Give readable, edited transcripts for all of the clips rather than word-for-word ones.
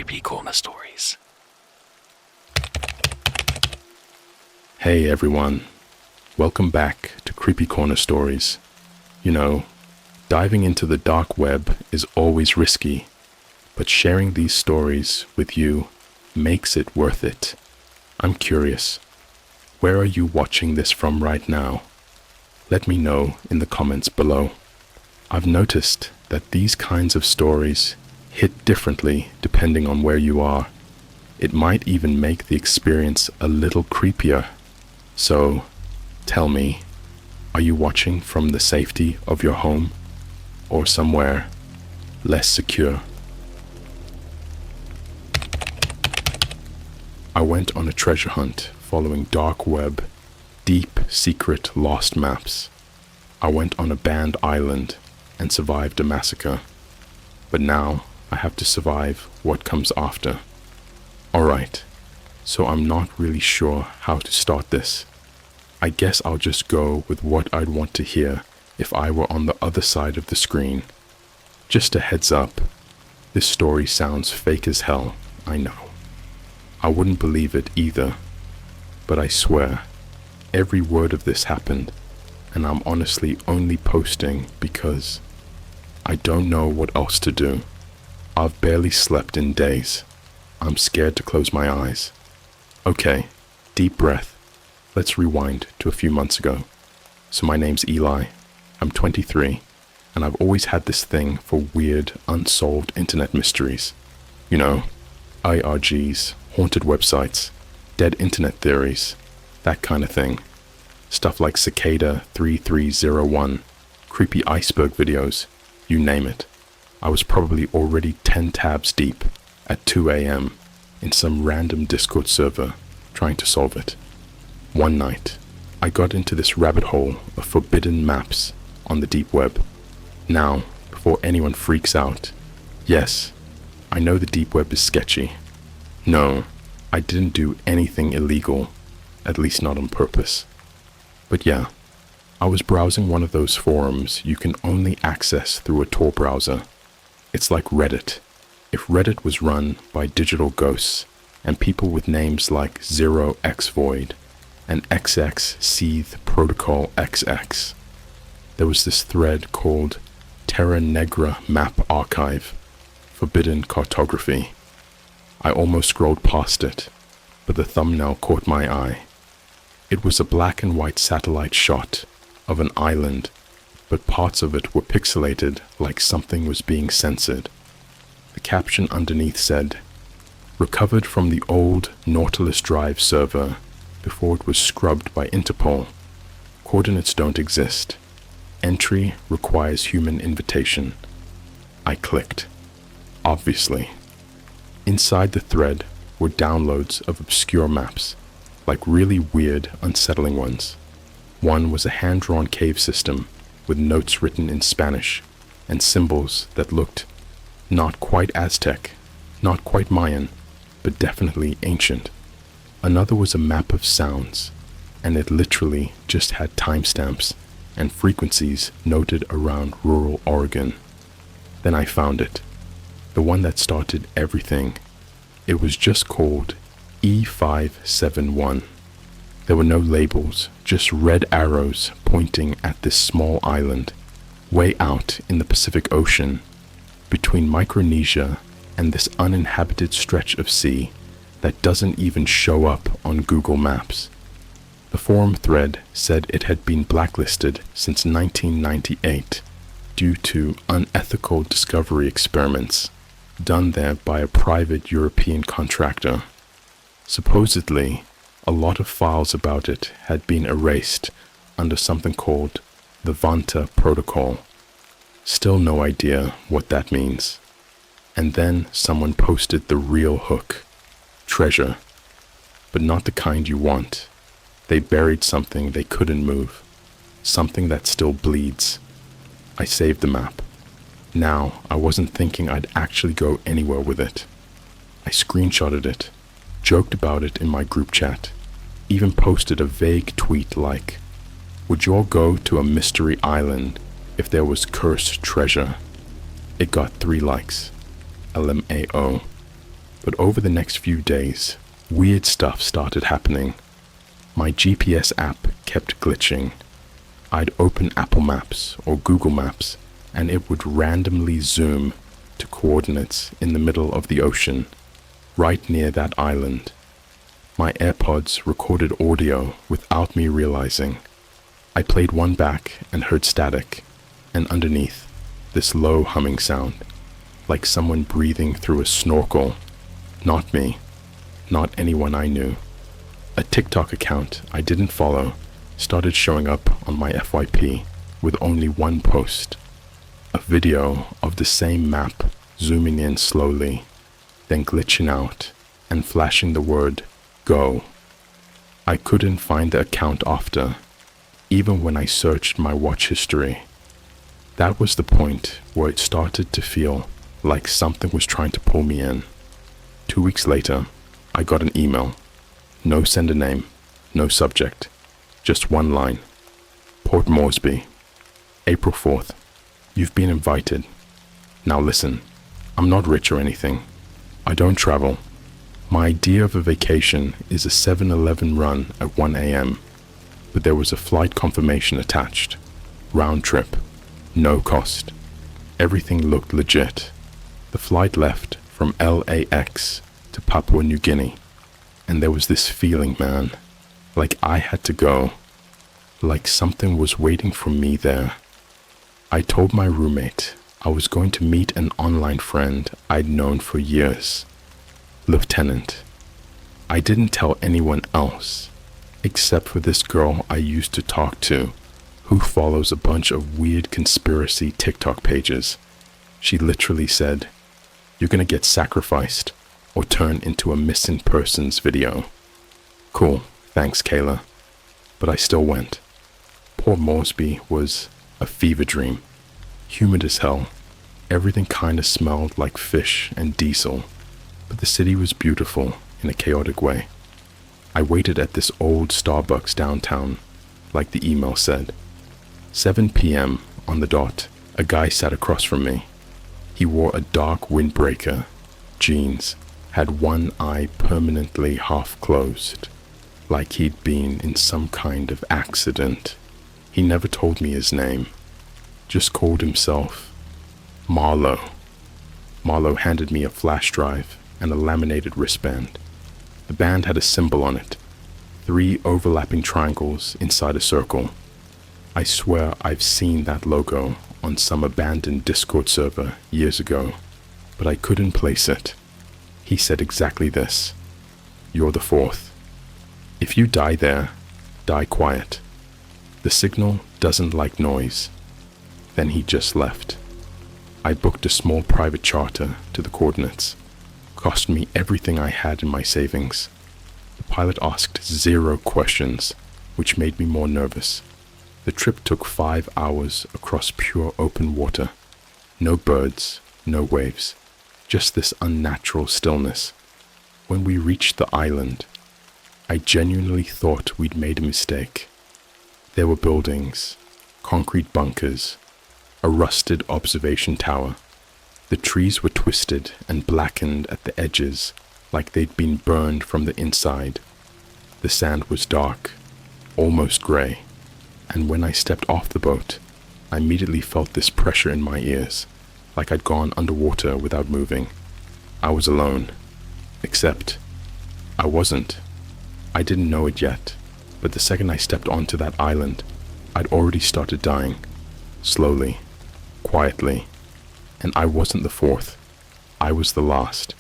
CreepyCorner stories. Hey everyone, welcome back to CreepyCorner stories. You know, diving into the dark web is always risky, but sharing these stories with you makes it worth it. I'm curious, where are you watching this from right now? Let me know in the comments below. I've noticed that these kinds of stories hit differently depending on where you are. It might even make the experience a little creepier. So, tell me, are you watching from the safety of your home or somewhere less secure? I went on a treasure hunt following dark web, deep secret lost maps. I went on a banned island and survived a massacre. But now I have to survive what comes after. Alright, so I'm not really sure how to start this. I guess I'll just go with what I'd want to hear if I were on the other side of the screen. Just a heads up, this story sounds fake as hell, I know. I wouldn't believe it either, but I swear, every word of this happened, and I'm honestly only posting because I don't know what else to do. I've barely slept in days. I'm scared to close my eyes. Okay, deep breath. Let's rewind to a few months ago. So my name's Eli. I'm 23, and I've always had this thing for weird, unsolved internet mysteries. You know, IRGs, haunted websites, dead internet theories, that kind of thing. Stuff like Cicada 3301, creepy iceberg videos, you name it. I was probably already 10 tabs deep at 2 a.m. in some random Discord server trying to solve it. One night, I got into this rabbit hole of forbidden maps on the deep web. Now, before anyone freaks out, yes, I know the deep web is sketchy. No, I didn't do anything illegal, at least not on purpose. But yeah, I was browsing one of those forums you can only access through a Tor browser. It's like Reddit, if Reddit was run by digital ghosts and people with names like 0xVoid and XXSeethe Protocol XX. There was this thread called Terra Negra Map Archive, Forbidden Cartography. I almost scrolled past it, but the thumbnail caught my eye. It was a black and white satellite shot of an island, but parts of it were pixelated like something was being censored. The caption underneath said, "Recovered from the old Nautilus Drive server before it was scrubbed by Interpol. Coordinates don't exist. Entry requires human invitation." I clicked. Obviously. Inside the thread were downloads of obscure maps, like really weird, unsettling ones. One was a hand-drawn cave system with notes written in Spanish and symbols that looked not quite Aztec, not quite Mayan, but definitely ancient. Another was a map of sounds, and it literally just had timestamps and frequencies noted around rural Oregon. Then I found it, the one that started everything. It was just called E571. There were no labels, just red arrows pointing at this small island, way out in the Pacific Ocean, between Micronesia and this uninhabited stretch of sea that doesn't even show up on Google Maps. The forum thread said it had been blacklisted since 1998 due to unethical discovery experiments done there by a private European contractor. Supposedly, a lot of files about it had been erased under something called the Vanta Protocol. Still no idea what that means. And then someone posted the real hook. Treasure. But not the kind you want. They buried something they couldn't move. Something that still bleeds. I saved the map. Now, I wasn't thinking I'd actually go anywhere with it. I screenshotted it, joked about it in my group chat, even posted a vague tweet like, "Would you all go to a mystery island if there was cursed treasure?" It got 3 likes. LMAO. But over the next few days, weird stuff started happening. My GPS app kept glitching. I'd open Apple Maps or Google Maps, and it would randomly zoom to coordinates in the middle of the ocean, right near that island. My AirPods recorded audio without me realizing. I played one back and heard static, and underneath, this low humming sound, like someone breathing through a snorkel. Not me, not anyone I knew. A TikTok account I didn't follow started showing up on my FYP with only one post. A video of the same map zooming in slowly, then glitching out and flashing the word "Go." I couldn't find the account after, even when I searched my watch history. That was the point where it started to feel like something was trying to pull me in. 2 weeks later, I got an email. No sender name, no subject, just one line. Port Moresby, April 4th. You've been invited. Now listen, I'm not rich or anything. I don't travel. My idea of a vacation is a 7-Eleven run at 1 a.m., but there was a flight confirmation attached. Round trip. No cost. Everything looked legit. The flight left from LAX to Papua New Guinea, and there was this feeling, man, like I had to go, like something was waiting for me there. I told my roommate I was going to meet an online friend I'd known for years, Lieutenant. I didn't tell anyone else, except for this girl I used to talk to, who follows a bunch of weird conspiracy TikTok pages. She literally said, "You're gonna get sacrificed or turn into a missing persons video." Cool, thanks Kayla. But I still went. Port Moresby was a fever dream. Humid as hell. Everything kinda smelled like fish and diesel. But the city was beautiful in a chaotic way. I waited at this old Starbucks downtown, like the email said. 7 p.m. on the dot, a guy sat across from me. He wore a dark windbreaker, jeans, had one eye permanently half closed, like he'd been in some kind of accident. He never told me his name, just called himself Marlo. Marlo handed me a flash drive and a laminated wristband. The band had a symbol on it, 3 overlapping triangles inside a circle. I swear I've seen that logo on some abandoned Discord server years ago, but I couldn't place it. He said exactly this: "You're the 4th. If you die there, die quiet. The signal doesn't like noise." Then he just left. I booked a small private charter to the coordinates. Cost me everything I had in my savings. The pilot asked 0 questions, which made me more nervous. The trip took 5 hours across pure open water. No birds, no waves, just this unnatural stillness. When we reached the island, I genuinely thought we'd made a mistake. There were buildings, concrete bunkers, a rusted observation tower. The trees were twisted and blackened at the edges, like they'd been burned from the inside. The sand was dark, almost gray, and when I stepped off the boat, I immediately felt this pressure in my ears, like I'd gone underwater without moving. I was alone, except I wasn't. I didn't know it yet, but the second I stepped onto that island, I'd already started dying, slowly, quietly, and I wasn't the 4th. I was the last.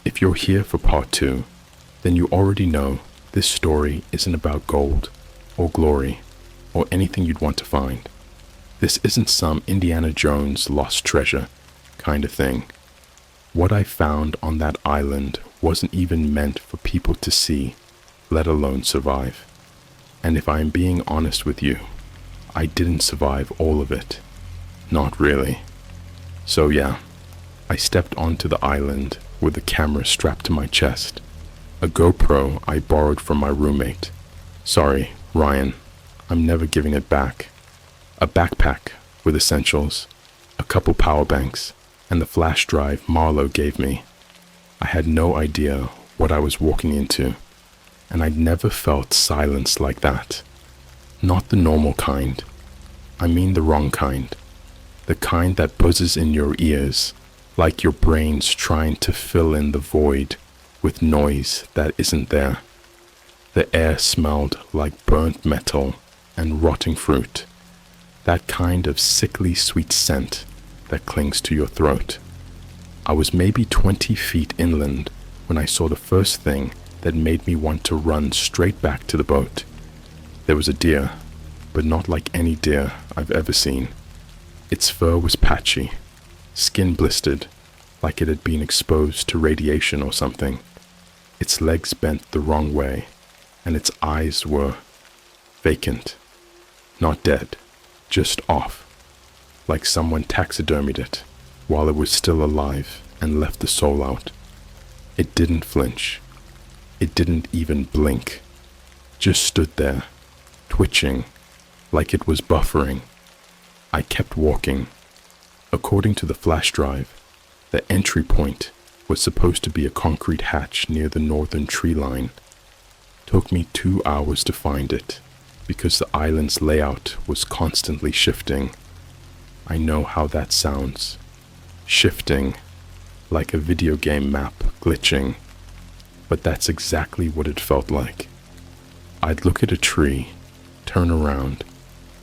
If you're here for part 2, then you already know this story isn't about gold or glory or anything you'd want to find. This isn't some Indiana Jones lost treasure kind of thing. What I found on that island wasn't even meant for people to see, let alone survive. And if I'm being honest with you, I didn't survive all of it. Not really. So yeah, I stepped onto the island with the camera strapped to my chest, a GoPro I borrowed from my roommate. Sorry, Ryan, I'm never giving it back. A backpack with essentials, a couple power banks, and the flash drive Marlo gave me. I had no idea what I was walking into, and I'd never felt silence like that. Not the normal kind. I mean the wrong kind. The kind that buzzes in your ears, like your brain's trying to fill in the void with noise that isn't there. The air smelled like burnt metal and rotting fruit, that kind of sickly sweet scent that clings to your throat. I was maybe 20 feet inland when I saw the first thing that made me want to run straight back to the boat. There was a deer, but not like any deer I've ever seen. Its fur was patchy, skin blistered, like it had been exposed to radiation or something. Its legs bent the wrong way, and its eyes were vacant. Not dead, just off, like someone taxidermied it while it was still alive and left the soul out. It didn't flinch. It didn't even blink. Just stood there, twitching, like it was buffering. I kept walking. According to the flash drive, the entry point was supposed to be a concrete hatch near the northern tree line. Took me 2 hours to find it, because the island's layout was constantly shifting. I know how that sounds. Shifting, like a video game map glitching. But that's exactly what it felt like. I'd look at a tree, turn around,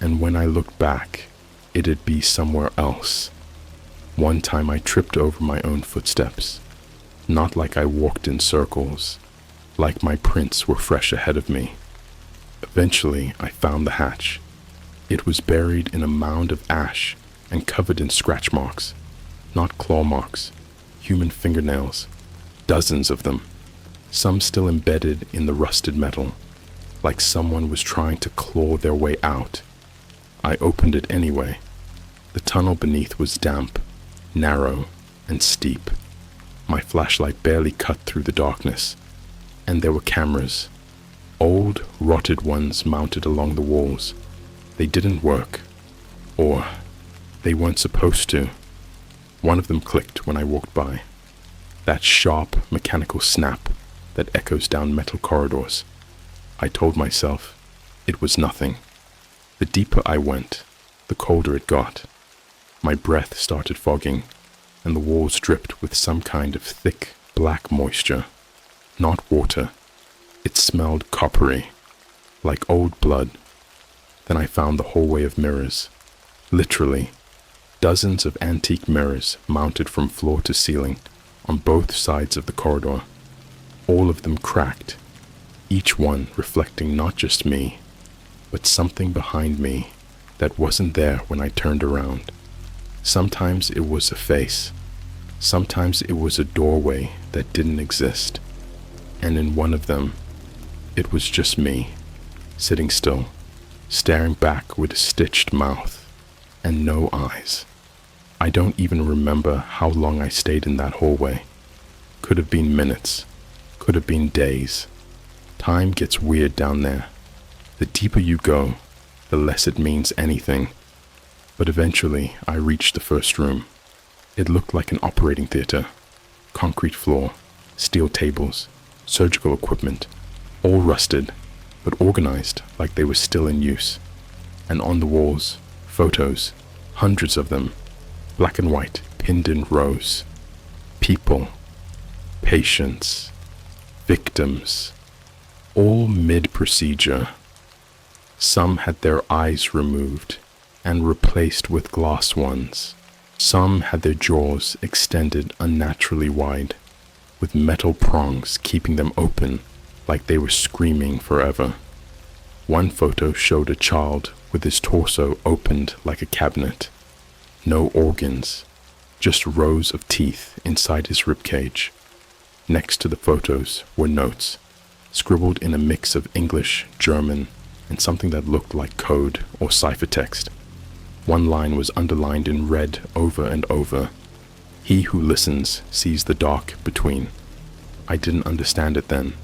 and when I looked back, it'd be somewhere else. One time I tripped over my own footsteps, not like I walked in circles, like my prints were fresh ahead of me. Eventually, I found the hatch. It was buried in a mound of ash and covered in scratch marks, not claw marks, human fingernails, dozens of them, some still embedded in the rusted metal, like someone was trying to claw their way out. I opened it anyway. The tunnel beneath was damp, narrow, and steep. My flashlight barely cut through the darkness, and there were cameras, old, rotted ones mounted along the walls. They didn't work, or they weren't supposed to. One of them clicked when I walked by. That sharp, mechanical snap that echoes down metal corridors. I told myself it was nothing. The deeper I went, the colder it got. My breath started fogging, and the walls dripped with some kind of thick, black moisture. Not water. It smelled coppery, like old blood. Then I found the hallway of mirrors. Literally, dozens of antique mirrors mounted from floor to ceiling on both sides of the corridor. All of them cracked, each one reflecting not just me, but something behind me that wasn't there when I turned around. Sometimes it was a face. Sometimes it was a doorway that didn't exist. And in one of them, it was just me, sitting still, staring back with a stitched mouth and no eyes. I don't even remember how long I stayed in that hallway. Could have been minutes, could have been days. Time gets weird down there. The deeper you go, the less it means anything. But eventually, I reached the first room. It looked like an operating theater. Concrete floor, steel tables, surgical equipment, all rusted, but organized like they were still in use. And on the walls, photos, hundreds of them, black and white, pinned in rows. People, patients, victims, all mid-procedure. Some had their eyes removed and replaced with glass ones. Some had their jaws extended unnaturally wide, with metal prongs keeping them open like they were screaming forever. One photo showed a child with his torso opened like a cabinet. No organs, just rows of teeth inside his ribcage. Next to the photos were notes, scribbled in a mix of English, German, and something that looked like code or ciphertext. One line was underlined in red over and over. He who listens sees the dark between. I didn't understand it then,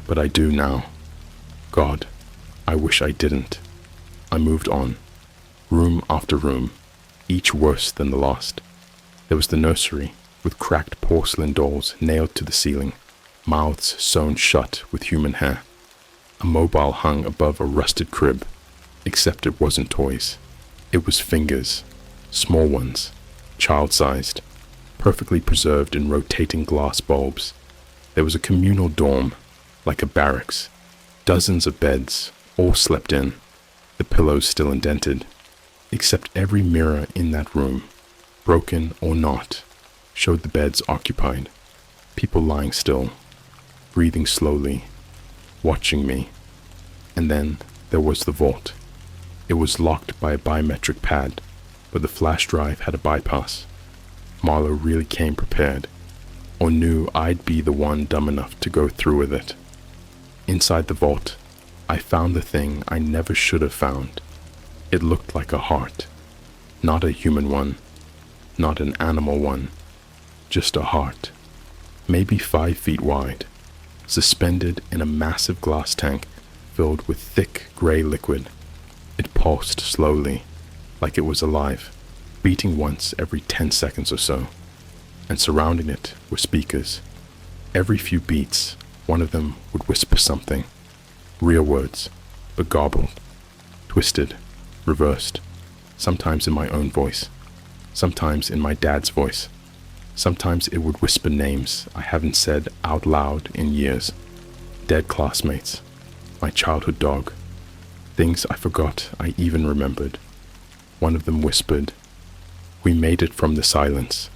but I do now. God, I wish I didn't. I moved on, room after room, each worse than the last. There was the nursery, with cracked porcelain dolls nailed to the ceiling, mouths sewn shut with human hair. A mobile hung above a rusted crib, except it wasn't toys. It was fingers, small ones, child-sized, perfectly preserved in rotating glass bulbs. There was a communal dorm, like a barracks. Dozens of beds, all slept in, the pillows still indented, except every mirror in that room, broken or not, showed the beds occupied, people lying still, breathing slowly, watching me. And then there was the vault. It was locked by a biometric pad, but the flash drive had a bypass. Marlowe really came prepared, or knew I'd be the one dumb enough to go through with it. Inside the vault, I found the thing I never should have found. It looked like a heart, not a human one, not an animal one, just a heart, maybe 5 feet wide, suspended in a massive glass tank filled with thick gray liquid. It pulsed slowly, like it was alive, beating once every 10 seconds or so, and surrounding it were speakers. Every few beats, one of them would whisper something, real words, but garbled, twisted, reversed, sometimes in my own voice, sometimes in my dad's voice. Sometimes it would whisper names I haven't said out loud in years. Dead classmates, my childhood dog, things I forgot I even remembered. One of them whispered, "We made it from the silence,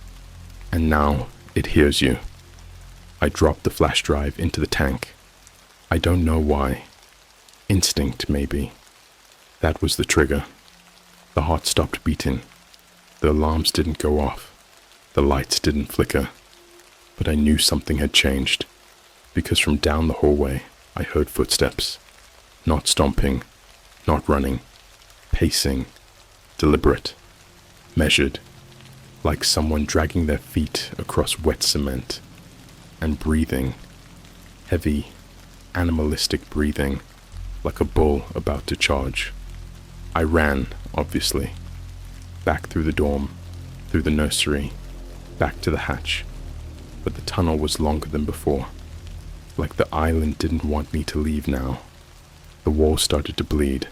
and now it hears you." I dropped the flash drive into the tank. I don't know why. Instinct, maybe. That was the trigger. The heart stopped beating. The alarms didn't go off. The lights didn't flicker. But I knew something had changed, because from down the hallway I heard footsteps. Not stomping, not running, pacing, deliberate, measured, like someone dragging their feet across wet cement, and breathing, heavy, animalistic breathing, like a bull about to charge. I ran, obviously, back through the dorm, through the nursery, back to the hatch, but the tunnel was longer than before, like the island didn't want me to leave now. The walls started to bleed,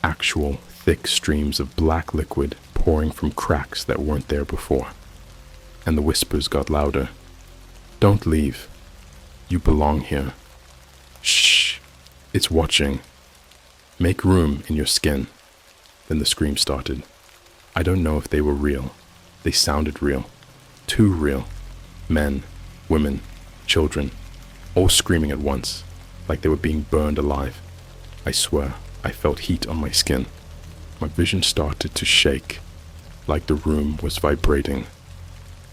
actual thick streams of black liquid pouring from cracks that weren't there before, and the whispers got louder. "Don't leave. You belong here. Shh, it's watching. Make room in your skin." Then the scream started. I don't know if they were real. They sounded real. Too real. Men, women, children, all screaming at once, like they were being burned alive. I swear, I felt heat on my skin. My vision started to shake, like the room was vibrating.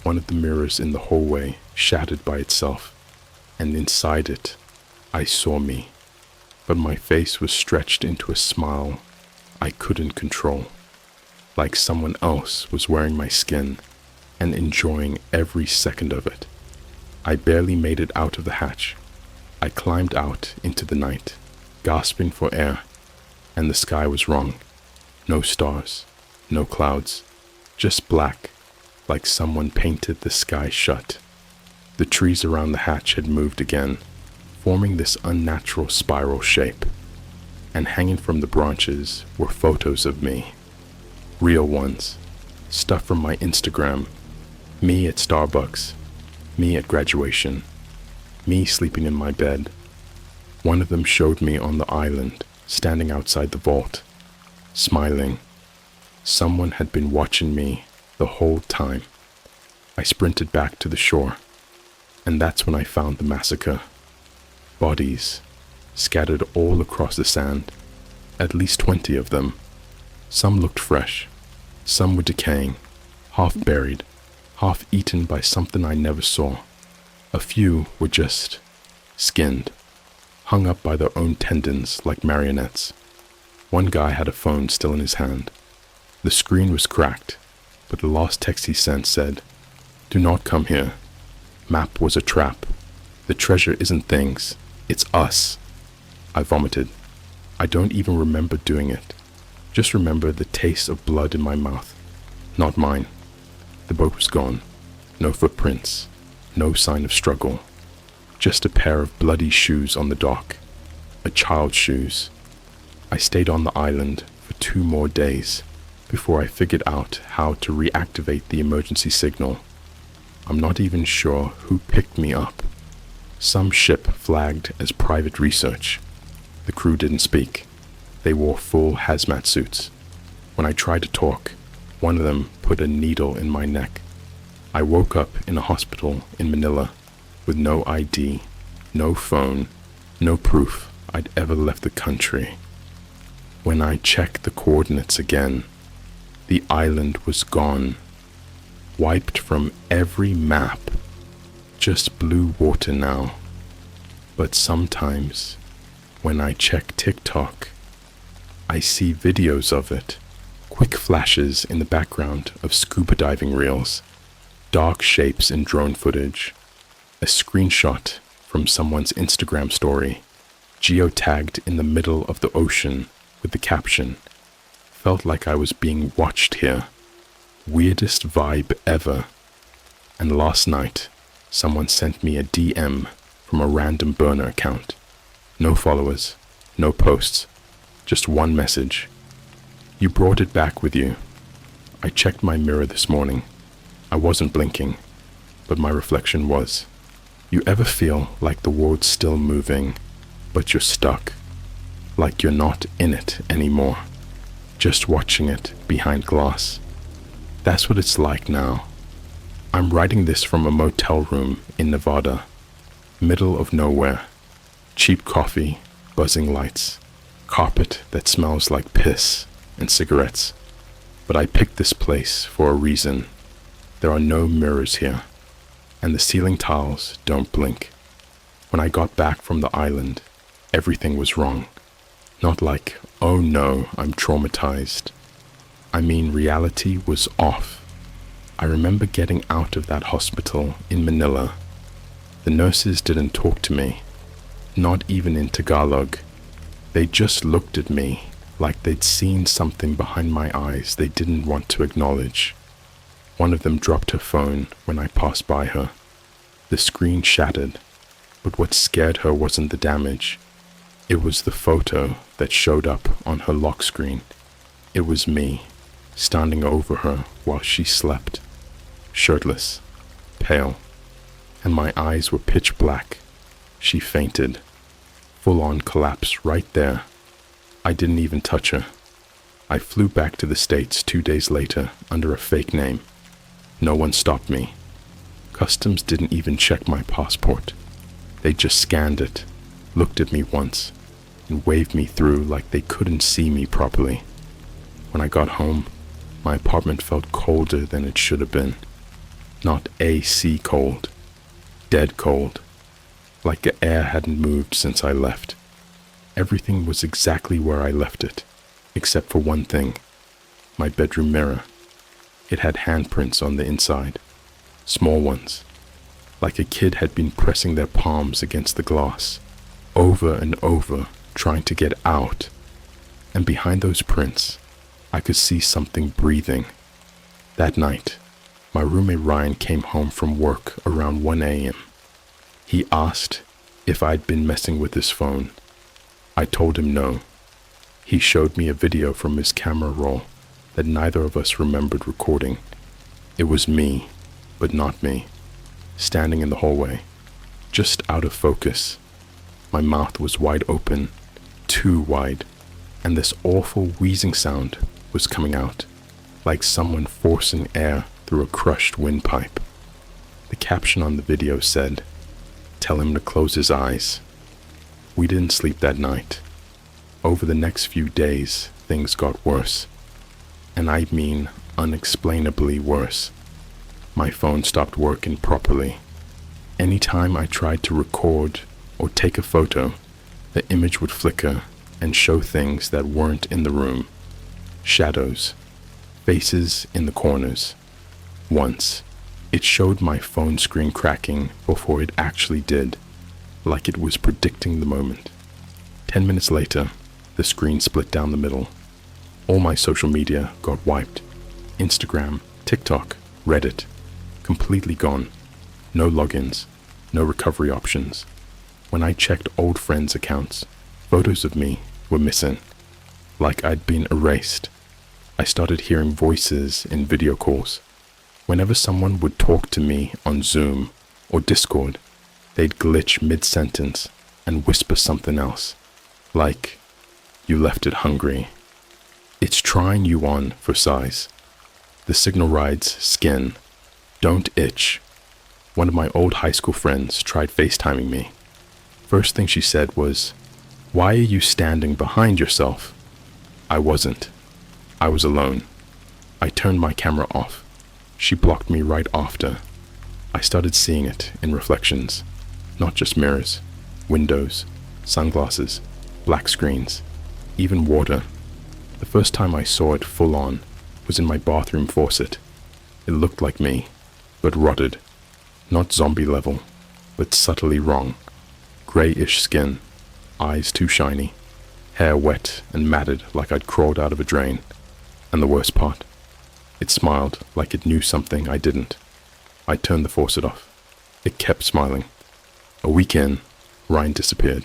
One of the mirrors in the hallway shattered by itself, and inside it, I saw me, but my face was stretched into a smile I couldn't control, like someone else was wearing my skin and enjoying every second of it. I barely made it out of the hatch. I climbed out into the night, gasping for air, and the sky was wrong. No stars, no clouds, just black, like someone painted the sky shut. The trees around the hatch had moved again, forming this unnatural spiral shape, and hanging from the branches were photos of me. Real ones, stuff from my Instagram, me at Starbucks, me at graduation, me sleeping in my bed. One of them showed me on the island, standing outside the vault, smiling. Someone had been watching me the whole time. I sprinted back to the shore, and that's when I found the massacre. Bodies, scattered all across the sand, at least 20 of them. Some looked fresh, some were decaying, half buried, half eaten by something I never saw. A few were just skinned, hung up by their own tendons like marionettes. One guy had a phone still in his hand. The screen was cracked, but the last text he sent said, "Do not come here. Map was a trap. The treasure isn't things, it's us." I vomited. I don't even remember doing it. Just remember the taste of blood in my mouth. Not mine. The boat was gone. No footprints, no sign of struggle. Just a pair of bloody shoes on the dock. A child's shoes. I stayed on the island for 2 more days before I figured out how to reactivate the emergency signal. I'm not even sure who picked me up. Some ship flagged as private research. The crew didn't speak. They wore full hazmat suits. When I tried to talk, one of them put a needle in my neck. I woke up in a hospital in Manila with no ID, no phone, no proof I'd ever left the country. When I checked the coordinates again, the island was gone, wiped from every map. Just blue water now. But sometimes, when I check TikTok, I see videos of it. Quick flashes in the background of scuba diving reels, dark shapes in drone footage, a screenshot from someone's Instagram story, geotagged in the middle of the ocean with the caption, "Felt like I was being watched here. Weirdest vibe ever." And last night, someone sent me a DM from a random burner account. No followers, no posts, just one message. "You brought it back with you." I checked my mirror this morning. I wasn't blinking, but my reflection was. You ever feel like the world's still moving, but you're stuck? Like you're not in it anymore, just watching it behind glass? That's what it's like now. I'm writing this from a motel room in Nevada, middle of nowhere. Cheap coffee, buzzing lights, carpet that smells like piss, and cigarettes. But I picked this place for a reason. There are no mirrors here, and the ceiling tiles don't blink. When I got back from the island, everything was wrong. Not like, oh no, I'm traumatized. I mean, reality was off. I remember getting out of that hospital in Manila. The nurses didn't talk to me, not even in Tagalog. They just looked at me like they'd seen something behind my eyes they didn't want to acknowledge. One of them dropped her phone when I passed by her. The screen shattered, but what scared her wasn't the damage. It was the photo that showed up on her lock screen. It was me, standing over her while she slept, shirtless, pale, and my eyes were pitch black. She fainted, full-on collapse right there. I didn't even touch her. I flew back to the States 2 days later under a fake name. No one stopped me. Customs didn't even check my passport. They just scanned it, looked at me once, and waved me through like they couldn't see me properly. When I got home, my apartment felt colder than it should have been. Not AC cold, dead cold, like the air hadn't moved since I left. Everything was exactly where I left it, except for one thing, my bedroom mirror. It had handprints on the inside, small ones, like a kid had been pressing their palms against the glass, over and over, trying to get out. And behind those prints, I could see something breathing. That night, my roommate Ryan came home from work around 1 a.m. He asked if I'd been messing with his phone. I told him no. He showed me a video from his camera roll that neither of us remembered recording. It was me, but not me, standing in the hallway, just out of focus. My mouth was wide open, too wide, and this awful wheezing sound was coming out, like someone forcing air through a crushed windpipe. The caption on the video said, "Tell him to close his eyes." We didn't sleep that night. Over the next few days, things got worse. And I mean unexplainably worse. My phone stopped working properly. Anytime I tried to record or take a photo, the image would flicker and show things that weren't in the room. Shadows, faces in the corners. Once, it showed my phone screen cracking before it actually did, like it was predicting the moment. 10 minutes later, the screen split down the middle. All my social media got wiped. Instagram, TikTok, Reddit. completely gone. No logins, no recovery options. When I checked old friends' accounts, photos of me were missing, like I'd been erased. I started hearing voices in video calls. Whenever someone would talk to me on Zoom or Discord, they'd glitch mid-sentence and whisper something else, like, "You left it hungry." It's trying you on for size. The signal rides skin. Don't itch. One of my old high school friends tried FaceTiming me. First thing she said was, "Why are you standing behind yourself?" I wasn't. I was alone. I turned my camera off. She blocked me right after. I started seeing it in reflections, not just mirrors, windows, sunglasses, black screens, even water. The first time I saw it full on was in my bathroom faucet. It looked like me, but rotted. Not zombie level, but subtly wrong. Grayish skin, eyes too shiny, hair wet and matted like I'd crawled out of a drain. And the worst part, it smiled like it knew something I didn't. I turned the faucet off. It kept smiling. A week in, Ryan disappeared.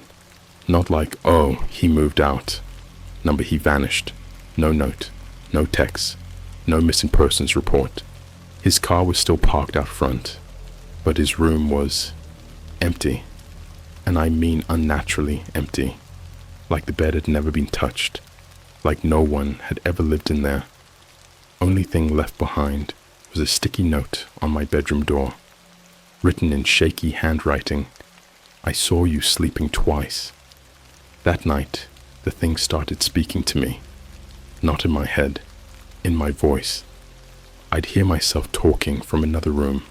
Not like, oh, he moved out. Number he vanished. No note, no text, no missing persons report. His car was still parked out front, but his room was empty. And I mean unnaturally empty. Like the bed had never been touched. Like no one had ever lived in there. Only thing left behind was a sticky note on my bedroom door. Written in shaky handwriting, "I saw you sleeping twice." That night, the thing started speaking to me. Not in my head, in my voice. I'd hear myself talking from another room,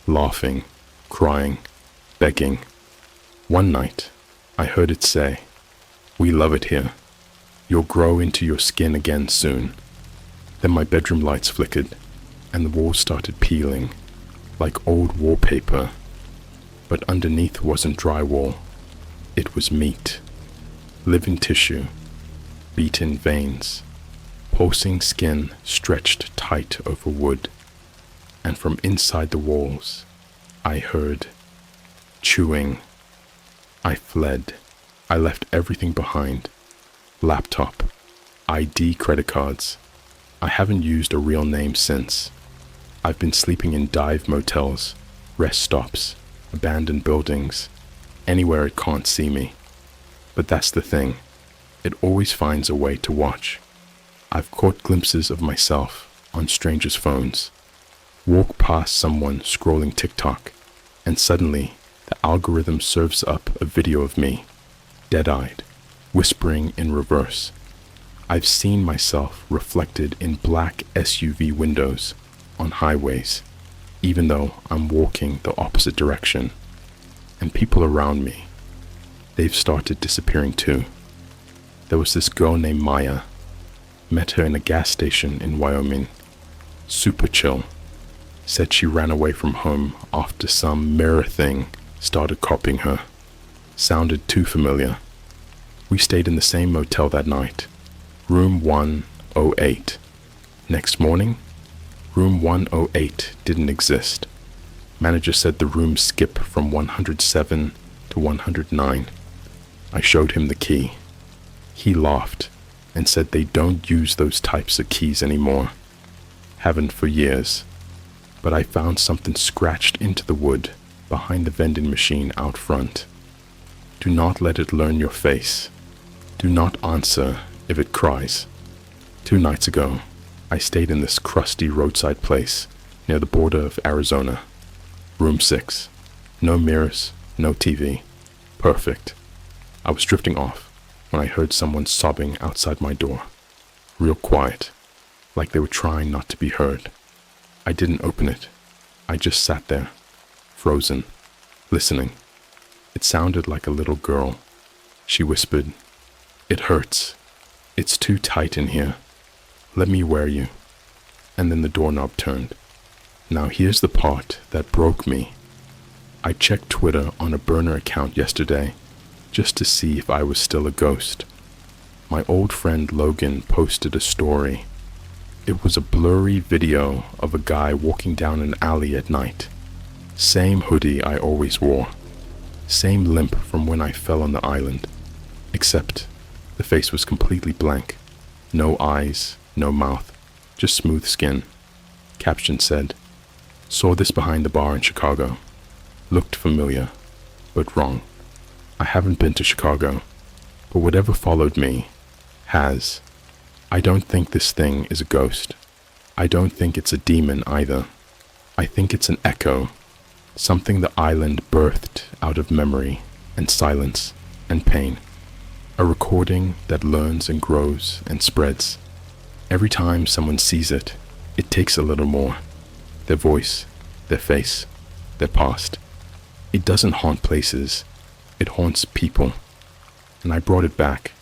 laughing, crying, begging. One night, I heard it say, "We love it here. You'll grow into your skin again soon." Then my bedroom lights flickered, and the walls started peeling, like old wallpaper. But underneath wasn't drywall. It was meat. Living tissue, beaten veins, pulsing skin stretched tight over wood. And from inside the walls, I heard chewing. I fled. I left everything behind. Laptop, ID, credit cards. I haven't used a real name since. I've been sleeping in dive motels, rest stops, abandoned buildings, anywhere it can't see me. But that's the thing. It always finds a way to watch. I've caught glimpses of myself on strangers' phones. Walk past someone scrolling TikTok, and suddenly the algorithm serves up a video of me, dead-eyed, whispering in reverse. I've seen myself reflected in black SUV windows on highways, even though I'm walking the opposite direction. And people around me, they've started disappearing too. There was this girl named Maya. Met her in a gas station in Wyoming. Super chill. Said she ran away from home after some mirror thing started copying her. Sounded too familiar. We stayed in the same motel that night. Room 108. Next morning, room 108 didn't exist. Manager said the rooms skip from 107 to 109. I showed him the key. He laughed and said they don't use those types of keys anymore. Haven't for years. But I found something scratched into the wood behind the vending machine out front. Do not let it learn your face. Do not answer if it cries. 2 nights ago, I stayed in this crusty roadside place near the border of Arizona. Room 6. No mirrors, no TV. Perfect. I was drifting off when I heard someone sobbing outside my door. Real quiet, like they were trying not to be heard. I didn't open it. I just sat there, frozen, listening. It sounded like a little girl. She whispered, "It hurts. It's too tight in here. Let me wear you." And then the doorknob turned. Now here's the part that broke me. I checked Twitter on a burner account yesterday just to see if I was still a ghost. My old friend Logan posted a story. It was a blurry video of a guy walking down an alley at night. Same hoodie I always wore. Same limp from when I fell on the island. Except the face was completely blank. No eyes, no mouth, just smooth skin. Caption said, "Saw this behind the bar in Chicago. Looked familiar, but wrong. I haven't been to Chicago, but whatever followed me has. I don't think this thing is a ghost. I don't think it's a demon either. I think it's an echo, something the island birthed out of memory and silence and pain. A recording that learns and grows and spreads. Every time someone sees it, it takes a little more. Their voice, their face, their past. It doesn't haunt places, it haunts people. And I brought it back.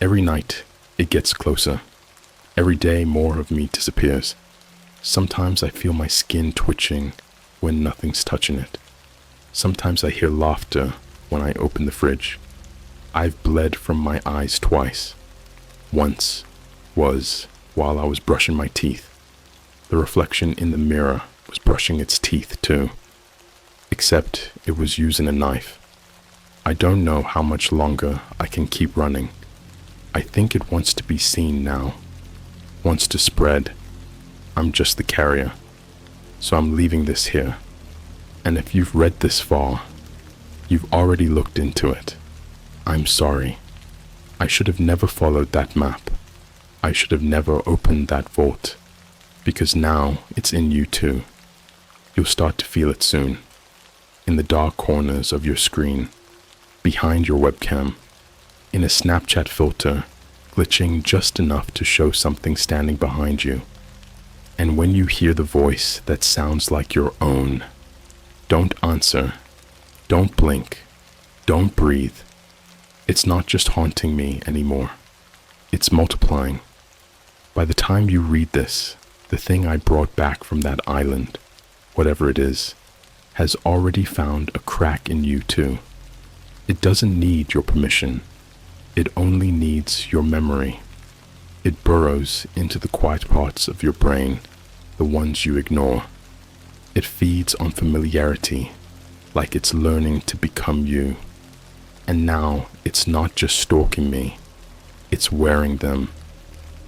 Every night, it gets closer. Every day, more of me disappears. Sometimes I feel my skin twitching when nothing's touching it. Sometimes I hear laughter when I open the fridge. I've bled from my eyes twice. Once was while I was brushing my teeth. The reflection in the mirror was brushing its teeth too. Except it was using a knife. I don't know how much longer I can keep running. I think it wants to be seen now. Wants to spread. I'm just the carrier. So I'm leaving this here. And if you've read this far, you've already looked into it. I'm sorry. I should have never followed that map. I should have never opened that vault. Because now it's in you too. You'll start to feel it soon. In the dark corners of your screen. Behind your webcam. In a Snapchat filter, glitching just enough to show something standing behind you. And when you hear the voice that sounds like your own, don't answer, don't blink, don't breathe. It's not just haunting me anymore. It's multiplying. By the time you read this, the thing I brought back from that island, whatever it is, has already found a crack in you too. It doesn't need your permission. It only needs your memory. It burrows into the quiet parts of your brain, the ones you ignore. It feeds on familiarity, like it's learning to become you. And now it's not just stalking me, it's wearing them.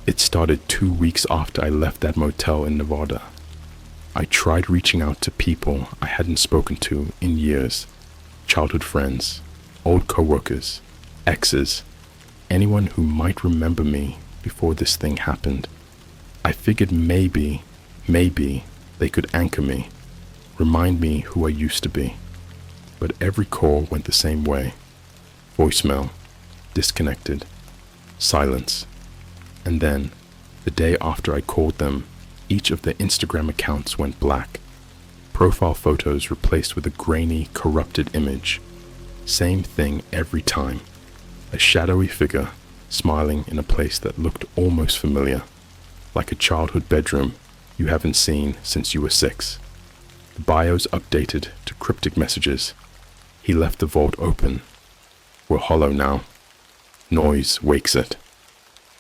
It started 2 weeks after I left that motel in Nevada. I tried reaching out to people I hadn't spoken to in years. Childhood friends, old coworkers, exes, anyone who might remember me before this thing happened. I figured maybe they could anchor me, remind me who I used to be. But every call went the same way. Voicemail, disconnected, silence. And then, the day after I called them, each of their Instagram accounts went black. Profile photos replaced with a grainy, corrupted image. Same thing every time. A shadowy figure, smiling in a place that looked almost familiar, like a childhood bedroom you haven't seen since you were 6. The bios updated to cryptic messages. He left the vault open. We're hollow now. Noise wakes it.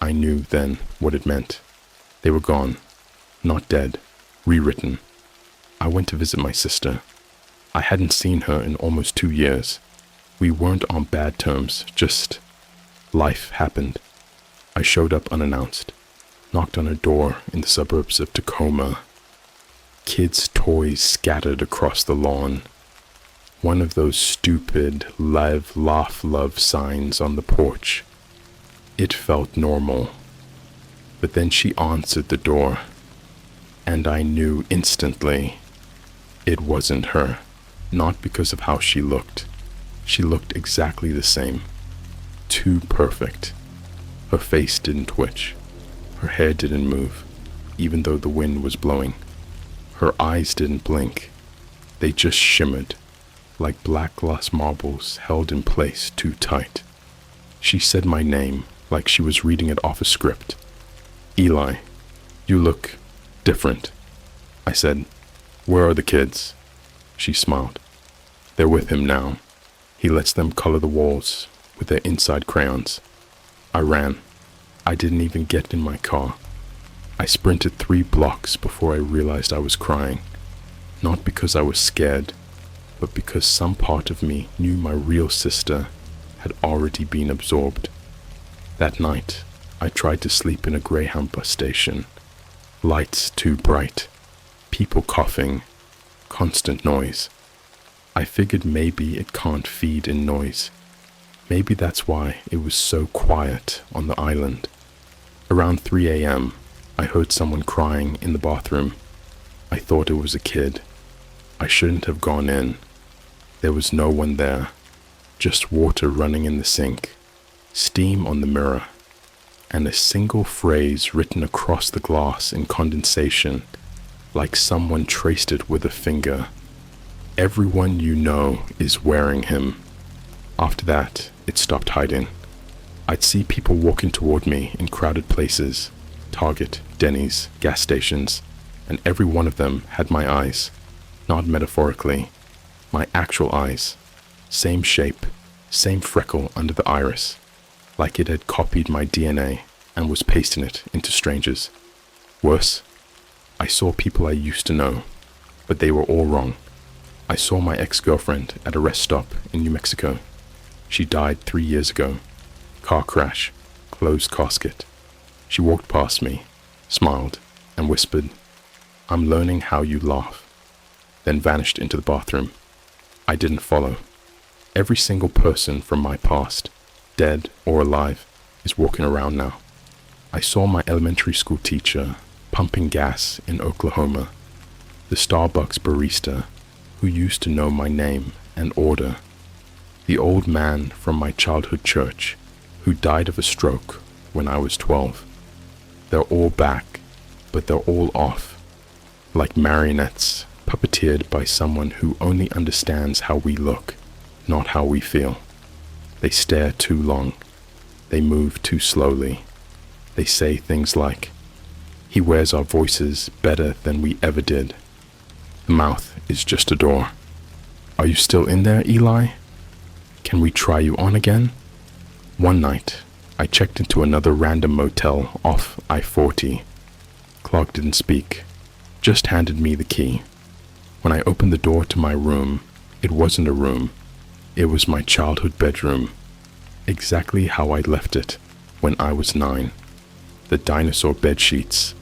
I knew then what it meant. They were gone. Not dead. Rewritten. I went to visit my sister. I hadn't seen her in almost 2 years. We weren't on bad terms, just life happened. I showed up unannounced, knocked on her door in the suburbs of Tacoma. Kids' toys scattered across the lawn. One of those stupid live, laugh, love signs on the porch. It felt normal. But then she answered the door, and I knew instantly it wasn't her. Not because of how she looked. She looked exactly the same. Too perfect. Her face didn't twitch. Her hair didn't move, even though the wind was blowing. Her eyes didn't blink. They just shimmered, like black glass marbles held in place too tight. She said my name like she was reading it off a script. Eli, you look different. I said, where are the kids? She smiled. They're with him now. He lets them color the walls with their inside crayons. I ran. I didn't even get in my car. I sprinted 3 blocks before I realized I was crying, not because I was scared, but because some part of me knew my real sister had already been absorbed. That night, I tried to sleep in a Greyhound bus station. Lights too bright, people coughing, constant noise. I figured maybe it can't feed in noise. Maybe that's why it was so quiet on the island. Around 3 a.m., I heard someone crying in the bathroom. I thought it was a kid. I shouldn't have gone in. There was no one there, just water running in the sink, steam on the mirror, and a single phrase written across the glass in condensation, like someone traced it with a finger. Everyone you know is wearing him. After that, it stopped hiding. I'd see people walking toward me in crowded places, Target, Denny's, gas stations, and every one of them had my eyes, not metaphorically, my actual eyes, same shape, same freckle under the iris, like it had copied my DNA and was pasting it into strangers. Worse, I saw people I used to know, but they were all wrong. I saw my ex-girlfriend at a rest stop in New Mexico. She died 3 years ago. Car crash, closed casket. She walked past me, smiled, and whispered, "I'm learning how you laugh," then vanished into the bathroom. I didn't follow. Every single person from my past, dead or alive, is walking around now. I saw my elementary school teacher pumping gas in Oklahoma, the Starbucks barista who used to know my name and order, the old man from my childhood church who died of a stroke when I was 12. They're all back, but they're all off, like marionettes puppeteered by someone who only understands how we look, not how we feel. They stare too long. They move too slowly. They say things like, "He wears our voices better than we ever did." The mouth is just a door. "Are you still in there, Eli? Can we try you on again?" One night, I checked into another random motel off I-40. Clark didn't speak, just handed me the key. When I opened the door to my room, it wasn't a room. It was my childhood bedroom, exactly how I left it when I was 9. The dinosaur bed sheets,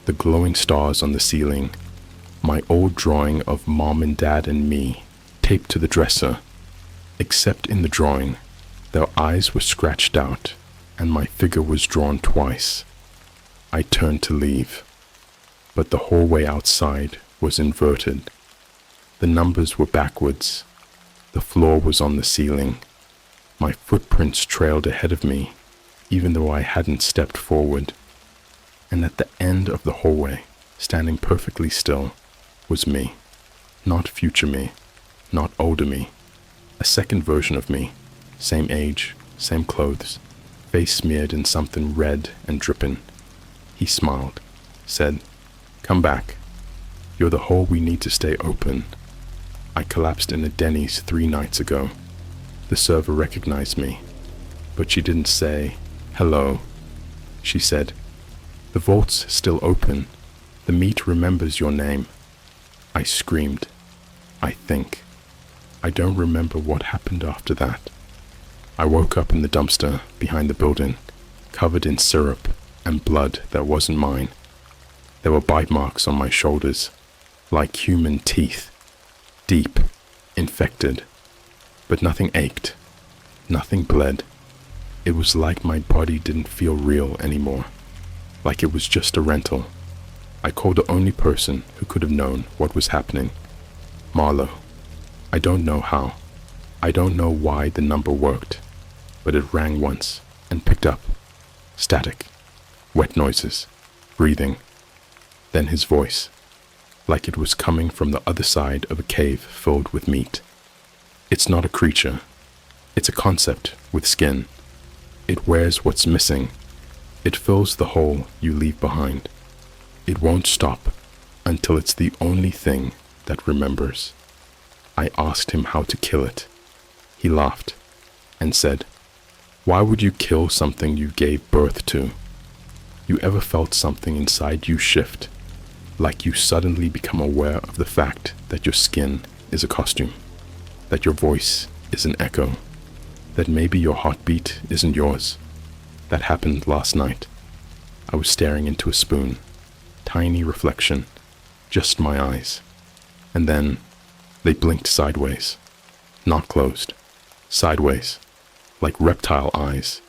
the glowing stars on the ceiling, my old drawing of Mom and Dad and me taped to the dresser. Except in the drawing, their eyes were scratched out and my figure was drawn twice. I turned to leave, but the hallway outside was inverted. The numbers were backwards. The floor was on the ceiling. My footprints trailed ahead of me, even though I hadn't stepped forward. And at the end of the hallway, standing perfectly still, was me. Not future me, not older me. A second version of me, same age, same clothes, face smeared in something red and dripping. He smiled, said, "Come back. You're the hole we need to stay open." I collapsed in a Denny's 3 nights ago. The server recognized me, but she didn't say, "Hello." She said, "The vault's still open. The meat remembers your name." I screamed. I think. I don't remember what happened after that. I woke up in the dumpster behind the building, covered in syrup and blood that wasn't mine. There were bite marks on my shoulders, like human teeth, deep, infected, but nothing ached, nothing bled. It was like my body didn't feel real anymore, like it was just a rental. I called the only person who could have known what was happening, Marlo. I don't know how. I don't know why the number worked, but it rang once and picked up. Static, wet noises, breathing. Then his voice, like it was coming from the other side of a cave filled with meat. It's not a creature. It's a concept with skin. It wears what's missing. It fills the hole you leave behind. It won't stop until it's the only thing that remembers. I asked him how to kill it. He laughed and said, "Why would you kill something you gave birth to?" You ever felt something inside you shift, like you suddenly become aware of the fact that your skin is a costume, that your voice is an echo, that maybe your heartbeat isn't yours? That happened last night. I was staring into a spoon, tiny reflection, just my eyes. And then they blinked sideways, not closed, sideways, like reptile eyes.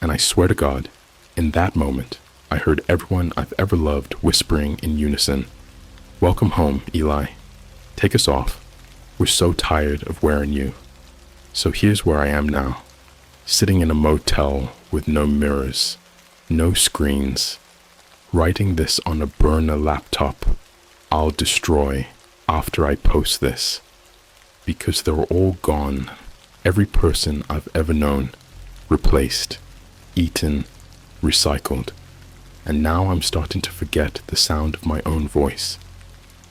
And I swear to God, in that moment, I heard everyone I've ever loved whispering in unison, "Welcome home, Eli. Take us off. We're so tired of wearing you." So here's where I am now, sitting in a motel with no mirrors, no screens, writing this on a burner laptop I'll destroy after I post this, because they're all gone. Every person I've ever known, replaced, eaten, recycled. And now I'm starting to forget the sound of my own voice.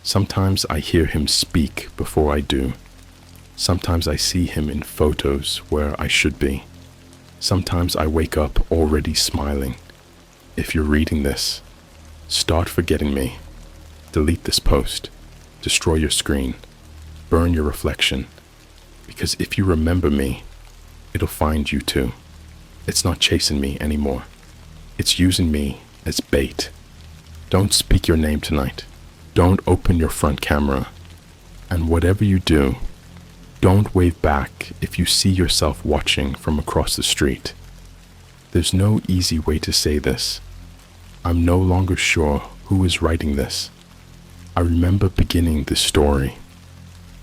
Sometimes I hear him speak before I do. Sometimes I see him in photos where I should be. Sometimes I wake up already smiling. If you're reading this, start forgetting me. Delete this post. Destroy your screen. Burn your reflection. Because if you remember me, it'll find you too. It's not chasing me anymore. It's using me as bait. Don't speak your name tonight. Don't open your front camera. And whatever you do, don't wave back if you see yourself watching from across the street. There's no easy way to say this. I'm no longer sure who is writing this. I remember beginning this story.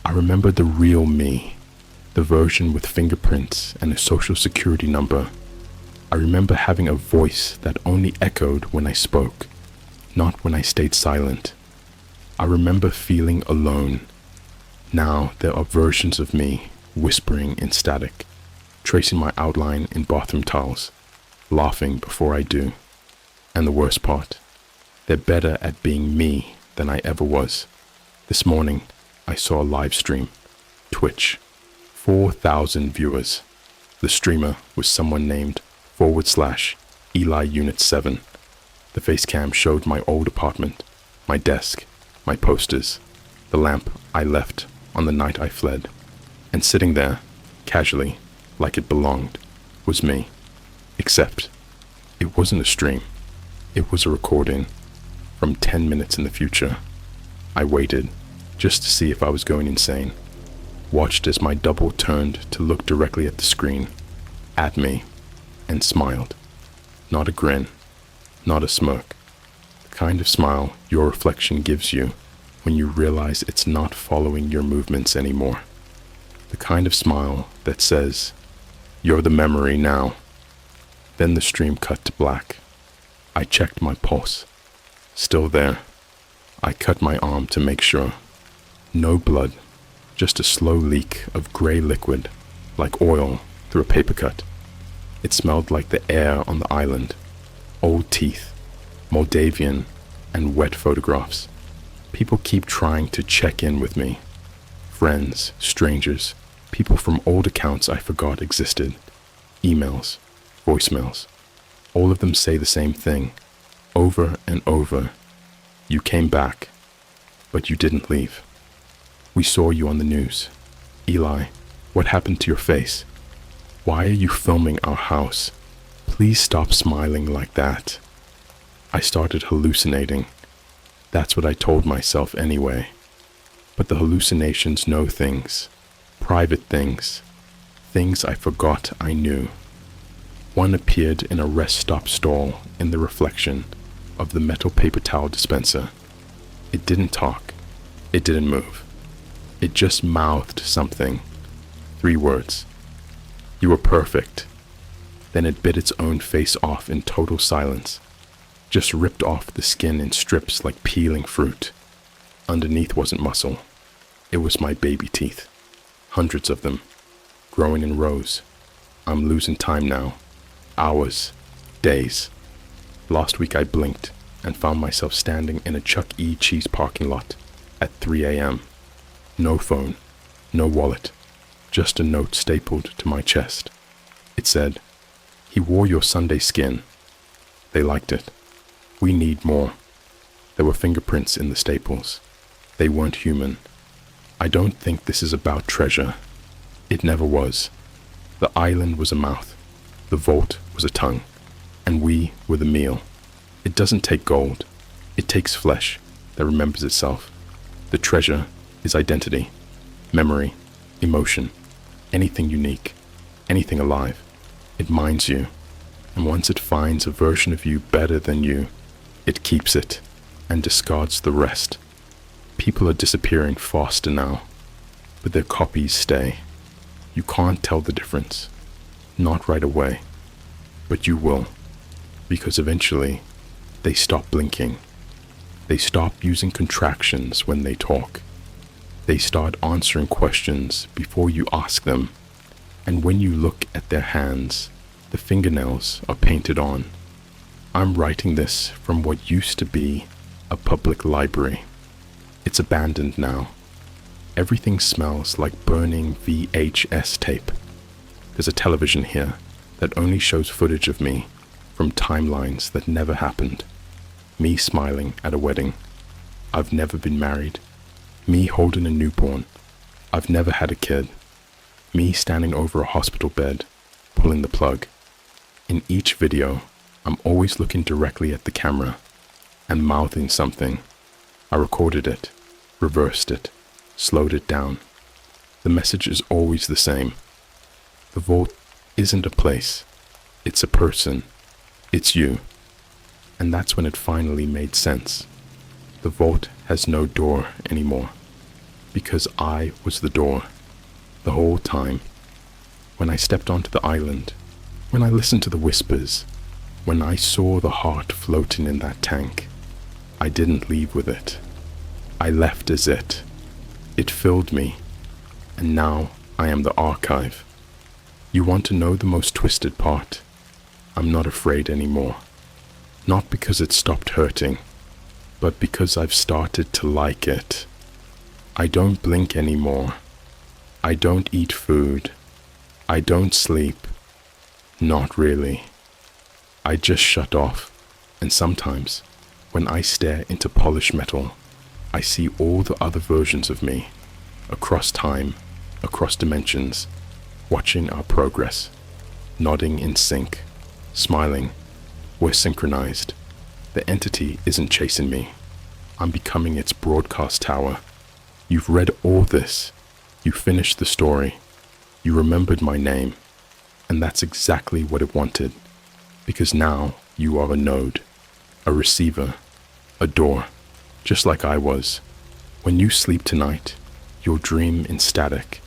I remember the real me, the version with fingerprints and a social security number. I remember having a voice that only echoed when I spoke, not when I stayed silent. I remember feeling alone. Now there are versions of me whispering in static, tracing my outline in bathroom tiles, laughing before I do. And the worst part, they're better at being me than I ever was. This morning, I saw a live stream, Twitch, 4,000 viewers. The streamer was someone named /Eli Unit 7. The face cam showed my old apartment, my desk, my posters, the lamp I left on the night I fled. And sitting there, casually, like it belonged, was me. Except, it wasn't a stream. It was a recording from 10 minutes in the future. I waited, just to see if I was going insane. Watched as my double turned to look directly at the screen, at me, and smiled. Not a grin, not a smirk. The kind of smile your reflection gives you when you realize it's not following your movements anymore. The kind of smile that says, "You're the memory now." Then the stream cut to black. I checked my pulse. Still there. I cut my arm to make sure. No blood, just a slow leak of gray liquid, like oil through a paper cut. It smelled like the air on the island. Old teeth, Moldavian, and wet photographs. People keep trying to check in with me. Friends, strangers, people from old accounts I forgot existed. Emails, voicemails. All of them say the same thing, over and over. You came back, but you didn't leave. We saw you on the news. Eli, what happened to your face? Why are you filming our house? Please stop smiling like that. I started hallucinating. That's what I told myself anyway. But the hallucinations know things, private things, things I forgot I knew. One appeared in a rest stop stall in the reflection of the metal paper towel dispenser. It didn't talk. It didn't move. It just mouthed something. 3 words. "You were perfect." Then it bit its own face off in total silence. Just ripped off the skin in strips like peeling fruit. Underneath wasn't muscle. It was my baby teeth. Hundreds of them, growing in rows. I'm losing time now. Hours, days. Last week I blinked and found myself standing in a Chuck E. Cheese parking lot at 3 a.m. No phone, no wallet, just a note stapled to my chest. It said, "He wore your Sunday skin. They liked it. We need more. There were fingerprints in the staples. They weren't human. I don't think this is about treasure. It never was. The island was a mouth. The vault was a tongue. And we were the meal. It doesn't take gold. It takes flesh that remembers itself. The treasure is identity, memory, emotion, anything unique, anything alive. It minds you, and once it finds a version of you better than you, it keeps it and discards the rest. People are disappearing faster now, but their copies stay. You can't tell the difference. Not right away, but you will, because eventually they stop blinking. They stop using contractions when they talk. They start answering questions before you ask them. And when you look at their hands, the fingernails are painted on. I'm writing this from what used to be a public library. It's abandoned now. Everything smells like burning VHS tape. There's a television here that only shows footage of me from timelines that never happened. Me smiling at a wedding. I've never been married. Me holding a newborn. I've never had a kid. Me standing over a hospital bed, pulling the plug. In each video, I'm always looking directly at the camera and mouthing something. I recorded it, reversed it, slowed it down. The message is always the same. The vault isn't a place. It's a person. It's you. And that's when it finally made sense. The vault has no door anymore, because I was the door the whole time. When I stepped onto the island, when I listened to the whispers, when I saw the heart floating in that tank, I didn't leave with it. I left as it. It filled me, and now I am the archive. You want to know the most twisted part? I'm not afraid anymore. Not because it stopped hurting, but because I've started to like it. I don't blink anymore. I don't eat food. I don't sleep. Not really. I just shut off, and sometimes, when I stare into polished metal, I see all the other versions of me, across time, across dimensions, watching our progress, nodding in sync, smiling. We're synchronized. The entity isn't chasing me. I'm becoming its broadcast tower. You've read all this. You finished the story. You remembered my name. And that's exactly what it wanted. Because now you are a node, a receiver, a door, just like I was. When you sleep tonight, you'll dream in static.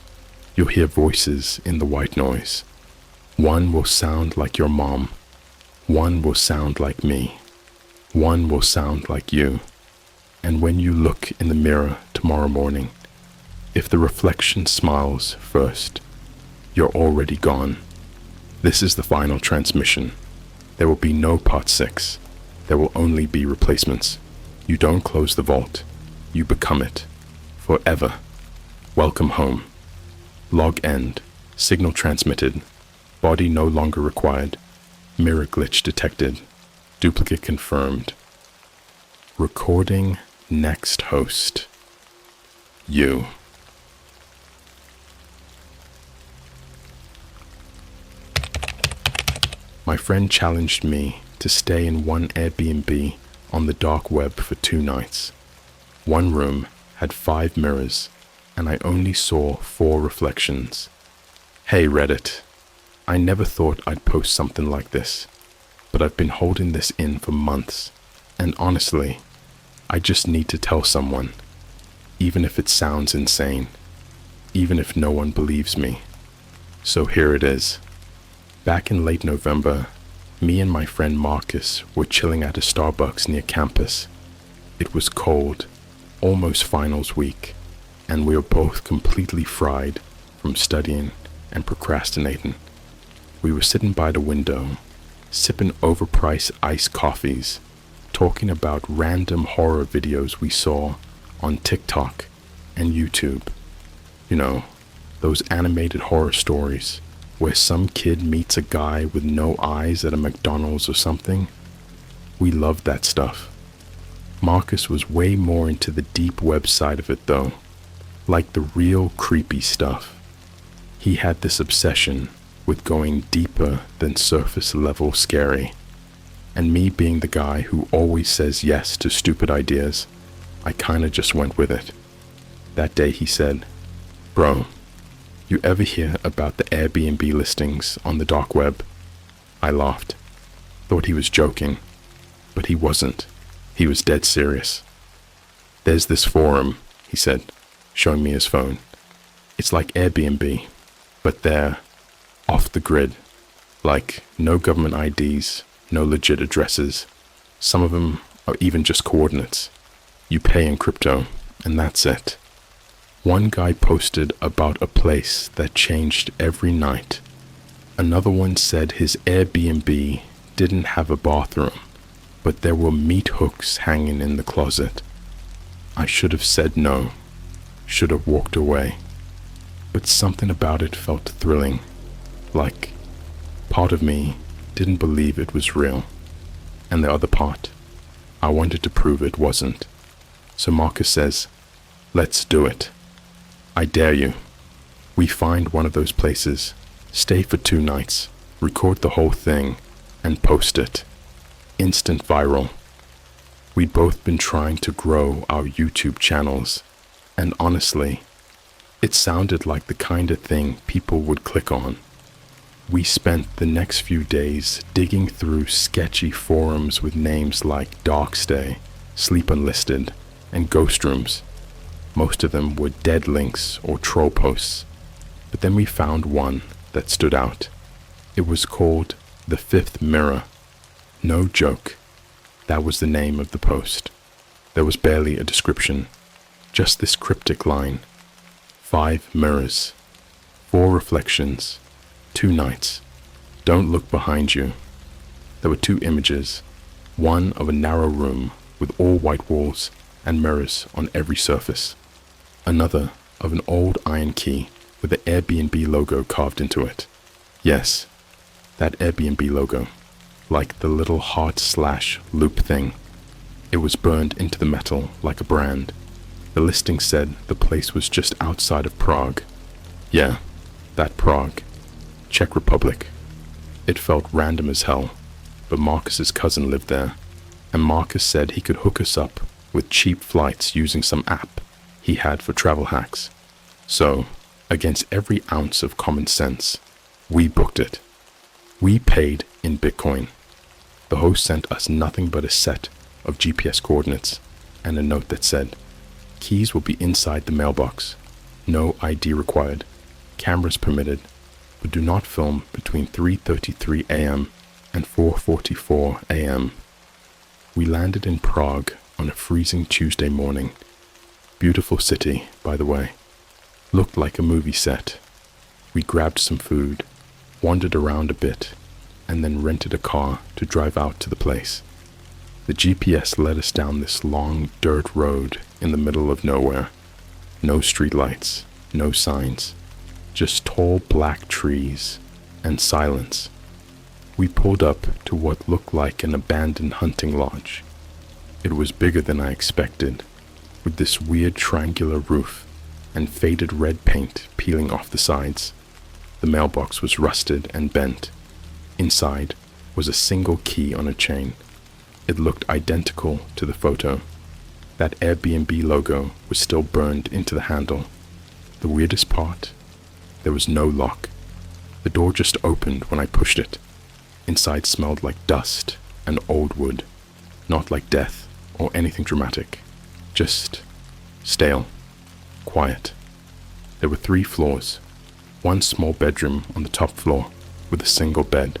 You'll hear voices in the white noise. One will sound like your mom. One will sound like me. One will sound like you. And when you look in the mirror tomorrow morning, if the reflection smiles first, you're already gone. This is the final transmission. There will be no part 6. There will only be replacements. You don't close the vault. You become it. Forever. Welcome home. Log end. Signal transmitted. Body no longer required. Mirror glitch detected. Duplicate confirmed. Recording next host. You. My friend challenged me to stay in one Airbnb on the dark web for 2 nights. One room had 5 mirrors, and I only saw 4 reflections. Hey Reddit, I never thought I'd post something like this, but I've been holding this in for months, and honestly, I just need to tell someone, even if it sounds insane, even if no one believes me. So here it is. Back in late November, me and my friend Marcus were chilling at a Starbucks near campus. It was cold, almost finals week, and we were both completely fried from studying and procrastinating. We were sitting by the window, sipping overpriced iced coffees, talking about random horror videos we saw on TikTok and YouTube. You know, those animated horror stories where some kid meets a guy with no eyes at a McDonald's or something. We loved that stuff. Marcus was way more into the deep web side of it though, like the real creepy stuff. He had this obsession with going deeper than surface level scary. And me being the guy who always says yes to stupid ideas, I kinda just went with it. That day he said, "Bro, you ever hear about the Airbnb listings on the dark web?" I laughed, thought he was joking, but he wasn't. He was dead serious. "There's this forum," he said, showing me his phone. "It's like Airbnb, but they're off the grid. Like, no government IDs, no legit addresses. Some of them are even just coordinates. You pay in crypto, and that's it." One guy posted about a place that changed every night. Another one said his Airbnb didn't have a bathroom, but there were meat hooks hanging in the closet. I should have said no, should have walked away, but something about it felt thrilling, like part of me didn't believe it was real, and the other part, I wanted to prove it wasn't. So Marcus says, "Let's do it. I dare you." We find one of those places, stay for 2 nights, record the whole thing, and post it. Instant viral. We'd both been trying to grow our YouTube channels, and honestly, it sounded like the kind of thing people would click on. We spent the next few days digging through sketchy forums with names like Darkstay, Sleep Unlisted, and Ghost Rooms. Most of them were dead links or troll posts, but then we found one that stood out. It was called The Fifth Mirror. No joke, that was the name of the post. There was barely a description, just this cryptic line: 5 mirrors, 4 reflections, 2 nights, don't look behind you. There were 2 images, one of a narrow room with all white walls and mirrors on every surface, another of an old iron key with the Airbnb logo carved into it. Yes, that Airbnb logo, like the little heart/loop thing. It was burned into the metal like a brand. The listing said the place was just outside of Prague. Yeah, that Prague. Czech Republic. It felt random as hell, but Marcus's cousin lived there, and Marcus said he could hook us up with cheap flights using some app he had for travel hacks. So, against every ounce of common sense, we booked it. We paid in Bitcoin. The host sent us nothing but a set of GPS coordinates and a note that said, "Keys will be inside the mailbox. No ID required. Cameras permitted, but do not film between 3:33 a.m. and 4:44 a.m. We landed in Prague on a freezing Tuesday morning. Beautiful city, by the way. Looked like a movie set. We grabbed some food, wandered around a bit, and then rented a car to drive out to the place. The GPS led us down this long dirt road in the middle of nowhere. No streetlights, no signs, just tall black trees and silence. We pulled up to what looked like an abandoned hunting lodge. It was bigger than I expected, with this weird triangular roof and faded red paint peeling off the sides. The mailbox was rusted and bent. Inside was a single key on a chain. It looked identical to the photo. That Airbnb logo was still burned into the handle. The weirdest part, there was no lock. The door just opened when I pushed it. Inside smelled like dust and old wood, not like death or anything dramatic, just stale, quiet. There were 3 floors, one small bedroom on the top floor with a single bed.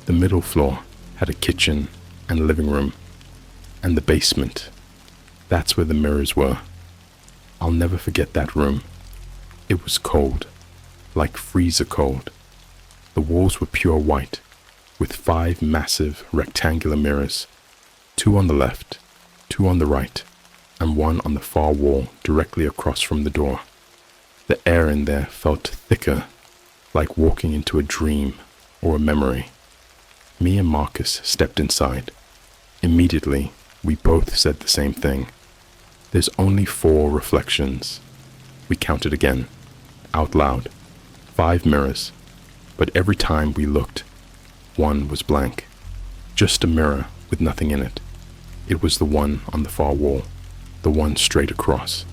The middle floor had a kitchen and living room, and the basement, that's where the mirrors were. I'll never forget that room. It was cold, like freezer cold. The walls were pure white, with 5 massive rectangular mirrors, 2 on the left, 2 on the right, and 1 on the far wall directly across from the door. The air in there felt thicker, like walking into a dream or a memory. Me and Marcus stepped inside. Immediately, we both said the same thing. There's only 4 reflections. We counted again, out loud. 5 mirrors, but every time we looked, one was blank. Just a mirror with nothing in it. It was the one on the far wall, the one straight across.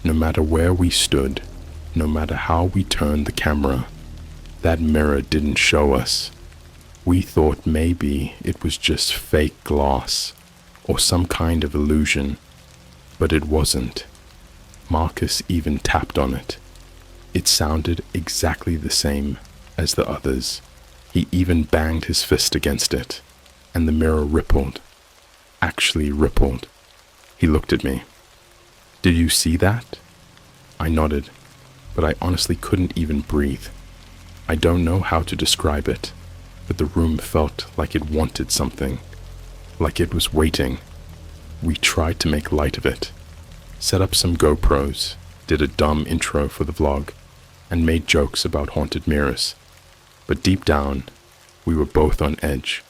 No matter where we stood, no matter how we turned the camera, that mirror didn't show us. We thought maybe it was just fake glass or some kind of illusion, but it wasn't. Marcus even tapped on it. It sounded exactly the same as the others. He even banged his fist against it, and the mirror rippled. Actually rippled. He looked at me. "Did you see that?" I nodded, but I honestly couldn't even breathe. I don't know how to describe it, but the room felt like it wanted something, like it was waiting. We tried to make light of it, set up some GoPros, did a dumb intro for the vlog, and made jokes about haunted mirrors. But deep down, we were both on edge.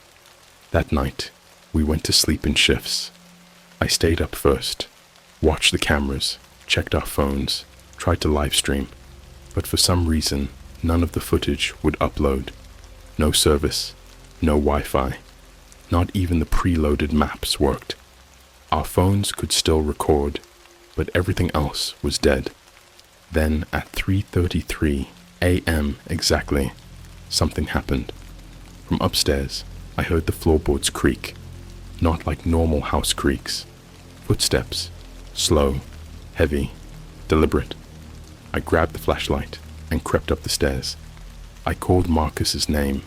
That night, we went to sleep in shifts. I stayed up first, watched the cameras, checked our phones, tried to live stream, but for some reason, none of the footage would upload. No service, no Wi-Fi, not even the preloaded maps worked. Our phones could still record, but everything else was dead. Then at 3:33 a.m. exactly, something happened. From upstairs, I heard the floorboards creak, not like normal house creaks. Footsteps, slow, heavy, deliberate. I grabbed the flashlight and crept up the stairs. I called Marcus's name,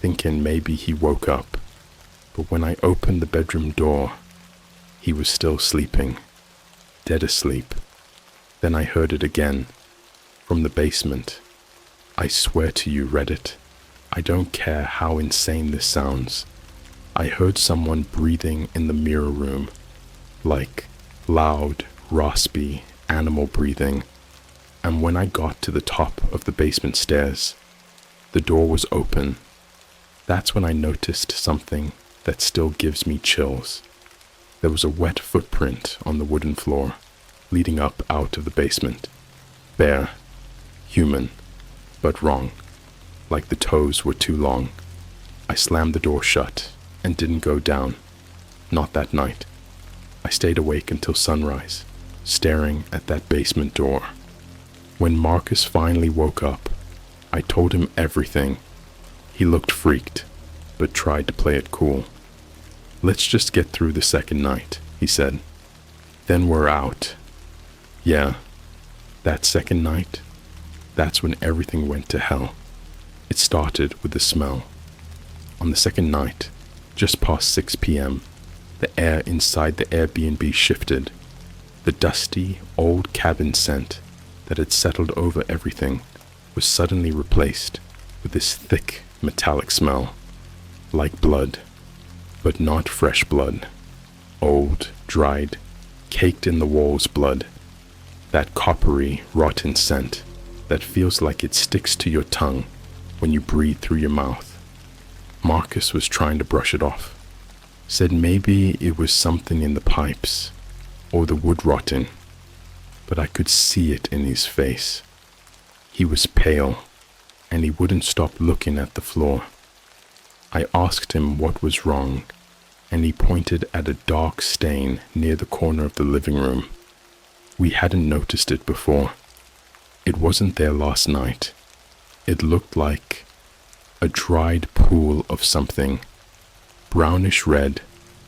thinking maybe he woke up, but when I opened the bedroom door, he was still sleeping, dead asleep. Then I heard it again, from the basement. I swear to you, Reddit, I don't care how insane this sounds. I heard someone breathing in the mirror room, like loud, raspy, animal breathing. And when I got to the top of the basement stairs, the door was open. That's when I noticed something that still gives me chills. There was a wet footprint on the wooden floor, leading up out of the basement. Bare, human, but wrong, like the toes were too long. I slammed the door shut and didn't go down. Not that night. I stayed awake until sunrise, staring at that basement door. When Marcus finally woke up, I told him everything. He looked freaked, but tried to play it cool. "Let's just get through the second night," he said. "Then we're out." Yeah, that second night, that's when everything went to hell. It started with the smell. On the second night, just past 6 p.m., the air inside the Airbnb shifted. The dusty, old cabin scent that had settled over everything was suddenly replaced with this thick, metallic smell, like blood, but not fresh blood. Old, dried, caked in the walls blood. That coppery, rotten scent that feels like it sticks to your tongue when you breathe through your mouth. Marcus was trying to brush it off. Said maybe it was something in the pipes or the wood rotting, but I could see it in his face. He was pale, and he wouldn't stop looking at the floor. I asked him what was wrong, and he pointed at a dark stain near the corner of the living room. We hadn't noticed it before. It wasn't there last night. It looked like a dried pool of something, brownish red,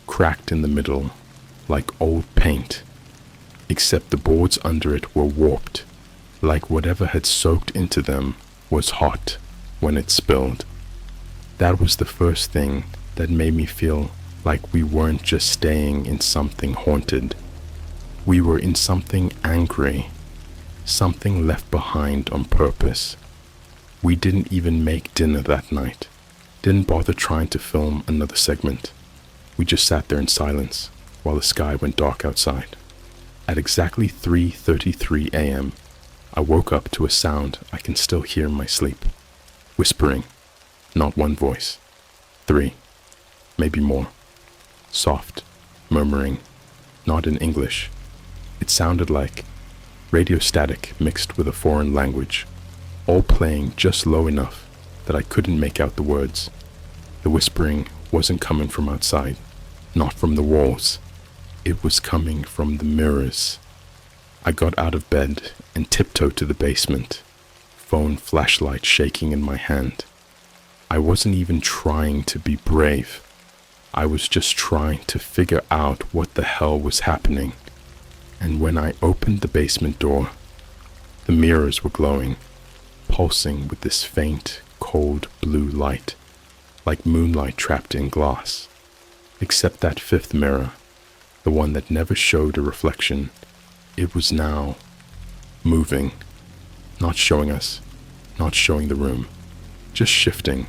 cracked in the middle, like old paint, except the boards under it were warped, like whatever had soaked into them was hot when it spilled. That was the first thing that made me feel like we weren't just staying in something haunted. We were in something angry, something left behind on purpose. We didn't even make dinner that night, didn't bother trying to film another segment. We just sat there in silence while the sky went dark outside. At exactly 3:33 a.m., I woke up to a sound I can still hear in my sleep. Whispering, not one voice. 3, maybe more. soft, murmuring, not in English. It sounded like radio static mixed with a foreign language, all playing just low enough that I couldn't make out the words. The whispering wasn't coming from outside, not from the walls. It was coming from the mirrors. I got out of bed and tiptoed to the basement, phone flashlight shaking in my hand. I wasn't even trying to be brave. I was just trying to figure out what the hell was happening. And when I opened the basement door, the mirrors were glowing, pulsing with this faint, cold blue light, like moonlight trapped in glass. Except that fifth mirror, the one that never showed a reflection, it was now moving, not showing us, not showing the room, just shifting,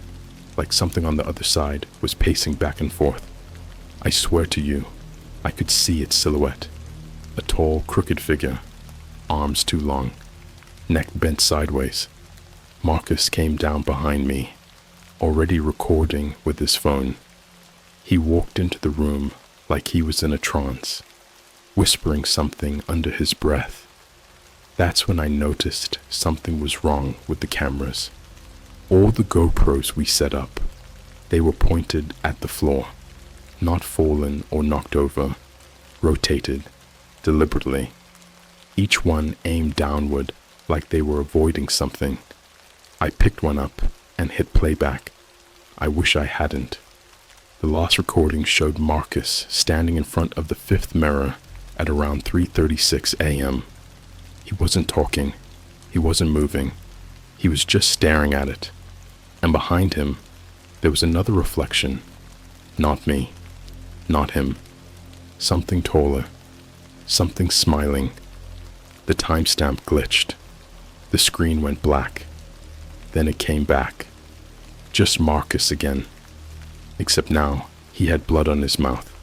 like something on the other side was pacing back and forth. I swear to you, I could see its silhouette. A tall, crooked figure, arms too long, neck bent sideways. Marcus came down behind me, already recording with his phone. He walked into the room like he was in a trance, whispering something under his breath. That's when I noticed something was wrong with the cameras. All the GoPros we set up, they were pointed at the floor, not fallen or knocked over, rotated deliberately, each one aimed downward like they were avoiding something. I picked one up and hit playback. I wish I hadn't. The last recording showed Marcus standing in front of the fifth mirror at around 3:36 a.m. He wasn't talking. He wasn't moving. He was just staring at it. And behind him, there was another reflection. Not me. Not him. Something taller. Something smiling. The timestamp glitched. The screen went black. Then it came back. Just Marcus again. Except now, he had blood on his mouth.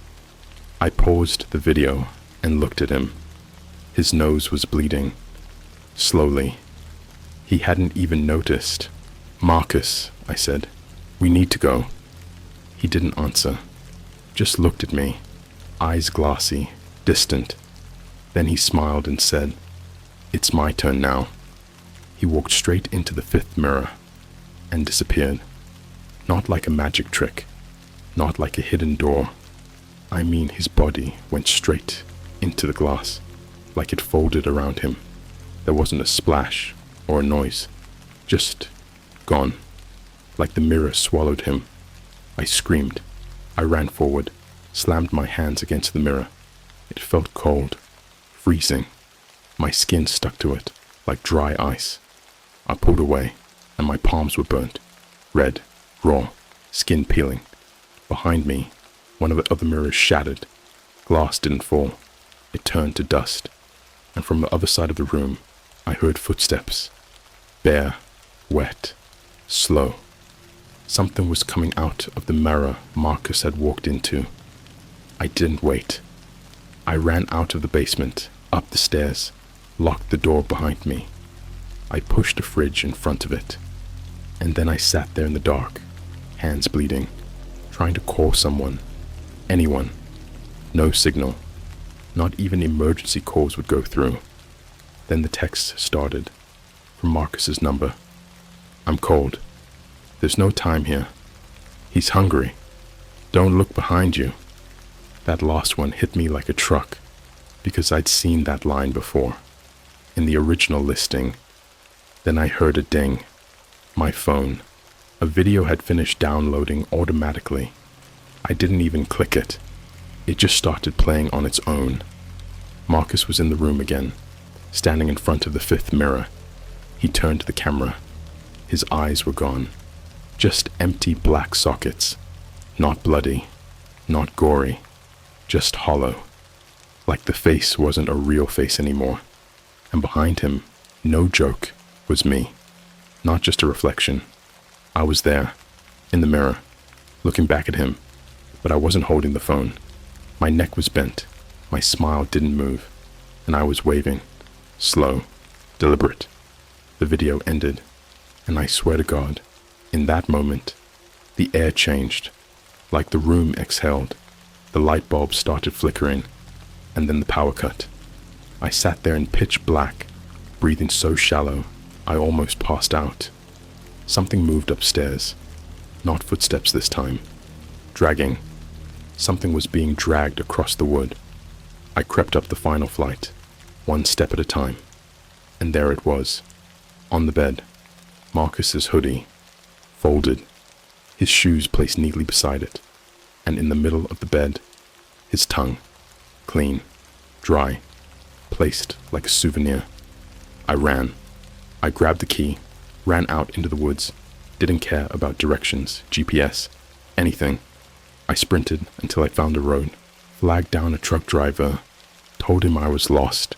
I paused the video and looked at him. His nose was bleeding. Slowly. He hadn't even noticed. "Marcus," I said, "we need to go." He didn't answer. Just looked at me. Eyes glassy, distant. Then he smiled and said, "It's my turn now." He walked straight into the fifth mirror and disappeared. Not like a magic trick, not like a hidden door. I mean, his body went straight into the glass, like it folded around him. There wasn't a splash or a noise, just gone, like the mirror swallowed him. I screamed. I ran forward, slammed my hands against the mirror. It felt cold. Freezing. My skin stuck to it, like dry ice. I pulled away, and my palms were burnt, red, raw, skin peeling. Behind me, one of the other mirrors shattered. Glass didn't fall. It turned to dust. And from the other side of the room, I heard footsteps. Bare, wet, slow. Something was coming out of the mirror Marcus had walked into. I didn't wait. I ran out of the basement, up the stairs, locked the door behind me. I pushed the fridge in front of it, and then I sat there in the dark, hands bleeding, trying to call someone, anyone. No signal. Not even emergency calls would go through. Then the text started, from Marcus's number. "I'm cold. There's no time here. He's hungry. Don't look behind you." That last one hit me like a truck, because I'd seen that line before, in the original listing. Then I heard a ding. My phone. A video had finished downloading automatically. I didn't even click it. It just started playing on its own. Marcus was in the room again, standing in front of the fifth mirror. He turned to the camera. His eyes were gone. Just empty black sockets. Not bloody. Not gory. Just hollow. Like the face wasn't a real face anymore. And behind him, no joke, was me. Not just a reflection. I was there, in the mirror, looking back at him, but I wasn't holding the phone. My neck was bent. My smile didn't move. And I was waving. Slow. Deliberate. The video ended. And I swear to God, in that moment, the air changed, like the room exhaled. The light bulb started flickering, and then the power cut. I sat there in pitch black, breathing so shallow, I almost passed out. Something moved upstairs. Not footsteps this time. Dragging. Something was being dragged across the wood. I crept up the final flight, one step at a time. And there it was, on the bed. Marcus's hoodie, folded, his shoes placed neatly beside it, and in the middle of the bed, his tongue, clean, dry, placed like a souvenir. I ran. I grabbed the key, ran out into the woods, didn't care about directions, GPS, anything. I sprinted until I found a road, flagged down a truck driver, told him I was lost.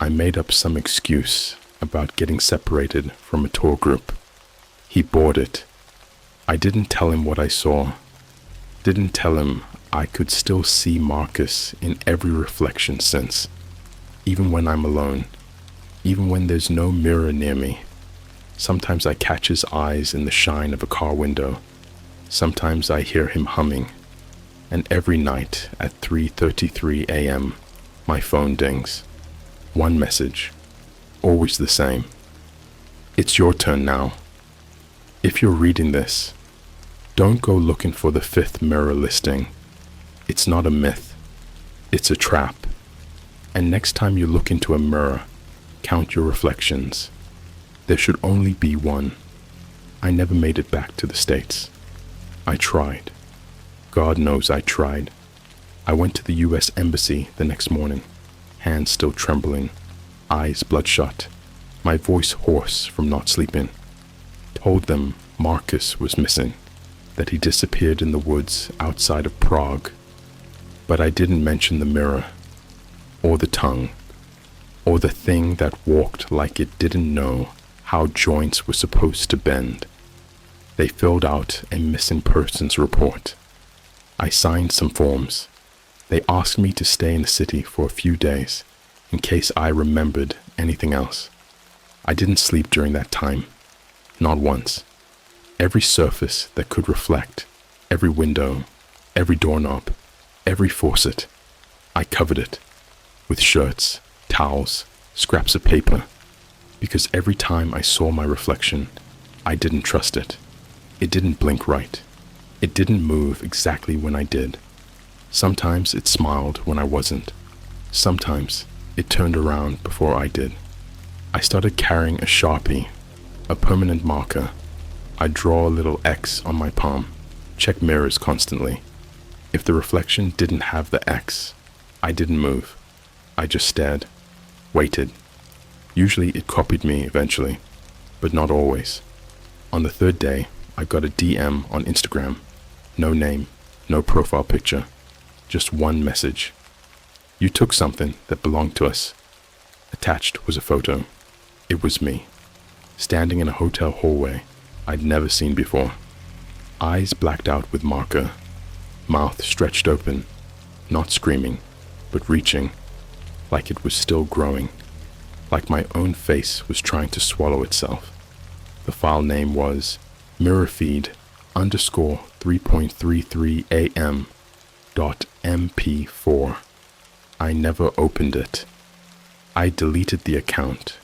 I made up some excuse about getting separated from a tour group. He bought it. I didn't tell him what I saw. Didn't tell him I could still see Marcus in every reflection since. Even when I'm alone. Even when there's no mirror near me. Sometimes I catch his eyes in the shine of a car window. Sometimes I hear him humming. And every night at 3:33 a.m., my phone dings. One message. Always the same. It's your turn now. If you're reading this, don't go looking for the 5th mirror listing. It's not a myth. It's a trap. And next time you look into a mirror, count your reflections. There should only be one. I never made it back to the States. I tried. God knows I tried. I went to the U.S. Embassy the next morning, hands still trembling, eyes bloodshot, my voice hoarse from not sleeping. Told them Marcus was missing, that he disappeared in the woods outside of Prague. But I didn't mention the mirror, or the tongue, or the thing that walked like it didn't know how joints were supposed to bend. They filled out a missing persons report. I signed some forms. They asked me to stay in the city for a few days, in case I remembered anything else. I didn't sleep during that time. Not once. Every surface that could reflect, every window, every doorknob, every faucet, I covered it with shirts, towels, scraps of paper, because every time I saw my reflection, I didn't trust it. It didn't blink right. It didn't move exactly when I did. Sometimes it smiled when I wasn't. Sometimes it turned around before I did. I started carrying a Sharpie, a permanent marker. I'd draw a little X on my palm, check mirrors constantly. If the reflection didn't have the X, I didn't move. I just stared, waited. Usually it copied me eventually, but not always. On the 3rd day, I got a DM on Instagram. No name, no profile picture, just one message. You took something that belonged to us. Attached was a photo. It was me, standing in a hotel hallway I'd never seen before. Eyes blacked out with marker, mouth stretched open, not screaming, but reaching, like it was still growing, like my own face was trying to swallow itself. The file name was mirrorfeed_3.33am.mp4. I never opened it. I deleted the account,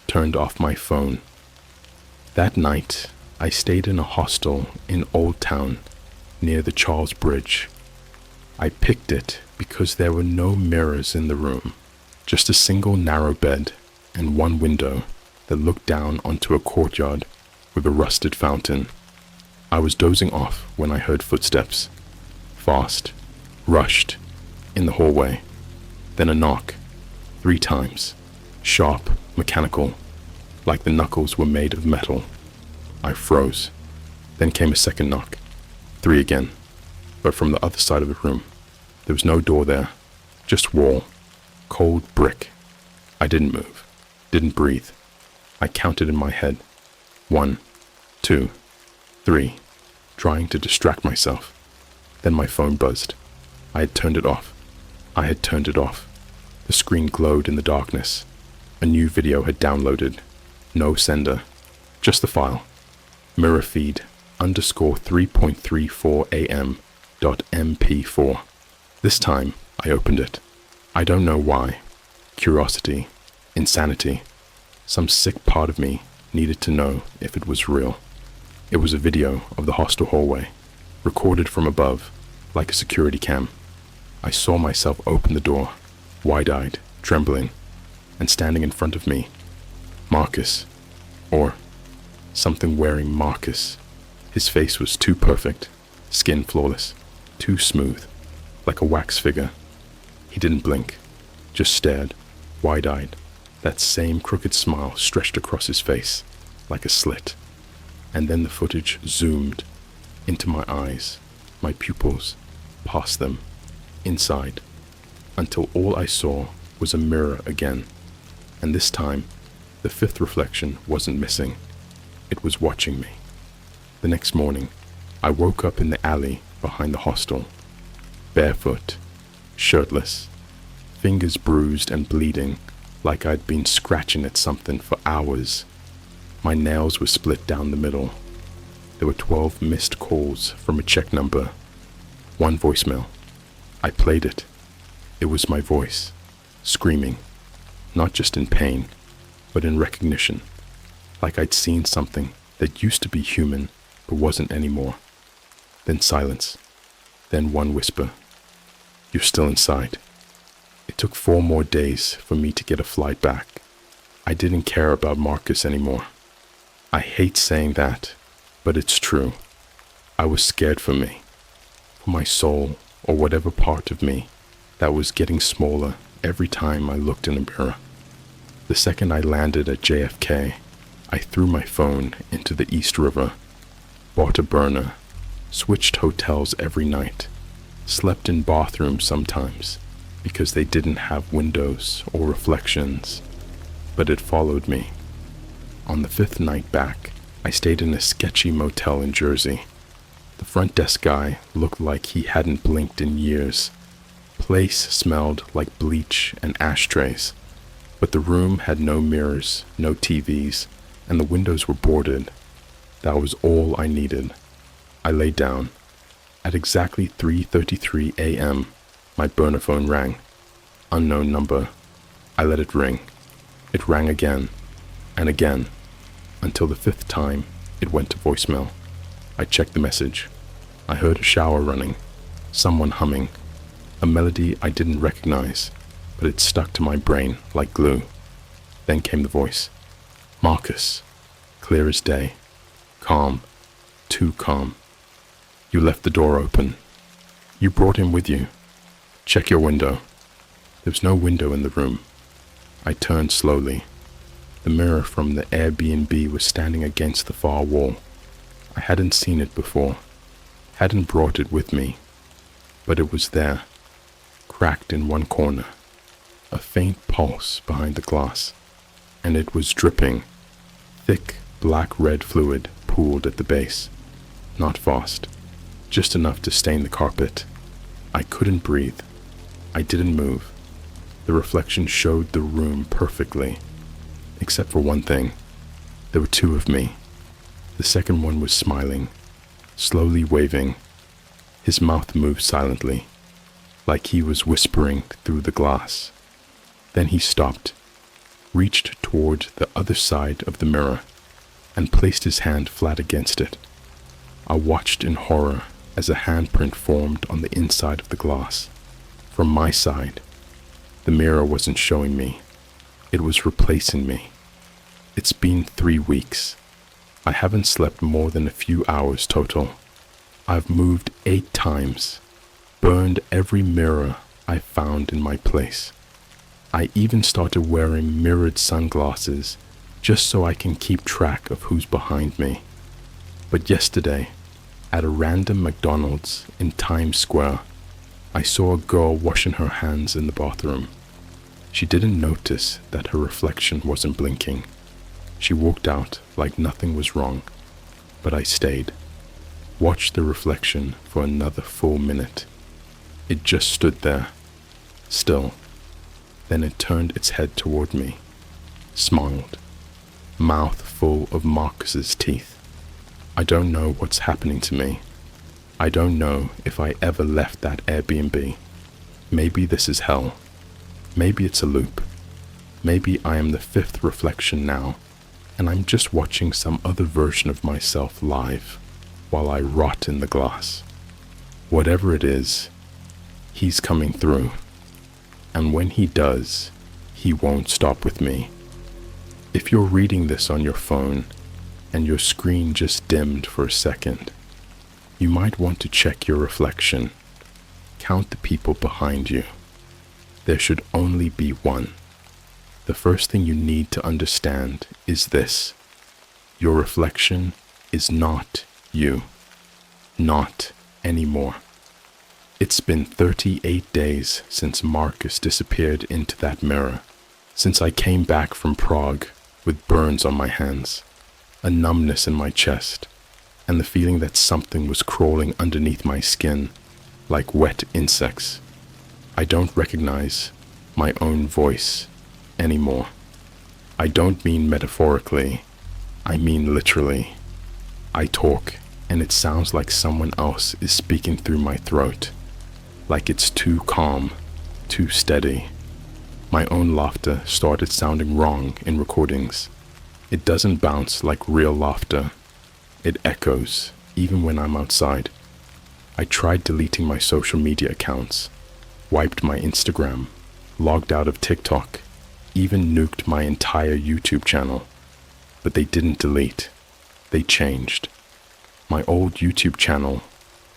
turned off my phone. That night, I stayed in a hostel in Old Town, near the Charles Bridge. I picked it because there were no mirrors in the room, just a single narrow bed and one window that looked down onto a courtyard with a rusted fountain. I was dozing off when I heard footsteps. Fast, rushed, in the hallway. Then a knock, 3 times, sharp, mechanical, like the knuckles were made of metal. I froze. Then came a second knock, 3 again, but from the other side of the room. There was no door there, just wall, cold brick. I didn't move, didn't breathe. I counted in my head, 1, 2, 3, trying to distract myself. Then my phone buzzed. I had turned it off. I had turned it off. The screen glowed in the darkness. A new video had downloaded. No sender, just the file. Mirrorfeed_3.34am.mp4. This time, I opened it. I don't know why. Curiosity, insanity. Some sick part of me needed to know if it was real. It was a video of the hostel hallway, recorded from above, like a security cam. I saw myself open the door, wide-eyed, trembling, and standing in front of me, Marcus, or something wearing Marcus. His face was too perfect, skin flawless, too smooth, like a wax figure. He didn't blink, just stared, wide-eyed. That same crooked smile stretched across his face, like a slit. And then the footage zoomed into my eyes, my pupils, past them, inside, until all I saw was a mirror again. And this time, the fifth reflection wasn't missing. It was watching me. The next morning, I woke up in the alley behind the hostel, barefoot, shirtless, fingers bruised and bleeding like I'd been scratching at something for hours. My nails were split down the middle. There were 12 missed calls from a check number. One voicemail. I played it. It was my voice, screaming, not just in pain, but in recognition, like I'd seen something that used to be human but wasn't anymore. Then silence. Then one whisper. You're still inside. It took 4 more days for me to get a flight back. I didn't care about Marcus anymore. I hate saying that, but it's true. I was scared for me, for my soul, or whatever part of me that was getting smaller every time I looked in a mirror. The second I landed at JFK, I threw my phone into the East River, bought a burner, switched hotels every night, slept in bathrooms sometimes because they didn't have windows or reflections, but it followed me. On the 5th night back, I stayed in a sketchy motel in Jersey. The front desk guy looked like he hadn't blinked in years. Place smelled like bleach and ashtrays, but the room had no mirrors, no TVs, and the windows were boarded. That was all I needed. I lay down. At exactly 3:33 a.m., my burner phone rang. Unknown number. I let it ring. It rang again, and again, until the 5th time it went to voicemail. I checked the message. I heard a shower running, someone humming, a melody I didn't recognize, but it stuck to my brain like glue. Then came the voice. Marcus. Clear as day. Calm. Too calm. You left the door open. You brought him with you. Check your window. There was no window in the room. I turned slowly. The mirror from the Airbnb was standing against the far wall. I hadn't seen it before, hadn't brought it with me, but it was there, cracked in one corner, a faint pulse behind the glass, and it was dripping. Thick, black-red fluid pooled at the base, not fast, just enough to stain the carpet. I couldn't breathe. I didn't move. The reflection showed the room perfectly, except for one thing. There were 2 of me. The second one was smiling, slowly waving. His mouth moved silently, like he was whispering through the glass. Then he stopped, reached toward the other side of the mirror, and placed his hand flat against it. I watched in horror as a handprint formed on the inside of the glass. From my side, the mirror wasn't showing me. It was replacing me. It's been 3 weeks. I haven't slept more than a few hours total. I've moved 8 times, burned every mirror I found in my place. I even started wearing mirrored sunglasses just so I can keep track of who's behind me. But yesterday, at a random McDonald's in Times Square, I saw a girl washing her hands in the bathroom. She didn't notice that her reflection wasn't blinking. She walked out like nothing was wrong, but I stayed, watched the reflection for another full minute. It just stood there, still. Then it turned its head toward me, smiled, mouth full of Marcus's teeth. I don't know what's happening to me. I don't know if I ever left that Airbnb. Maybe this is hell. Maybe it's a loop. Maybe I am the fifth reflection now, and I'm just watching some other version of myself live while I rot in the glass. Whatever it is, he's coming through. And when he does, he won't stop with me. If you're reading this on your phone and your screen just dimmed for a second, you might want to check your reflection. Count the people behind you. There should only be one. The first thing you need to understand is this: your reflection is not you. Not anymore. It's been 38 days since Marcus disappeared into that mirror, since I came back from Prague with burns on my hands, a numbness in my chest, and the feeling that something was crawling underneath my skin like wet insects. I don't recognize my own voice anymore. I don't mean metaphorically, I mean literally. I talk and it sounds like someone else is speaking through my throat, like it's too calm, too steady. My own laughter started sounding wrong in recordings. It doesn't bounce like real laughter. It echoes, even when I'm outside. I tried deleting my social media accounts, wiped my Instagram, logged out of TikTok, even nuked my entire YouTube channel. But they didn't delete. They changed. My old YouTube channel,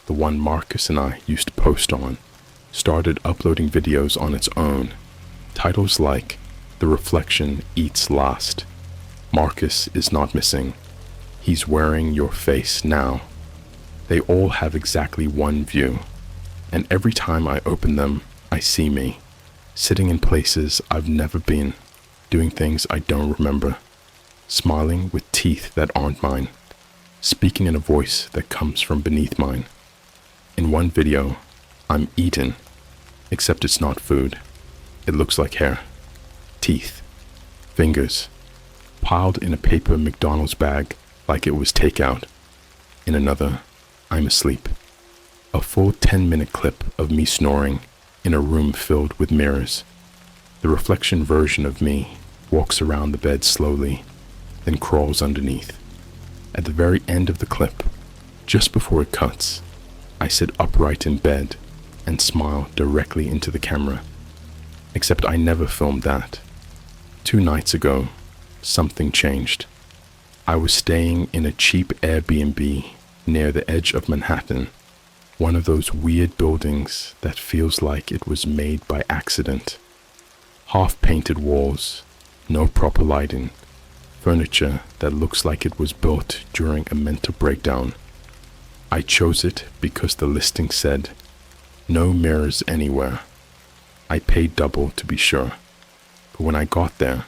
the one Marcus and I used to post on, started uploading videos on its own. Titles like "The Reflection Eats Last," "Marcus is not missing," "He's wearing your face now." They all have exactly one view, and every time I open them, I see me, sitting in places I've never been, doing things I don't remember, smiling with teeth that aren't mine, speaking in a voice that comes from beneath mine. In one video, I'm eating, except it's not food. It looks like hair, teeth, fingers, piled in a paper McDonald's bag like it was takeout. In another, I'm asleep. A full 10-minute clip of me snoring in a room filled with mirrors. The reflection version of me walks around the bed slowly, then crawls underneath. At the very end of the clip, just before it cuts, I sit upright in bed and smile directly into the camera. Except I never filmed that. 2 nights ago, something changed. I was staying in a cheap Airbnb near the edge of Manhattan, one of those weird buildings that feels like it was made by accident. Half-painted walls, no proper lighting, furniture that looks like it was built during a mental breakdown. I chose it because the listing said, "No mirrors anywhere." I paid double to be sure, but when I got there,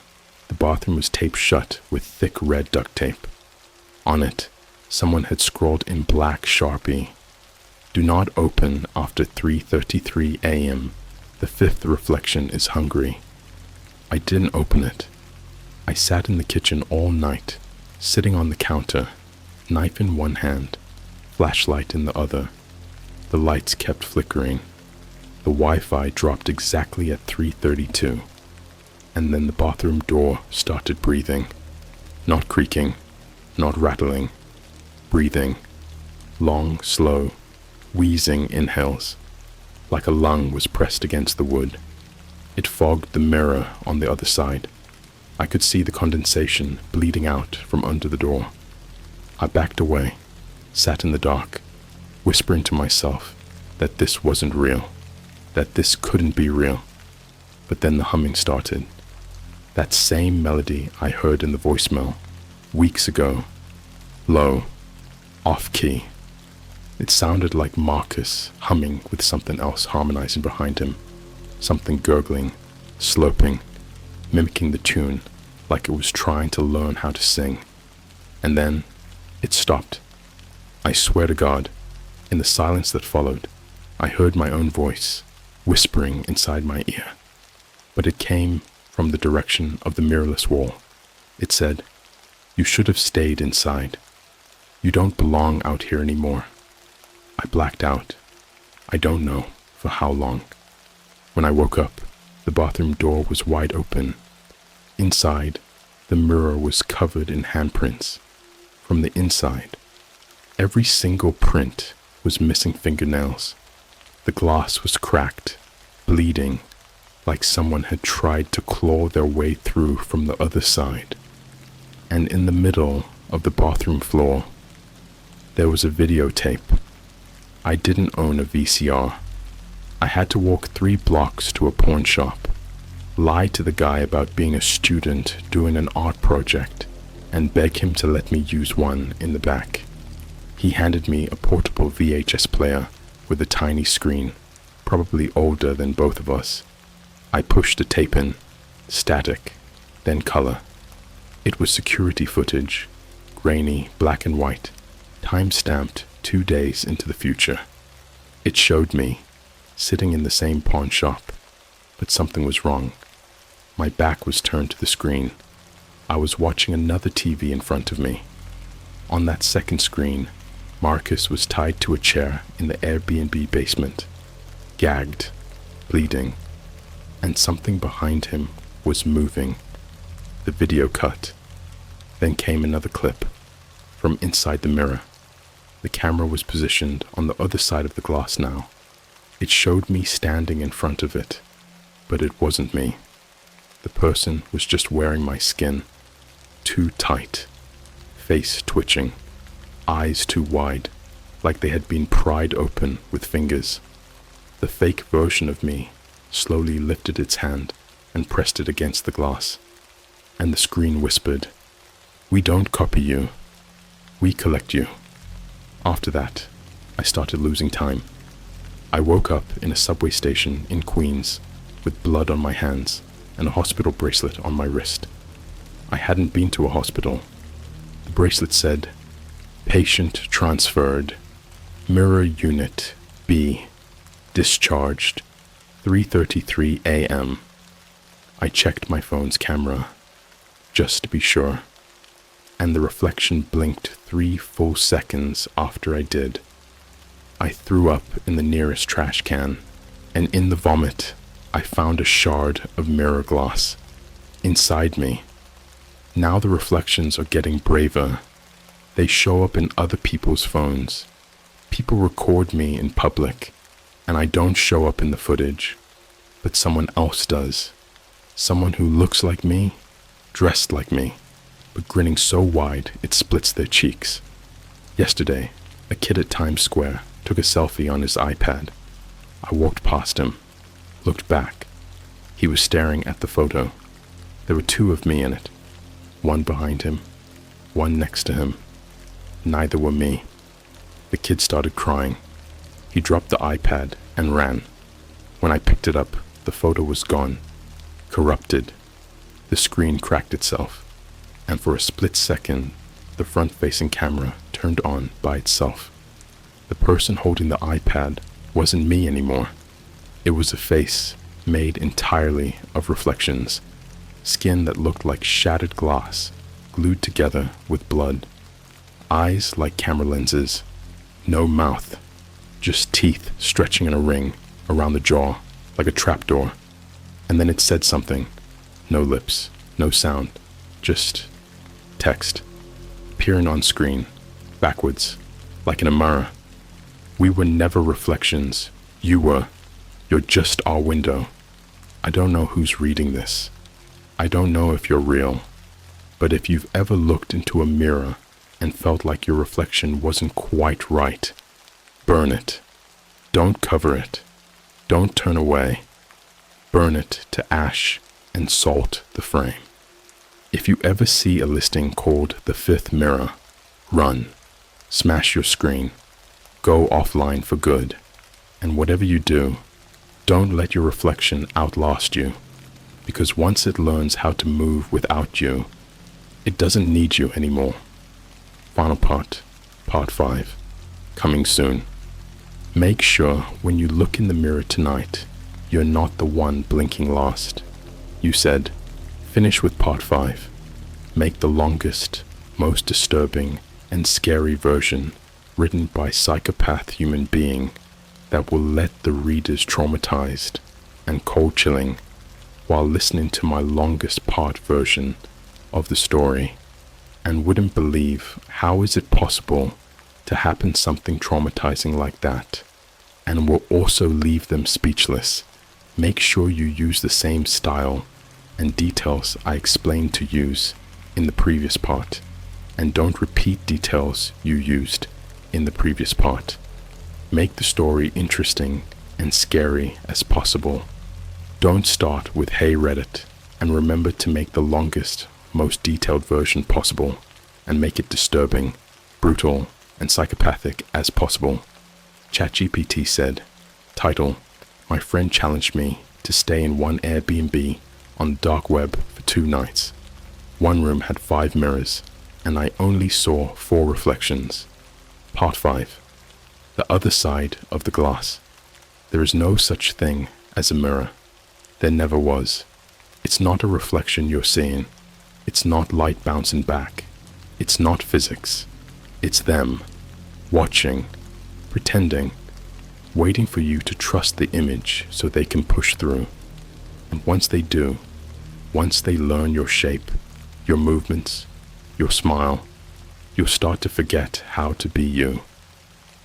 the bathroom was taped shut with thick red duct tape. On it, someone had scrawled in black Sharpie, "Do not open after 3:33 a.m. The fifth reflection is hungry." I didn't open it. I sat in the kitchen all night, sitting on the counter, knife in one hand, flashlight in the other. The lights kept flickering. The Wi-Fi dropped exactly at 3:32, and then the bathroom door started breathing. Not creaking, not rattling, breathing. Long, slow, wheezing inhales, like a lung was pressed against the wood. It fogged the mirror on the other side. I could see the condensation bleeding out from under the door. I backed away, sat in the dark, whispering to myself that this wasn't real, that this couldn't be real. But then the humming started. That same melody I heard in the voicemail weeks ago, low, off-key. It sounded like Marcus humming with something else harmonizing behind him, something gurgling, sloping, mimicking the tune like it was trying to learn how to sing. And then it stopped. I swear to God, in the silence that followed, I heard my own voice whispering inside my ear. But it came from the direction of the mirrorless wall. It said, "You should have stayed inside. You don't belong out here anymore." I blacked out. I don't know for how long. When I woke up, the bathroom door was wide open. Inside, the mirror was covered in handprints. From the inside, every single print was missing fingernails. The glass was cracked, bleeding, like someone had tried to claw their way through from the other side. And in the middle of the bathroom floor, there was a videotape. I didn't own a VCR. I had to walk 3 blocks to a pawn shop, lie to the guy about being a student doing an art project, and beg him to let me use one in the back. He handed me a portable VHS player with a tiny screen, probably older than both of us. I pushed the tape in, static, then color. It was security footage, grainy, black and white, time-stamped 2 days into the future. It showed me, sitting in the same pawn shop, but something was wrong. My back was turned to the screen. I was watching another TV in front of me. On that second screen, Marcus was tied to a chair in the Airbnb basement, gagged, bleeding, and something behind him was moving. The video cut. Then came another clip from inside the mirror. The camera was positioned on the other side of the glass now. It showed me standing in front of it, but it wasn't me. The person was just wearing my skin, too tight, face twitching, eyes too wide, like they had been pried open with fingers. The fake version of me slowly lifted its hand and pressed it against the glass, and the screen whispered, "We don't copy you, we collect you." After that, I started losing time. I woke up in a subway station in Queens with blood on my hands and a hospital bracelet on my wrist. I hadn't been to a hospital. The bracelet said, "Patient transferred, mirror unit B, discharged, 3:33 a.m. I checked my phone's camera, just to be sure, and the reflection blinked 3 full seconds after I did. I threw up in the nearest trash can, and in the vomit, I found a shard of mirror glass inside me. Now the reflections are getting braver. They show up in other people's phones. People record me in public, and I don't show up in the footage, but someone else does. Someone who looks like me, dressed like me, but grinning so wide it splits their cheeks. Yesterday, a kid at Times Square took a selfie on his iPad. I walked past him, looked back. He was staring at the photo. There were 2 of me in it, one behind him, one next to him. Neither were me. The kid started crying. He dropped the iPad and ran. When I picked it up, the photo was gone, corrupted. The screen cracked itself, and for a split second, the front-facing camera turned on by itself. The person holding the iPad wasn't me anymore. It was a face made entirely of reflections, skin that looked like shattered glass, glued together with blood, eyes like camera lenses, no mouth, just teeth stretching in a ring around the jaw like a trapdoor. And then it said something. No lips, no sound, just text, appearing on screen, backwards, like in a mirror. "We were never reflections. You were. You're just our window." I don't know who's reading this. I don't know if you're real. But if you've ever looked into a mirror and felt like your reflection wasn't quite right, burn it. Don't cover it. Don't turn away. Burn it to ash and salt the frame. If you ever see a listing called The Fifth Mirror, run. Smash your screen. Go offline for good. And whatever you do, don't let your reflection outlast you, because once it learns how to move without you, it doesn't need you anymore. Final part, part 5, coming soon. Make sure when you look in the mirror tonight, you're not the one blinking last. You said, finish with part 5. Make the longest, most disturbing, and scary version written by psychopath human being that will let the readers traumatized and cold chilling while listening to my longest part version of the story, and wouldn't believe how is it possible to happen something traumatizing like that, and will also leave them speechless. Make sure you use the same style and details I explained to use in the previous part, and don't repeat details you used in the previous part. Make the story interesting and scary as possible. Don't start with "Hey Reddit," and remember to make the longest, most detailed version possible, and make it disturbing, brutal, and psychopathic as possible. ChatGPT said, title, "My friend challenged me to stay in one Airbnb on the dark web for 2 nights. One room had 5 mirrors, and I only saw 4 reflections." Part 5. The other side of the glass. There is no such thing as a mirror. There never was. It's not a reflection you're seeing. It's not light bouncing back. It's not physics. It's them, watching, pretending, waiting for you to trust the image so they can push through. And once they do, once they learn your shape, your movements, your smile, you'll start to forget how to be you.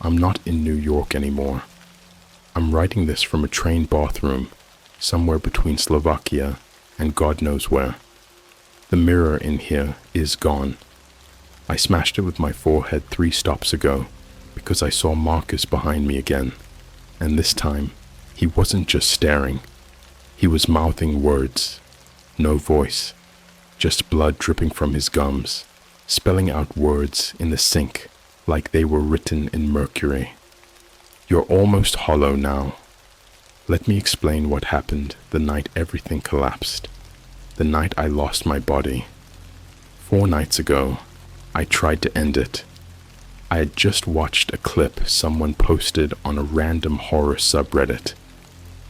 I'm not in New York anymore. I'm writing this from a train bathroom somewhere between Slovakia and God knows where. The mirror in here is gone. I smashed it with my forehead 3 stops ago because I saw Marcus behind me again, and this time he wasn't just staring. He was mouthing words. No voice, just blood dripping from his gums, spelling out words in the sink like they were written in mercury. "You're almost hollow now. Let me explain what happened the night everything collapsed, the night I lost my body. 4 nights ago, I tried to end it. I had just watched a clip someone posted on a random horror subreddit.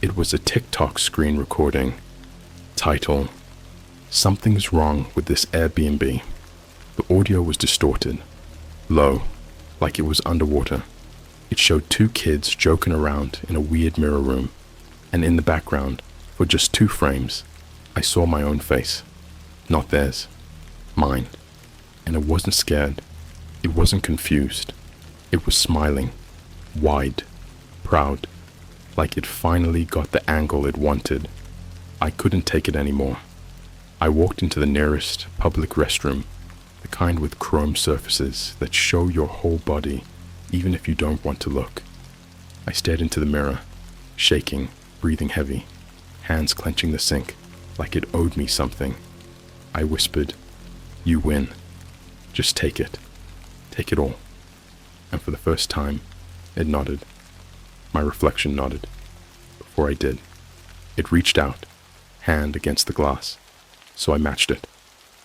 It was a TikTok screen recording. Title, "Something's wrong with this Airbnb." The audio was distorted, low, like it was underwater. It showed 2 kids joking around in a weird mirror room, and in the background, for just 2 frames, I saw my own face. Not theirs, mine. And it wasn't scared. It wasn't confused. It was smiling, wide, proud, like it finally got the angle it wanted. I couldn't take it anymore. I walked into the nearest public restroom, the kind with chrome surfaces that show your whole body even if you don't want to look. I stared into the mirror, shaking, breathing heavy, hands clenching the sink like it owed me something. I whispered, "You win. Just take it. Take it all." And for the first time, it nodded. My reflection nodded. Before I did, it reached out, hand against the glass, so I matched it,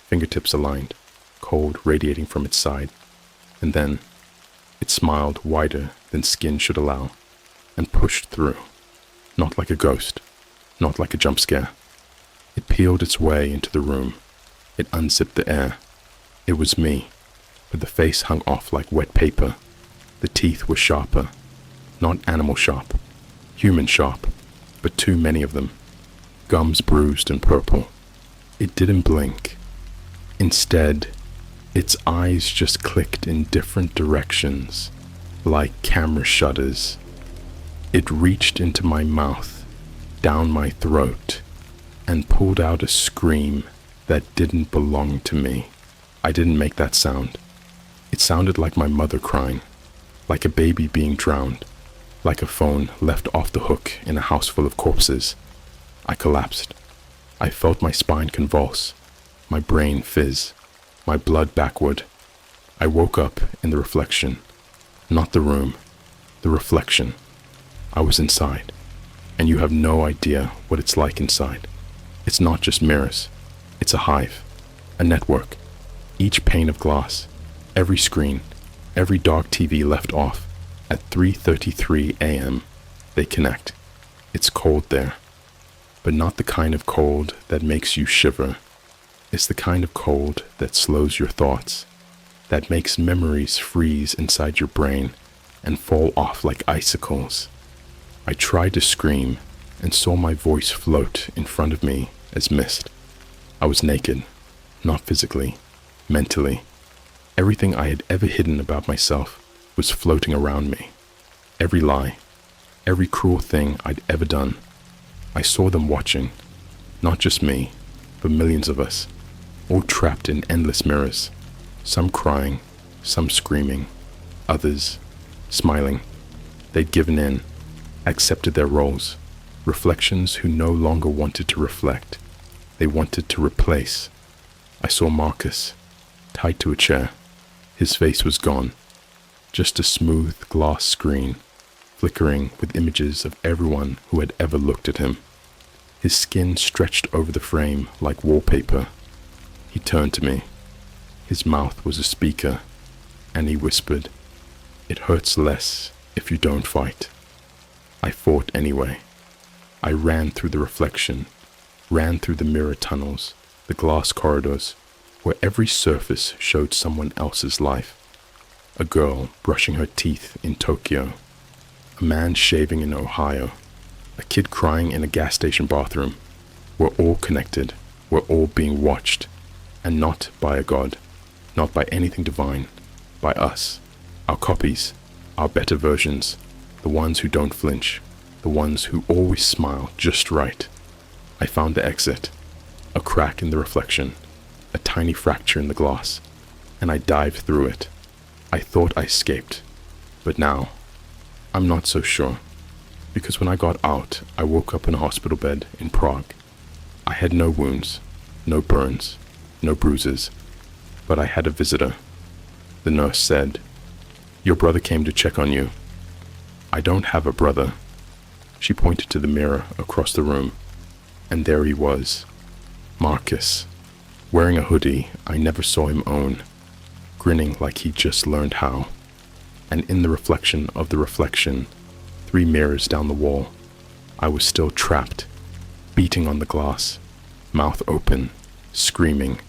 fingertips aligned, cold radiating from its side, and then it smiled wider than skin should allow, and pushed through, not like a ghost, not like a jump scare. It peeled its way into the room. It unzipped the air. It was me, but the face hung off like wet paper. The teeth were sharper, not animal sharp, human sharp, but too many of them. Gums bruised and purple. It didn't blink. Instead, its eyes just clicked in different directions, like camera shutters. It reached into my mouth, down my throat, and pulled out a scream that didn't belong to me. I didn't make that sound. It sounded like my mother crying, like a baby being drowned, like a phone left off the hook in a house full of corpses. I collapsed. I felt my spine convulse, my brain fizz, my blood backward. I woke up in the reflection, not the room, the reflection. I was inside, and you have no idea what it's like inside. It's not just mirrors. It's a hive, a network. Each pane of glass, every screen, every dark TV left off at 3:33 a.m. They connect. It's cold there, but not the kind of cold that makes you shiver. It's the kind of cold that slows your thoughts, that makes memories freeze inside your brain and fall off like icicles. I tried to scream, and saw my voice float in front of me as mist. I was naked, not physically, mentally. Everything I had ever hidden about myself was floating around me. Every lie, every cruel thing I'd ever done. I saw them watching, not just me, but millions of us, all trapped in endless mirrors, some crying, some screaming, others smiling. They'd given in, accepted their roles, reflections who no longer wanted to reflect. They wanted to replace. I saw Marcus, tied to a chair. His face was gone, just a smooth glass screen, flickering with images of everyone who had ever looked at him. His skin stretched over the frame like wallpaper. He turned to me. His mouth was a speaker, and he whispered, "It hurts less if you don't fight." I fought anyway. I ran through the reflection, ran through the mirror tunnels, the glass corridors, where every surface showed someone else's life. A girl brushing her teeth in Tokyo, a man shaving in Ohio, a kid crying in a gas station bathroom. We're all connected, we're all being watched, and not by a god, not by anything divine, by us, our copies, our better versions, the ones who don't flinch, the ones who always smile just right. I found the exit, a crack in the reflection, a tiny fracture in the glass, and I dived through it. I thought I escaped, but now, I'm not so sure, because when I got out, I woke up in a hospital bed in Prague. I had no wounds, no burns, no bruises, but I had a visitor. The nurse said, "Your brother came to check on you." I don't have a brother. She pointed to the mirror across the room, and there he was, Marcus, wearing a hoodie I never saw him own, grinning like he just learned how. And in the reflection of the reflection, 3 mirrors down the wall, I was still trapped, beating on the glass, mouth open, screaming,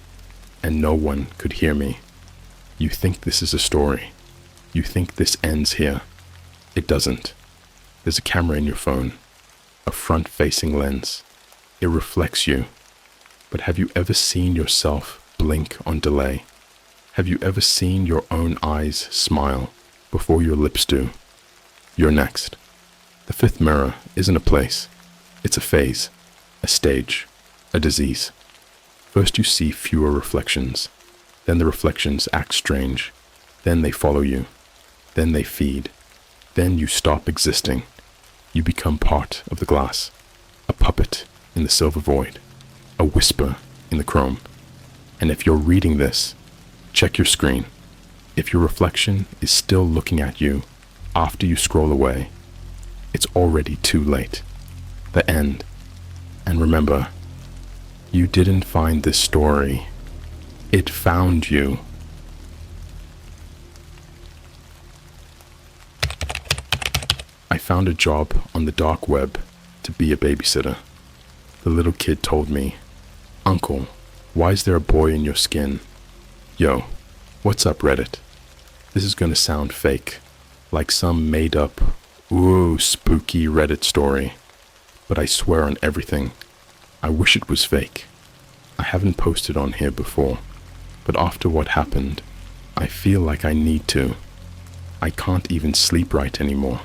and no one could hear me. You think this is a story. You think this ends here. It doesn't. There's a camera in your phone, a front-facing lens. It reflects you. But have you ever seen yourself blink on delay? Have you ever seen your own eyes smile before your lips do? You're next. The 5th mirror isn't a place. It's a phase, a stage, a disease. First you see fewer reflections. Then the reflections act strange. Then they follow you. Then they feed. Then you stop existing. You become part of the glass, a puppet in the silver void, a whisper in the chrome. And if you're reading this, check your screen. If your reflection is still looking at you after you scroll away, it's already too late. The end. And remember, you didn't find this story. It found you. I found a job on the dark web to be a babysitter. The little kid told me, "Uncle, why is there a boy in your skin?" Yo, what's up, Reddit? This is gonna sound fake, like some made-up, ooh, spooky Reddit story. But I swear on everything, I wish it was fake. I haven't posted on here before, but after what happened, I feel like I need to. I can't even sleep right anymore.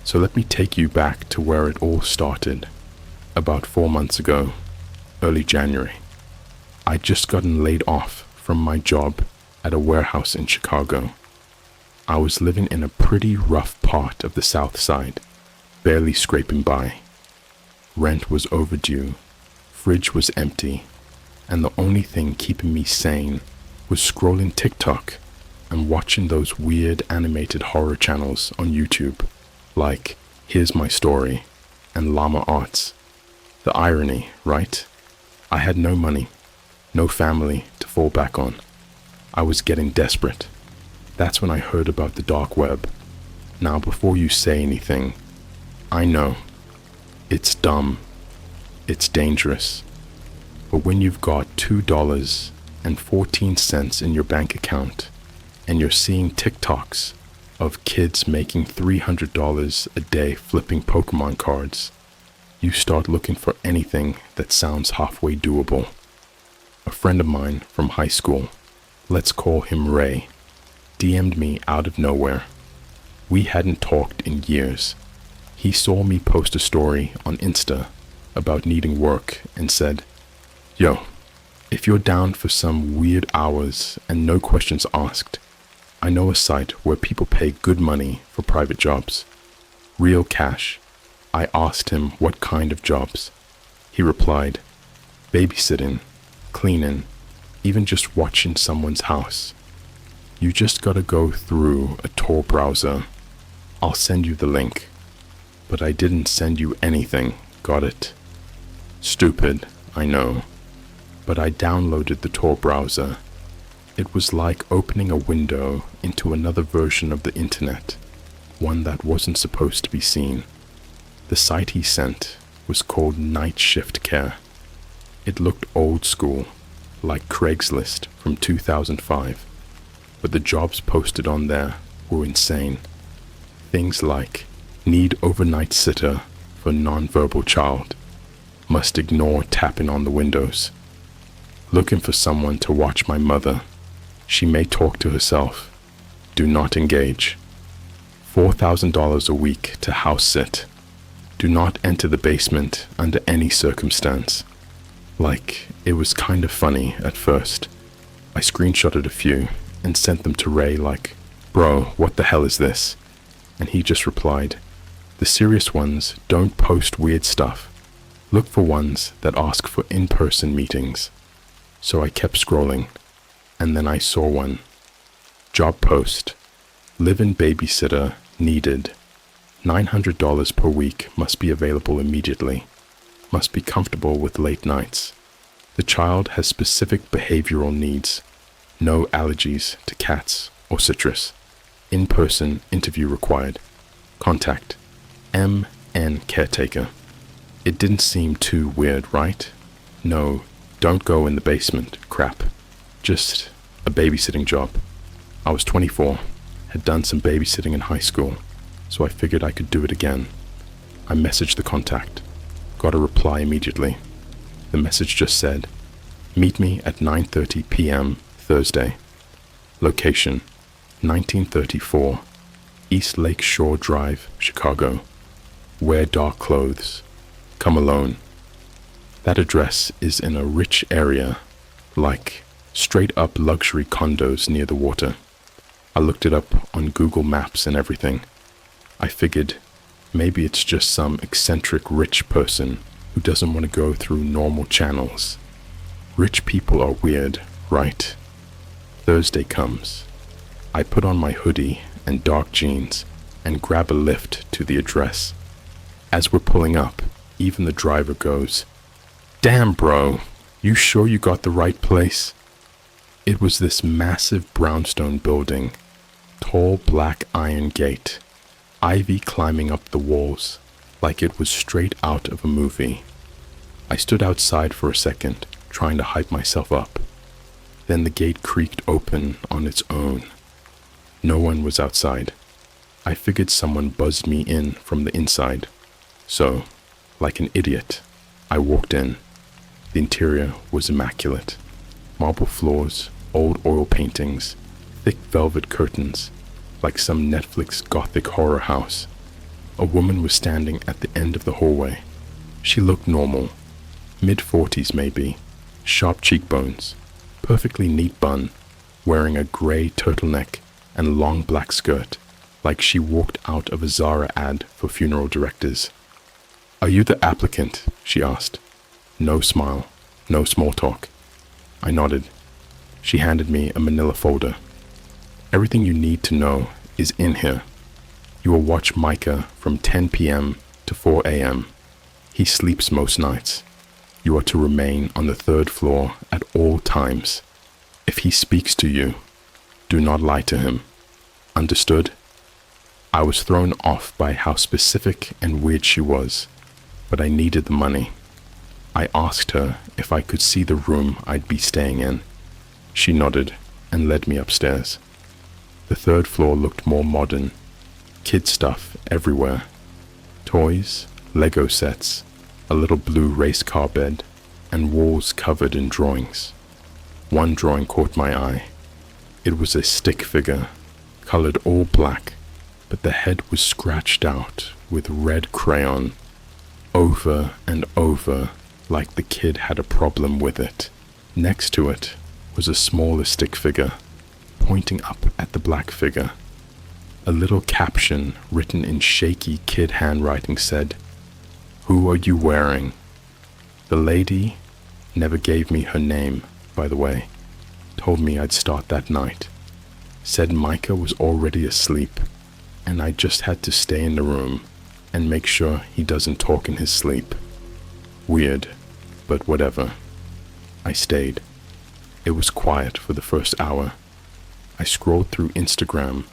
So let me take you back to where it all started. About 4 months ago, early January, I'd just gotten laid off from my job at a warehouse in Chicago. I was living in a pretty rough part of the South Side, barely scraping by. Rent was overdue, fridge was empty, and the only thing keeping me sane was scrolling TikTok and watching those weird animated horror channels on YouTube, like Here's My Story and Llama Arts. The irony, right? I had no money, no family to fall back on. I was getting desperate. That's when I heard about the dark web. Now, before you say anything, I know it's dumb, it's dangerous, but when you've got $2.14 in your bank account and you're seeing TikToks of kids making $300 a day flipping Pokemon cards, you start looking for anything that sounds halfway doable. A friend of mine from high school, let's call him Ray, DM'd me out of nowhere. We hadn't talked in years. He saw me post a story on Insta about needing work and said, "Yo, if you're down for some weird hours and no questions asked, I know a site where people pay good money for private jobs. Real cash." I asked him what kind of jobs. He replied, babysitting, cleaning, even just watching someone's house. You just gotta go through a Tor browser. I'll send you the link. But I didn't send you anything, got it? Stupid, I know. But I downloaded the Tor browser. It was like opening a window into another version of the internet, one that wasn't supposed to be seen. The site he sent was called Night Shift Care. It looked old school, like Craigslist from 2005, but the jobs posted on there were insane. Things like, need overnight sitter for nonverbal child, must ignore tapping on the windows. Looking for someone to watch my mother. She may talk to herself. Do not engage. $4,000 a week to house sit. Do not enter the basement under any circumstance. Like, it was kind of funny at first. I screenshotted a few and sent them to Ray like, "Bro, what the hell is this?" And he just replied, "The serious ones don't post weird stuff. Look for ones that ask for in-person meetings." So I kept scrolling, and then I saw one. Job post. Live-in babysitter needed. $900 per week, must be available immediately. Must be comfortable with late nights. The child has specific behavioral needs. No allergies to cats or citrus. In-person interview required. Contact M.N. Caretaker. It didn't seem too weird, right? No, don't go in the basement, crap. Just a babysitting job. I was 24, had done some babysitting in high school, so I figured I could do it again. I messaged the contact. Got a reply immediately. The message just said, "Meet me at 9:30 p.m. Thursday. Location, 1934 East Lake Shore Drive, Chicago. Wear dark clothes. Come alone." That address is in a rich area, like straight up luxury condos near the water. I looked it up on Google Maps and everything. I figured maybe it's just some eccentric rich person who doesn't want to go through normal channels. Rich people are weird, right? Thursday comes. I put on my hoodie and dark jeans and grab a lift to the address. As we're pulling up, even the driver goes, "Damn, bro, you sure you got the right place?" It was this massive brownstone building, tall black iron gate, ivy climbing up the walls, like it was straight out of a movie. I stood outside for a second, trying to hype myself up. Then the gate creaked open on its own. No one was outside. I figured someone buzzed me in from the inside. So, like an idiot, I walked in. The interior was immaculate. Marble floors, old oil paintings, thick velvet curtains, like some Netflix gothic horror house. A woman was standing at the end of the hallway. She looked normal, mid-40s maybe, sharp cheekbones, perfectly neat bun, wearing a gray turtleneck and long black skirt, like she walked out of a Zara ad for funeral directors. "Are you the applicant?" she asked. No smile, no small talk. I nodded. She handed me a manila folder. "Everything you need to know is in here. You will watch Micah from 10 p.m. to 4 a.m. He sleeps most nights. You are to remain on the third floor at all times. If he speaks to you, do not lie to him. Understood?" I was thrown off by how specific and weird she was, but I needed the money. I asked her if I could see the room I'd be staying in. She nodded and led me upstairs. The third floor looked more modern. Kid stuff everywhere. Toys, Lego sets, a little blue race car bed, and walls covered in drawings. One drawing caught my eye. It was a stick figure, colored all black, but the head was scratched out with red crayon, over and over, like the kid had a problem with it. Next to it was a smaller stick figure, pointing up at the black figure. A little caption written in shaky kid handwriting said, "Who are you wearing?" The lady never gave me her name, by the way, told me I'd start that night, said Micah was already asleep, and I just had to stay in the room and make sure he doesn't talk in his sleep. Weird, but whatever. I stayed. It was quiet for the first hour. I scrolled through Instagram,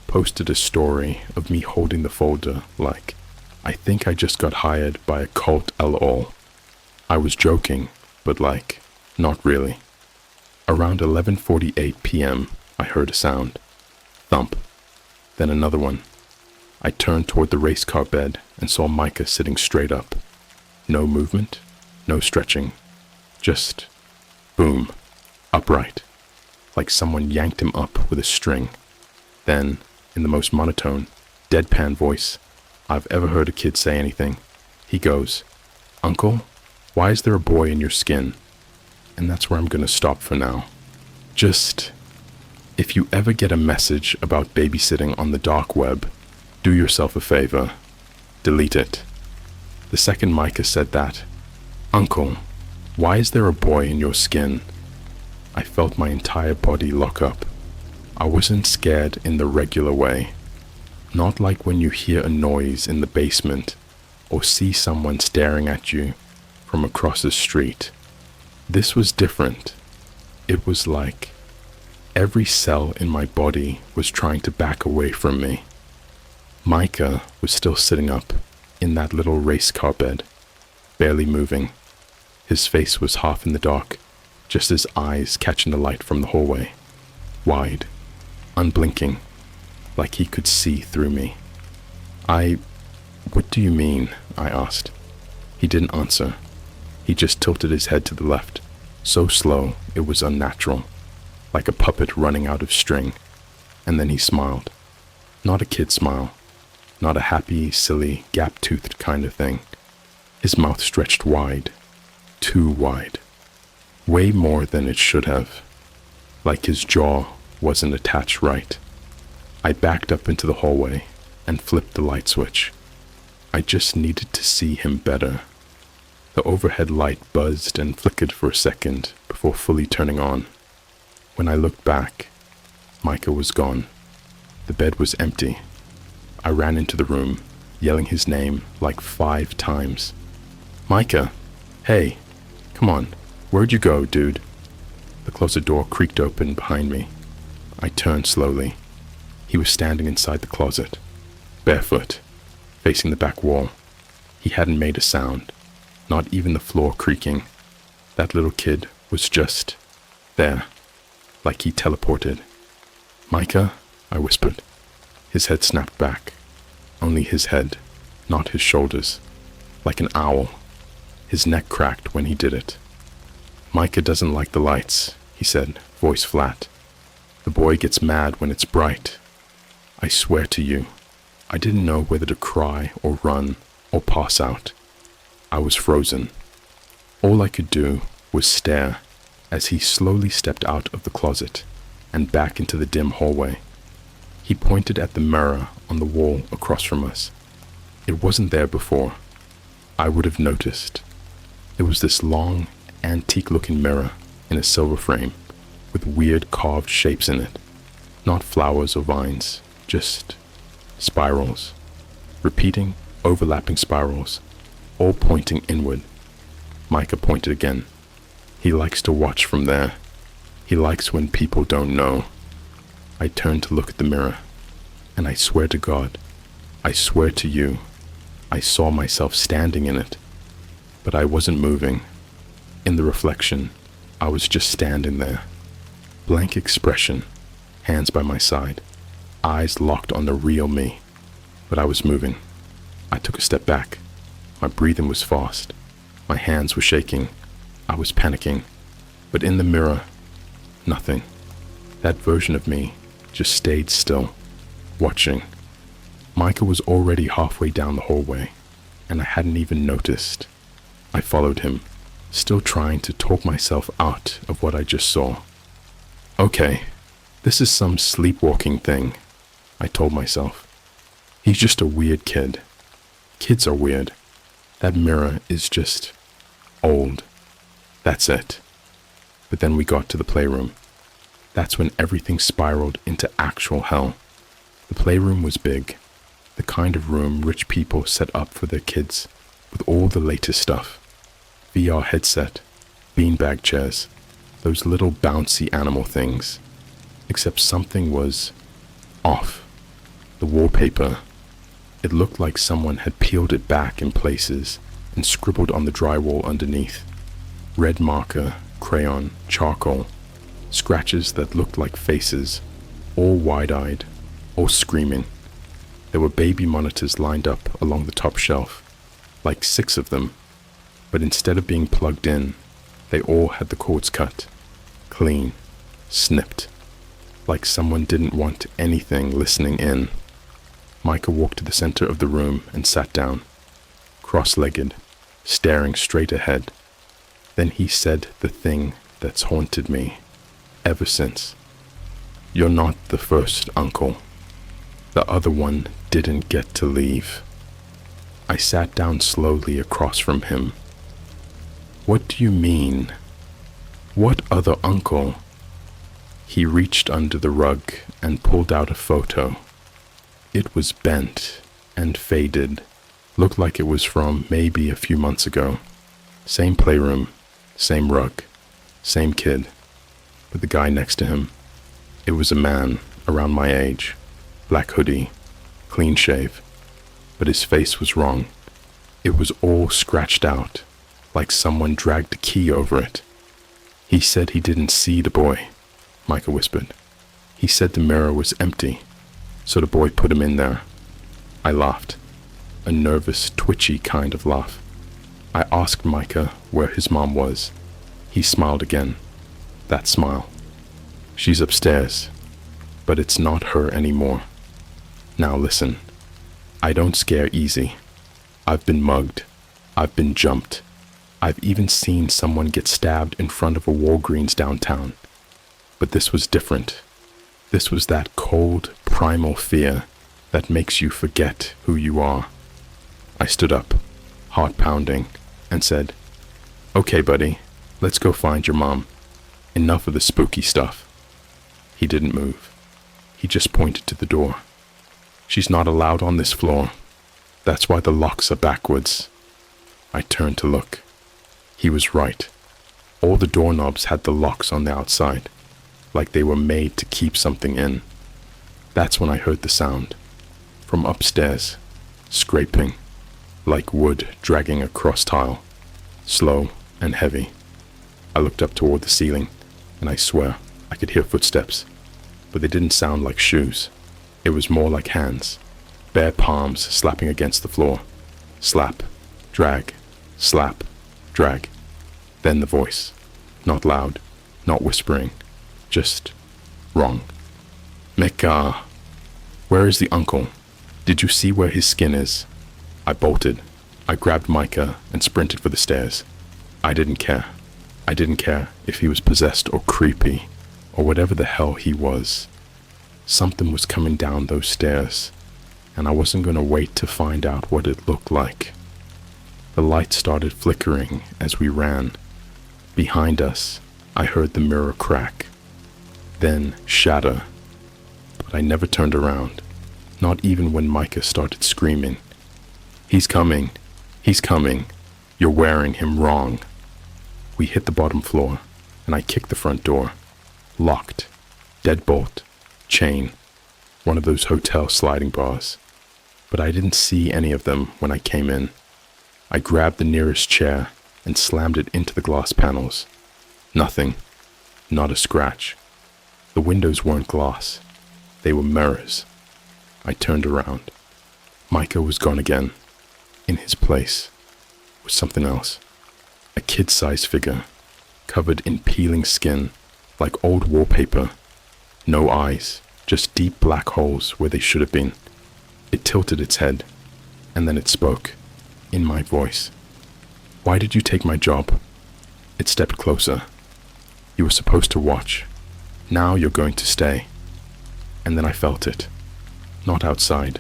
posted a story of me holding the folder like, I think I just got hired by a cult LOL. I was joking, but like, not really. Around 11:48 p.m., I heard a sound. Thump. Then another one. I turned toward the race car bed and saw Micah sitting straight up. No movement, no stretching. Just boom, upright, like someone yanked him up with a string. Then, in the most monotone, deadpan voice I've ever heard a kid say anything, he goes, "Uncle, why is there a boy in your skin?" And that's where I'm gonna stop for now. Just, if you ever get a message about babysitting on the dark web, do yourself a favor. Delete it. The second Micah said that, "Uncle, why is there a boy in your skin?" I felt my entire body lock up. I wasn't scared in the regular way. Not like when you hear a noise in the basement or see someone staring at you from across the street. This was different. It was like every cell in my body was trying to back away from me. Micah was still sitting up in that little race car bed, barely moving. His face was half in the dark, just his eyes catching the light from the hallway. Wide, unblinking, like he could see through me. What do you mean?" I asked. He didn't answer. He just tilted his head to the left, so slow it was unnatural, like a puppet running out of string. And then he smiled. Not a kid smile. Not a happy, silly, gap-toothed kind of thing. His mouth stretched wide. Too wide. Way more than it should have. Like his jaw wasn't attached right. I backed up into the hallway and flipped the light switch. I just needed to see him better. The overhead light buzzed and flickered for a second before fully turning on. When I looked back, Micah was gone. The bed was empty. I ran into the room, yelling his name like 5 times. "Micah! Hey! Come on, where'd you go, dude?" The closet door creaked open behind me. I turned slowly. He was standing inside the closet, barefoot, facing the back wall. He hadn't made a sound, not even the floor creaking. That little kid was just there, like he teleported. "Micah?" I whispered. His head snapped back. Only his head, not his shoulders. Like an owl. His neck cracked when he did it. "Micah doesn't like the lights," he said, voice flat. "The boy gets mad when it's bright. I swear to you, I didn't know whether to cry or run or pass out. I was frozen. All I could do was stare as he slowly stepped out of the closet and back into the dim hallway. He pointed at the mirror on the wall across from us. It wasn't there before. I would have noticed. It was this long, antique-looking mirror in a silver frame with weird carved shapes in it. Not flowers or vines, just spirals. Repeating, overlapping spirals, all pointing inward. Micah pointed again. He likes to watch from there. He likes when people don't know. I turned to look at the mirror, and I swear to God, I swear to you, I saw myself standing in it, but I wasn't moving. In the reflection, I was just standing there. Blank expression, hands by my side, eyes locked on the real me, but I was moving. I took a step back. My breathing was fast. My hands were shaking. I was panicking. But in the mirror, nothing. That version of me just stayed still, watching. Micah was already halfway down the hallway, and I hadn't even noticed. I followed him, still trying to talk myself out of what I just saw. Okay, this is some sleepwalking thing, I told myself. He's just a weird kid. Kids are weird. That mirror is just old. That's it. But then we got to the playroom. That's when everything spiraled into actual hell. The playroom was big, the kind of room rich people set up for their kids, with all the latest stuff. VR headset, beanbag chairs, those little bouncy animal things. Except something was off. The wallpaper. It looked like someone had peeled it back in places and scribbled on the drywall underneath. Red marker, crayon, charcoal. Scratches that looked like faces, all wide-eyed, all screaming. There were baby monitors lined up along the top shelf, like 6 of them, but instead of being plugged in, they all had the cords cut, clean, snipped, like someone didn't want anything listening in. Micah walked to the center of the room and sat down, cross-legged, staring straight ahead. Then he said the thing that's haunted me ever since. You're not the first, Uncle. The other one didn't get to leave. I sat down slowly across from him. What do you mean? What other uncle? He reached under the rug and pulled out a photo. It was bent and faded, looked like it was from maybe a few months ago. Same playroom, same rug, same kid, but the guy next to him. It was a man around my age, black hoodie, clean shave, but his face was wrong. It was all scratched out, like someone dragged a key over it. He said he didn't see the boy, Micah whispered. He said the mirror was empty, so the boy put him in there. I laughed, a nervous, twitchy kind of laugh. I asked Micah where his mom was. He smiled again, that smile. She's upstairs, but it's not her anymore. Now listen, I don't scare easy. I've been mugged. I've been jumped. I've even seen someone get stabbed in front of a Walgreens downtown. But this was different. This was that cold, primal fear that makes you forget who you are. I stood up, heart pounding, and said, "Okay, buddy, let's go find your mom. Enough of the spooky stuff." He didn't move. He just pointed to the door. "She's not allowed on this floor. That's why the locks are backwards." I turned to look. He was right. All the doorknobs had the locks on the outside, like they were made to keep something in. That's when I heard the sound. From upstairs, scraping, like wood dragging across tile, slow and heavy. I looked up toward the ceiling, and I swear I could hear footsteps, but they didn't sound like shoes. It was more like hands, bare palms slapping against the floor. Slap, drag, slap, drag. Then the voice, not loud, not whispering, just wrong. "Mecca, where is the uncle? Did you see where his skin is?" I bolted. I grabbed Micah and sprinted for the stairs. I didn't care. I didn't care if he was possessed or creepy, or whatever the hell he was. Something was coming down those stairs, and I wasn't going to wait to find out what it looked like. The light started flickering as we ran. Behind us, I heard the mirror crack, then shatter. But I never turned around, not even when Micah started screaming. "He's coming! He's coming! You're wearing him wrong!" We hit the bottom floor, and I kicked the front door. Locked. Deadbolt. Chain. One of those hotel sliding bars. But I didn't see any of them when I came in. I grabbed the nearest chair and slammed it into the glass panels. Nothing. Not a scratch. The windows weren't glass. They were mirrors. I turned around. Micah was gone again. In his place was something else. A kid-sized figure, covered in peeling skin, like old wallpaper. No eyes, just deep black holes where they should have been. It tilted its head, and then it spoke, in my voice. "Why did you take my job?" It stepped closer. "You were supposed to watch. Now you're going to stay." And then I felt it. Not outside,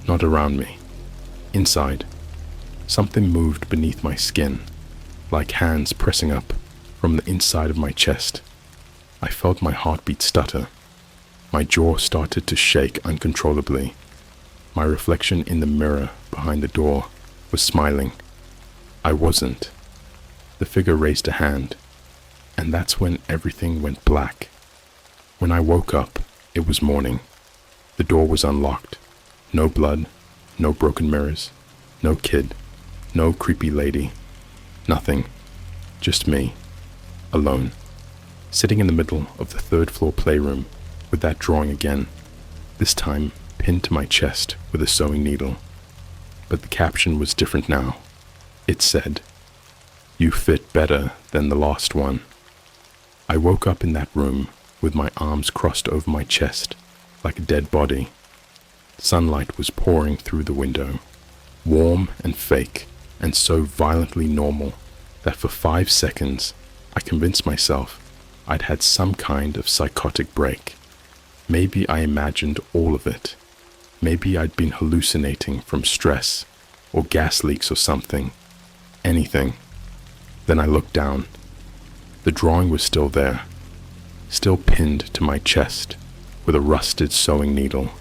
not around me. Inside. Something moved beneath my skin, like hands pressing up from the inside of my chest. I felt my heartbeat stutter. My jaw started to shake uncontrollably. My reflection in the mirror behind the door was smiling. I wasn't. The figure raised a hand, and that's when everything went black. When I woke up, it was morning. The door was unlocked. No blood, no broken mirrors, no kid, no creepy lady. Nothing. Just me. Alone. Sitting in the middle of the third-floor playroom with that drawing again, this time pinned to my chest with a sewing needle. But the caption was different now. It said, "You fit better than the last one." I woke up in that room with my arms crossed over my chest, like a dead body. Sunlight was pouring through the window, warm and fake, and so violently normal that for 5 seconds I convinced myself I'd had some kind of psychotic break. Maybe I imagined all of it. Maybe I'd been hallucinating from stress or gas leaks or something. Anything. Then I looked down. The drawing was still there, still pinned to my chest with a rusted sewing needle,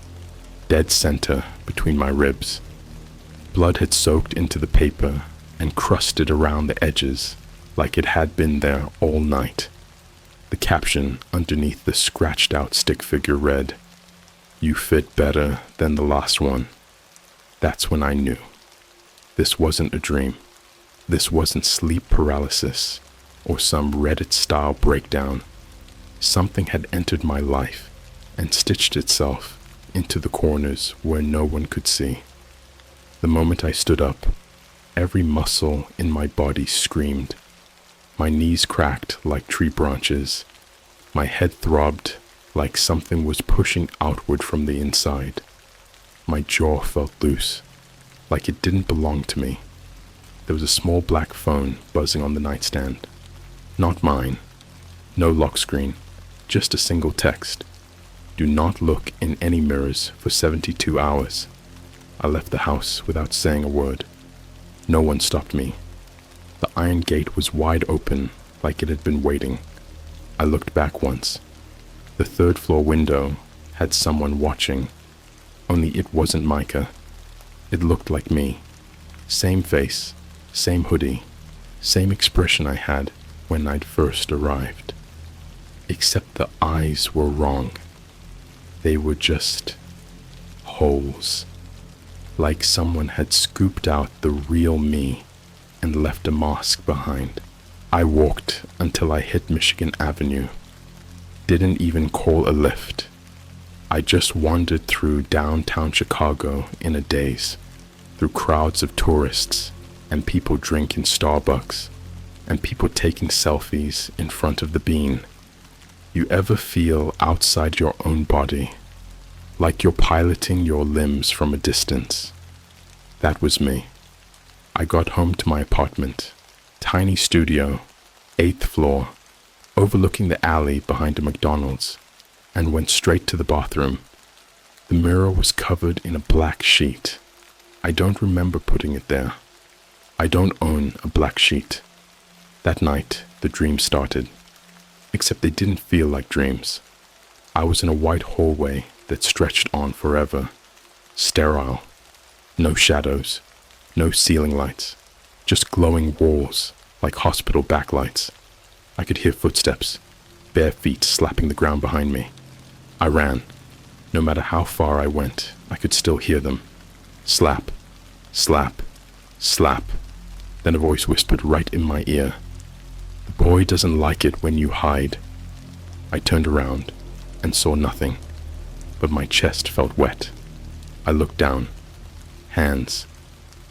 dead center between my ribs. Blood had soaked into the paper and crusted around the edges like it had been there all night. The caption underneath the scratched-out stick figure read, "You fit better than the last one." That's when I knew. This wasn't a dream. This wasn't sleep paralysis or some Reddit-style breakdown. Something had entered my life and stitched itself into the corners where no one could see. The moment I stood up, every muscle in my body screamed. My knees cracked like tree branches. My head throbbed like something was pushing outward from the inside. My jaw felt loose, like it didn't belong to me. There was a small black phone buzzing on the nightstand. Not mine. No lock screen. Just a single text. "Do not look in any mirrors for 72 hours. I left the house without saying a word. No one stopped me. The iron gate was wide open, like it had been waiting. I looked back once. The third-floor window had someone watching. Only it wasn't Micah. It looked like me. Same face, same hoodie, same expression I had when I'd first arrived. Except the eyes were wrong. They were just holes. Like someone had scooped out the real me and left a mask behind. I walked until I hit Michigan Avenue. Didn't even call a lift. I just wandered through downtown Chicago in a daze, through crowds of tourists and people drinking Starbucks and people taking selfies in front of the Bean. You ever feel outside your own body, like you're piloting your limbs from a distance? That was me. I got home to my apartment, tiny studio, 8th floor, overlooking the alley behind a McDonald's, and went straight to the bathroom. The mirror was covered in a black sheet. I don't remember putting it there. I don't own a black sheet. That night, the dreams started. Except they didn't feel like dreams. I was in a white hallway that stretched on forever. Sterile. No shadows. No ceiling lights. Just glowing walls, like hospital backlights. I could hear footsteps, bare feet slapping the ground behind me. I ran. No matter how far I went, I could still hear them. Slap. Slap. Slap. Then a voice whispered right in my ear. "The boy doesn't like it when you hide." I turned around and saw nothing, but my chest felt wet. I looked down. Hands.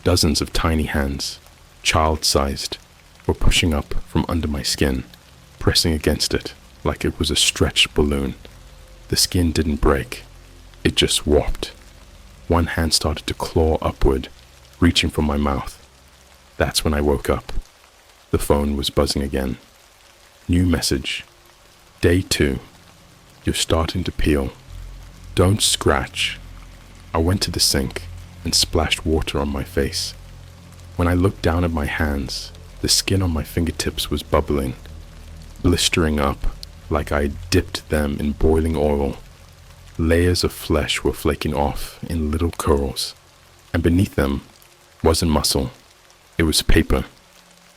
Dozens of tiny hands, child-sized, were pushing up from under my skin, pressing against it like it was a stretched balloon. The skin didn't break, it just warped. One hand started to claw upward, reaching for my mouth. That's when I woke up. The phone was buzzing again. New message. Day 2. You're starting to peel. Don't scratch. I went to the sink and splashed water on my face. When I looked down at my hands, the skin on my fingertips was bubbling, blistering up like I had dipped them in boiling oil. Layers of flesh were flaking off in little curls, and beneath them wasn't muscle. It was paper,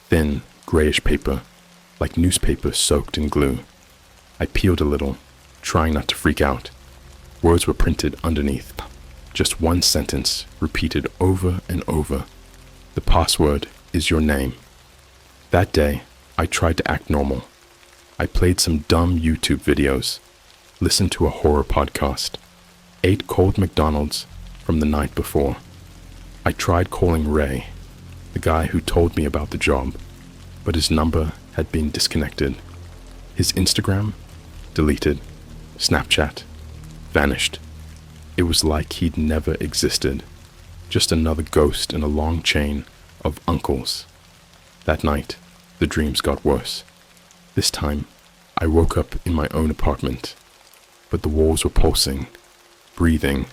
thin, grayish paper, like newspaper soaked in glue. I peeled a little, trying not to freak out. Words were printed underneath. Just one sentence, repeated over and over. The password is your name. That day, I tried to act normal. I played some dumb YouTube videos, listened to a horror podcast, ate cold McDonald's from the night before. I tried calling Ray, the guy who told me about the job, but his number had been disconnected. His Instagram, deleted. Snapchat, vanished. It was like he'd never existed, just another ghost in a long chain of uncles. That night, the dreams got worse. This time, I woke up in my own apartment, but the walls were pulsing, breathing.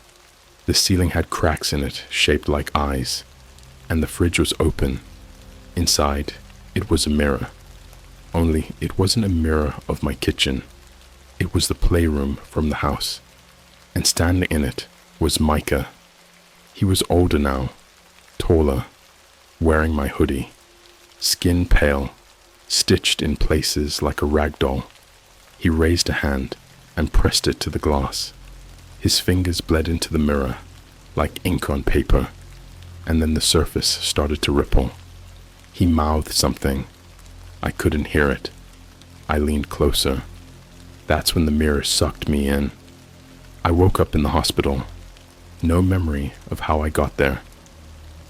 The ceiling had cracks in it shaped like eyes, and the fridge was open. Inside, it was a mirror. Only it wasn't a mirror of my kitchen. It was the playroom from the house, and standing in it was Micah. He was older now, taller, wearing my hoodie, skin pale, stitched in places like a rag doll. He raised a hand and pressed it to the glass. His fingers bled into the mirror like ink on paper, and then the surface started to ripple. He mouthed something. I couldn't hear it. I leaned closer. That's when the mirror sucked me in. I woke up in the hospital. No memory of how I got there.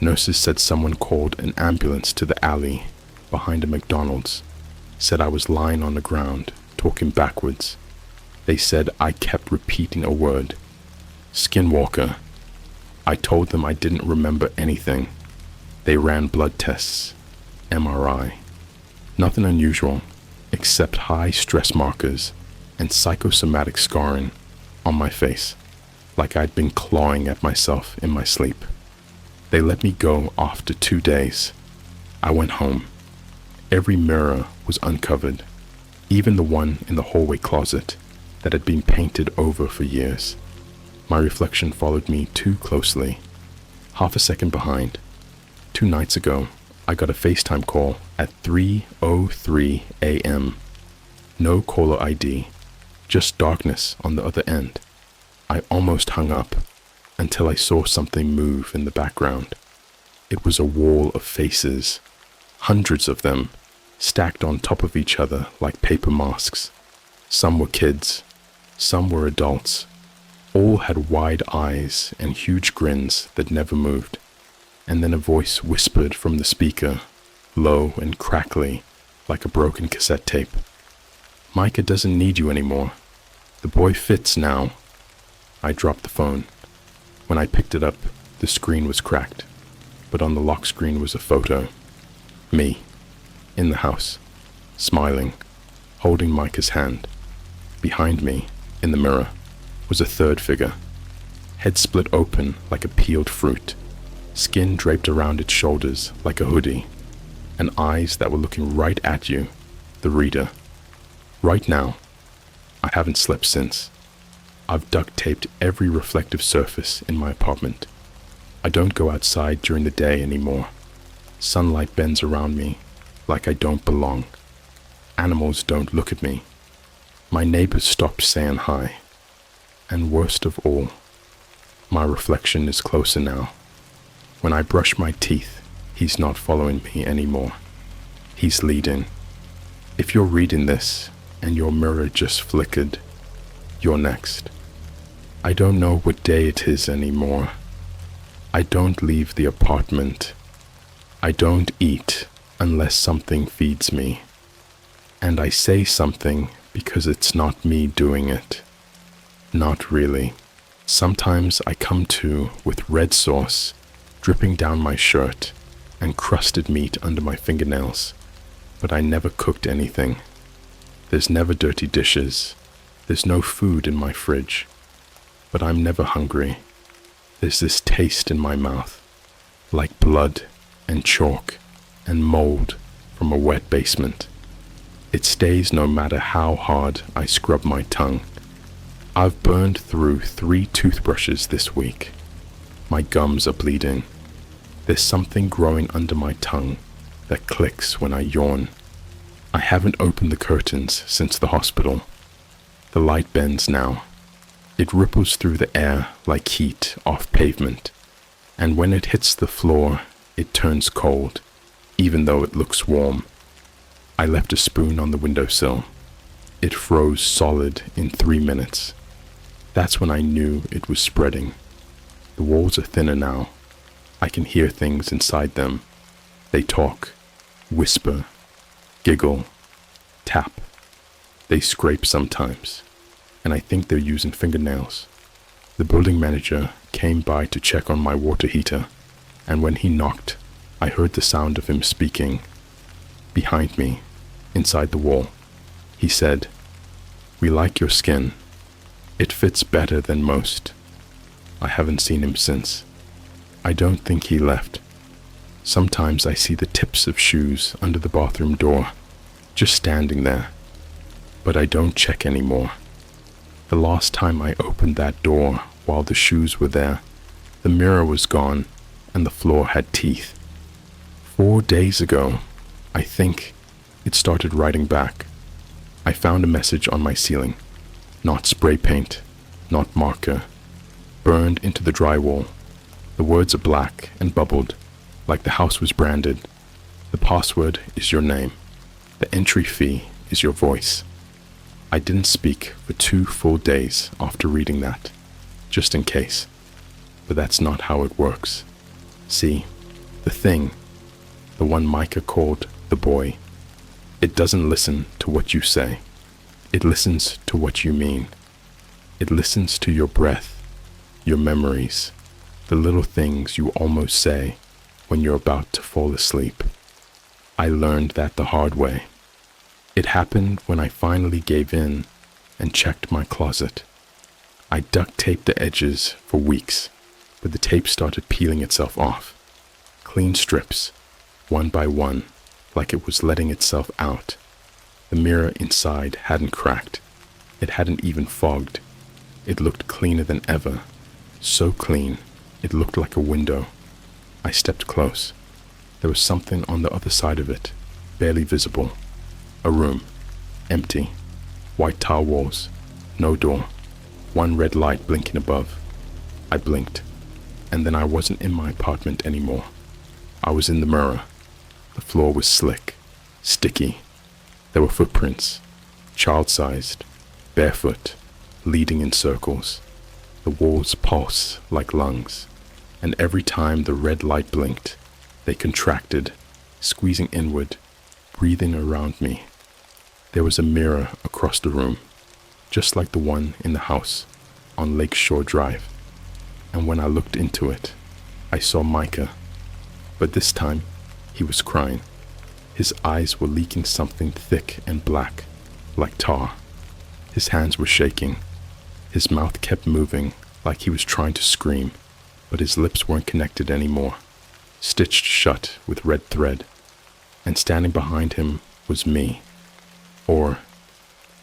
Nurses said someone called an ambulance to the alley behind a McDonald's. Said I was lying on the ground, talking backwards. They said I kept repeating a word. Skinwalker. I told them I didn't remember anything. They ran blood tests, MRI. Nothing unusual, except high stress markers and psychosomatic scarring on my face, like I'd been clawing at myself in my sleep. They let me go after 2 days. I went home. Every mirror was uncovered, even the one in the hallway closet that had been painted over for years. My reflection followed me too closely, half a second behind. 2 nights ago, I got a FaceTime call at 3:03 a.m. No caller ID, just darkness on the other end. I almost hung up until I saw something move in the background. It was a wall of faces, hundreds of them, stacked on top of each other like paper masks. Some were kids, some were adults. All had wide eyes and huge grins that never moved. And then a voice whispered from the speaker, low and crackly, like a broken cassette tape. Micah doesn't need you anymore. The boy fits now. I dropped the phone. When I picked it up, the screen was cracked, but on the lock screen was a photo. Me, in the house, smiling, holding Micah's hand. Behind me, in the mirror, was a third figure, head split open like a peeled fruit, skin draped around its shoulders like a hoodie, and eyes that were looking right at you, the reader. Right now, I haven't slept since. I've duct taped every reflective surface in my apartment. I don't go outside during the day anymore. Sunlight bends around me like I don't belong. Animals don't look at me. My neighbors stopped saying hi. And worst of all, my reflection is closer now. When I brush my teeth, he's not following me anymore. He's leading. If you're reading this and your mirror just flickered, you're next. I don't know what day it is anymore. I don't leave the apartment. I don't eat unless something feeds me. And I say something because it's not me doing it. Not really. Sometimes I come to with red sauce dripping down my shirt and crusted meat under my fingernails, but I never cooked anything. There's never dirty dishes. There's no food in my fridge, but I'm never hungry. There's this taste in my mouth, like blood and chalk and mold from a wet basement. It stays no matter how hard I scrub my tongue. I've burned through 3 toothbrushes this week. My gums are bleeding. There's something growing under my tongue that clicks when I yawn. I haven't opened the curtains since the hospital. The light bends now. It ripples through the air like heat off pavement, and when it hits the floor, it turns cold, even though it looks warm. I left a spoon on the windowsill. It froze solid in 3 minutes. That's when I knew it was spreading. The walls are thinner now. I can hear things inside them. They talk, whisper, giggle, tap. They scrape sometimes, and I think they're using fingernails. The building manager came by to check on my water heater, and when he knocked, I heard the sound of him speaking. Behind me, inside the wall, he said, "We like your skin. It fits better than most." I haven't seen him since. I don't think he left. Sometimes I see the tips of shoes under the bathroom door, just standing there. But I don't check anymore. The last time I opened that door while the shoes were there, the mirror was gone and the floor had teeth. 4 days ago, I think, it started writing back. I found a message on my ceiling. Not spray paint, not marker. Burned into the drywall. The words are black and bubbled, like the house was branded. The password is your name. The entry fee is your voice. I didn't speak for 2 full days after reading that, just in case. But that's not how it works. See, the thing, the one Micah called the boy, it doesn't listen to what you say. It listens to what you mean. It listens to your breath, your memories, the little things you almost say when you're about to fall asleep. I learned that the hard way. It happened when I finally gave in and checked my closet. I duct taped the edges for weeks, but the tape started peeling itself off. Clean strips, one by one, like it was letting itself out. The mirror inside hadn't cracked. It hadn't even fogged. It looked cleaner than ever. So clean, it looked like a window. I stepped close. There was something on the other side of it, barely visible. A room, empty. White tile walls, no door. One red light blinking above. I blinked, and then I wasn't in my apartment anymore. I was in the mirror. The floor was slick, sticky. There were footprints, child-sized, barefoot, leading in circles. The walls pulse like lungs, and every time the red light blinked, they contracted, squeezing inward, breathing around me. There was a mirror across the room, just like the one in the house on Lakeshore Drive, and when I looked into it, I saw Micah, but this time he was crying. His eyes were leaking something thick and black, like tar. His hands were shaking. His mouth kept moving like he was trying to scream, but his lips weren't connected anymore, stitched shut with red thread. And standing behind him was me, or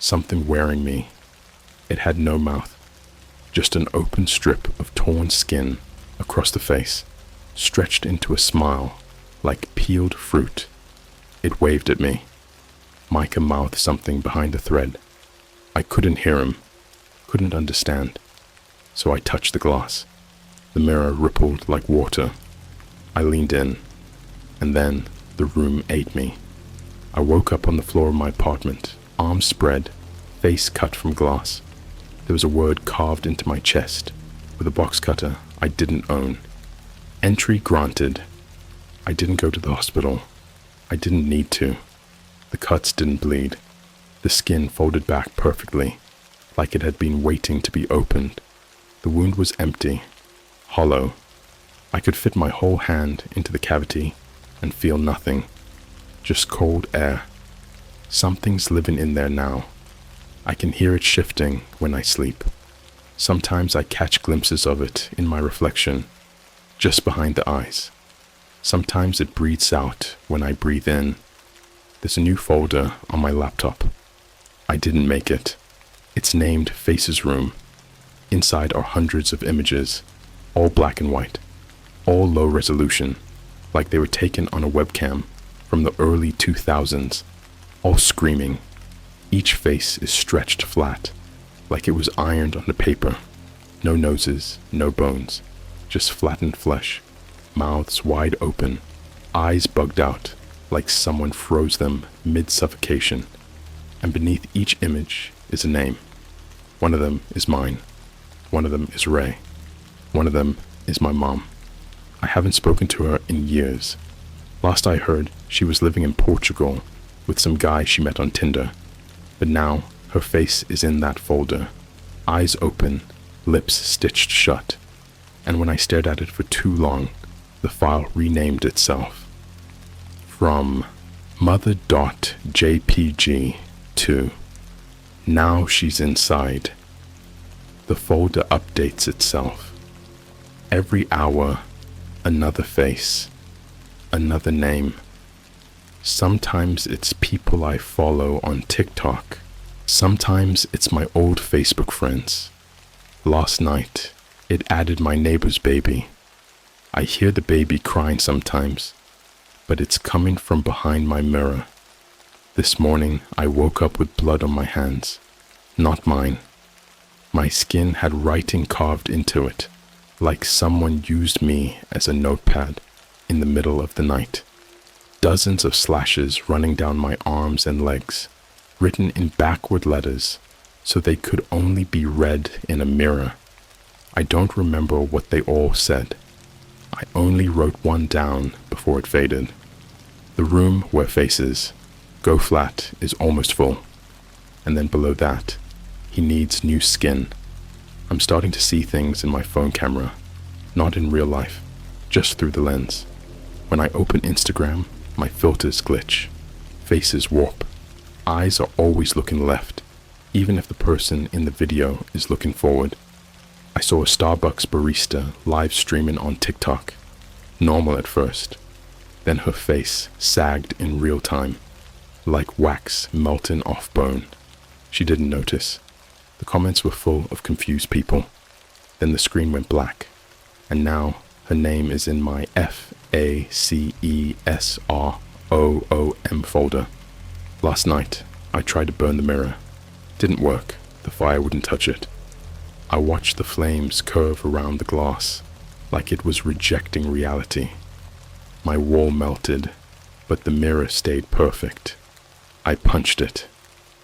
something wearing me. It had no mouth, just an open strip of torn skin across the face, stretched into a smile like peeled fruit. It waved at me. Micah mouthed something behind the thread. I couldn't hear him, couldn't understand. So I touched the glass. The mirror rippled like water. I leaned in, and then the room ate me. I woke up on the floor of my apartment, arms spread, face cut from glass. There was a word carved into my chest with a box cutter I didn't own. Entry granted. I didn't go to the hospital. I didn't need to. The cuts didn't bleed. The skin folded back perfectly, like it had been waiting to be opened. The wound was empty, hollow. I could fit my whole hand into the cavity and feel nothing, just cold air. Something's living in there now. I can hear it shifting when I sleep. Sometimes I catch glimpses of it in my reflection, just behind the eyes. Sometimes it breathes out when I breathe in. There's a new folder on my laptop. I didn't make it. It's named Faces Room. Inside are hundreds of images, all black and white, all low resolution, like they were taken on a webcam from the early 2000s, all screaming. Each face is stretched flat, like it was ironed on the paper. No noses, no bones, just flattened flesh, mouths wide open, eyes bugged out, like someone froze them mid-suffocation. And beneath each image is a name. One of them is mine. One of them is Ray. One of them is my mom. I haven't spoken to her in years. Last I heard, she was living in Portugal with some guy she met on Tinder. But now, her face is in that folder. Eyes open, lips stitched shut. And when I stared at it for too long, the file renamed itself. From mother.jpg to now she's inside. The folder updates itself. Every hour, another face, another name. Sometimes it's people I follow on TikTok. Sometimes it's my old Facebook friends. Last night, it added my neighbor's baby. I hear the baby crying sometimes, but it's coming from behind my mirror. This morning, I woke up with blood on my hands. Not mine. My skin had writing carved into it, like someone used me as a notepad in the middle of the night. Dozens of slashes running down my arms and legs, written in backward letters, so they could only be read in a mirror. I don't remember what they all said. I only wrote one down before it faded. The room where faces go flat is almost full. And then below that, he needs new skin. I'm starting to see things in my phone camera, not in real life, just through the lens. When I open Instagram, my filters glitch. Faces warp. Eyes are always looking left, even if the person in the video is looking forward. I saw a Starbucks barista live streaming on TikTok. Normal at first. Then her face sagged in real time, like wax melting off bone. She didn't notice. The comments were full of confused people. Then the screen went black, and now her name is in my FACESROOM folder. Last night, I tried to burn the mirror. Didn't work. The fire wouldn't touch it. I watched the flames curve around the glass, like it was rejecting reality. My wall melted, but the mirror stayed perfect. I punched it.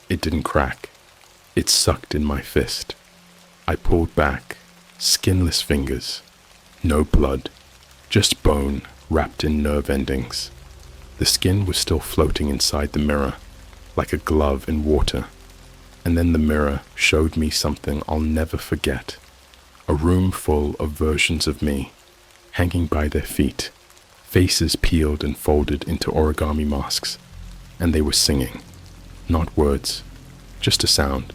It didn't crack. It sucked in my fist. I pulled back, skinless fingers. No blood, just bone wrapped in nerve endings. The skin was still floating inside the mirror, like a glove in water. And then the mirror showed me something I'll never forget. A room full of versions of me, hanging by their feet, faces peeled and folded into origami masks. And they were singing. Not words, just a sound.